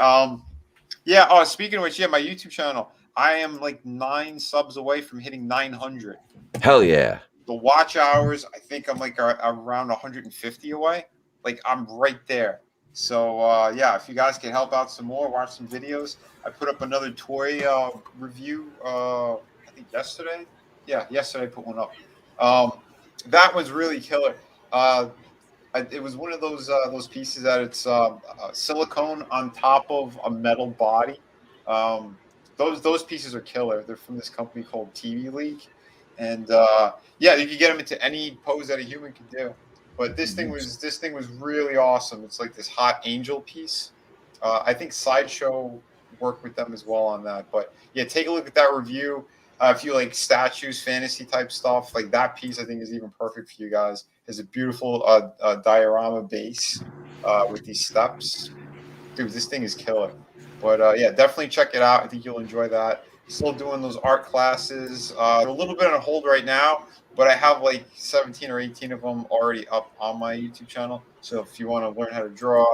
Speaker 2: speaking of which, my YouTube channel, I am like 9 subs away from hitting 900.
Speaker 1: Hell yeah.
Speaker 2: The watch hours, I think I'm like around 150 away. Like I'm right there. So if you guys can help out some more, watch some videos. I put up another toy review, I think yesterday. Yeah, yesterday I put one up. That was really killer. It was one of those pieces that it's silicone on top of a metal body. Those pieces are killer. They're from this company called TV League, and you can get them into any pose that a human can do. But this thing was really awesome. It's like this hot angel piece. I think Sideshow worked with them as well on that. But yeah, take a look at that review. If you like statues, fantasy type stuff, like that piece, I think is even perfect for you guys. It's a beautiful diorama base with these steps. dude, this thing is killer. But yeah, definitely check it out. I think you'll enjoy that. Still doing those art classes. They're a little bit on hold right now, but I have like 17 or 18 of them already up on my YouTube channel. So if you want to learn how to draw,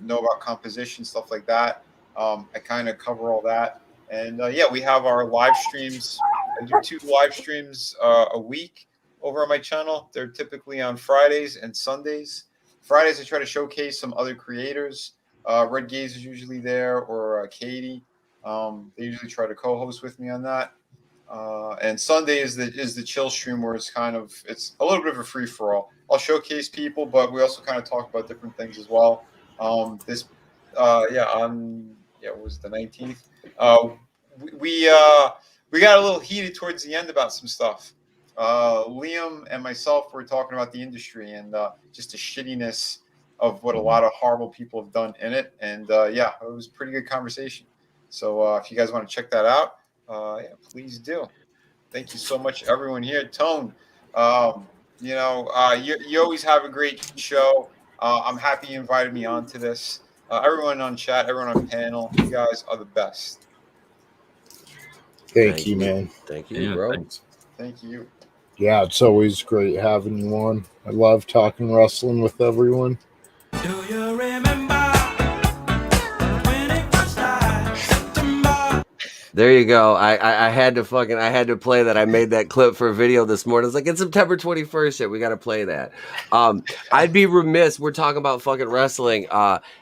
Speaker 2: know about composition, stuff like that, I kind of cover all that. And yeah, we have our live streams. I do 2 live streams a week over on my channel. They're typically on Fridays and Sundays. Fridays, I try to showcase some other creators. Red Gaze is usually there, or Katie. They usually try to co-host with me on that. And Sunday is the chill stream, where it's a little bit of a free for all. I'll showcase people, but we also kind of talk about different things as well. What was the 19th? We got a little heated towards the end about some stuff. Liam and myself were talking about the industry and just the shittiness of what a lot of horrible people have done in it. And yeah, it was a pretty good conversation. So if you guys want to check that out, yeah, please do. Thank you so much, everyone here. Tone, you always have a great show. I'm happy you invited me onto this. Everyone on chat, everyone on panel, you guys are the best.
Speaker 3: Thank you, man.
Speaker 1: Thank you, bro.
Speaker 4: Thanks.
Speaker 2: Thank you.
Speaker 3: Yeah, it's always great having you on. I love talking wrestling with everyone.
Speaker 5: Do you remember when it was September?
Speaker 1: There you go. I had to play that. I made that clip for a video this morning. It's like, it's September 21st yet. We got to play that. I'd be remiss. We're talking about fucking wrestling.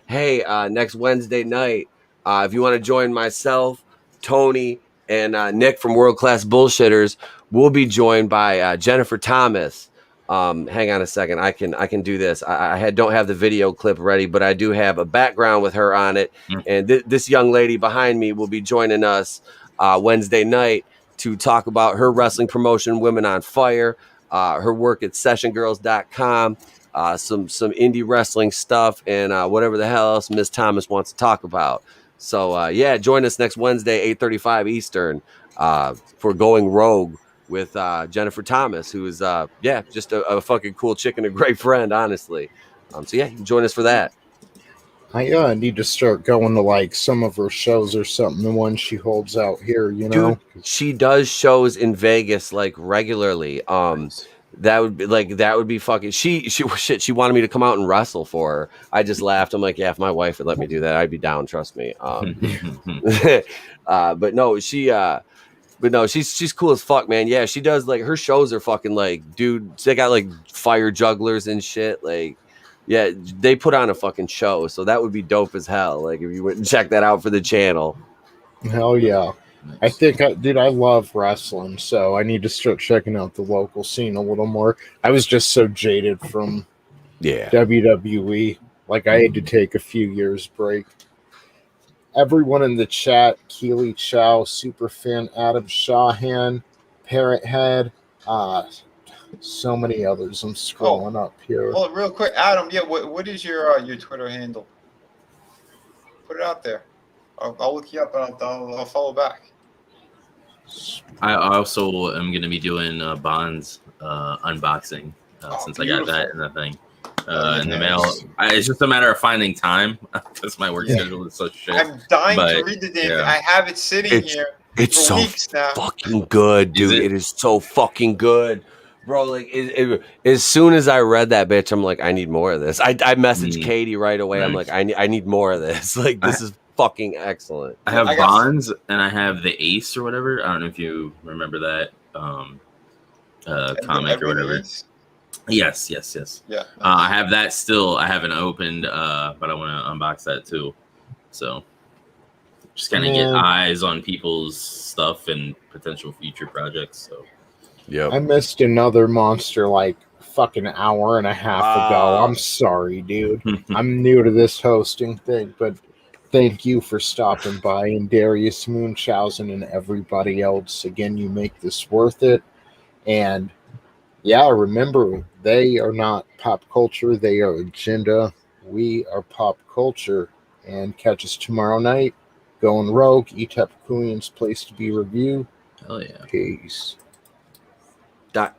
Speaker 1: Hey, next Wednesday night, if you want to join myself, Tony, and Nick from World Class Bullshitters, we'll be joined by Jennifer Thomas. Hang on a second. I can do this. I don't have the video clip ready, but I do have a background with her on it. And this young lady behind me will be joining us Wednesday night to talk about her wrestling promotion, Women on Fire, her work at sessiongirls.com, some indie wrestling stuff, and whatever the hell else Miss Thomas wants to talk about. So yeah, join us next Wednesday, 8:35 Eastern, for Going Rogue with Jennifer Thomas, who is just a fucking cool chick and a great friend, honestly. So yeah, you can join us for that.
Speaker 3: I need to start going to like some of her shows or something, the ones she holds out here, you know.
Speaker 1: Dude, she does shows in Vegas like regularly. That would be fucking. She wanted me to come out and wrestle for her. I just laughed. I'm like, yeah, if my wife would let me do that, I'd be down. Trust me. But no, she's cool as fuck, man. Yeah, she does, like, her shows are fucking like, dude, they got like fire jugglers and shit. Like, yeah, they put on a fucking show. So that would be dope as hell. Like, if you wouldn't check that out for the channel.
Speaker 3: Hell yeah. Nice. I think, I love wrestling, so I need to start checking out the local scene a little more. I was just so jaded from WWE. Like, I had to take a few years break. Everyone in the chat, Keely Chow, Superfan, Adam Shahan, Parrot Head, so many others. I'm scrolling up here.
Speaker 2: Well, real quick, Adam, yeah, what is your Twitter handle? Put it out there. I'll look you up and I'll follow back.
Speaker 4: I also am going to be doing Bond's unboxing since beautiful. I got that in the thing in the mail. It's just a matter of finding time because my work schedule is so shit.
Speaker 2: I'm dying to read the damn thing. I have it sitting here.
Speaker 1: It's
Speaker 2: for
Speaker 1: so
Speaker 2: weeks now.
Speaker 1: Fucking good, dude. It is so fucking good. Bro, like, as soon as I read that bitch, I'm like, I need more of this. I messaged Katie right away. I'm like, I need more of this. Like, this is fucking excellent.
Speaker 4: I have Bonds and I have the Ace or whatever. I don't know if you remember that comic or whatever. Yes.
Speaker 2: Yeah.
Speaker 4: I have that still. I haven't opened, but I want to unbox that too. So just kind of get eyes on people's stuff and potential future projects. So
Speaker 1: yeah,
Speaker 3: I missed another monster like fucking hour and a half ago. I'm sorry, dude. I'm new to this hosting thing, but thank you for stopping by, and Darius Munchausen and everybody else. Again, you make this worth it. And yeah, remember, they are not pop culture. They are agenda. We are pop culture. And catch us tomorrow night. Going Rogue, Etep Wokuian's place to be reviewed.
Speaker 4: Hell yeah.
Speaker 3: Peace.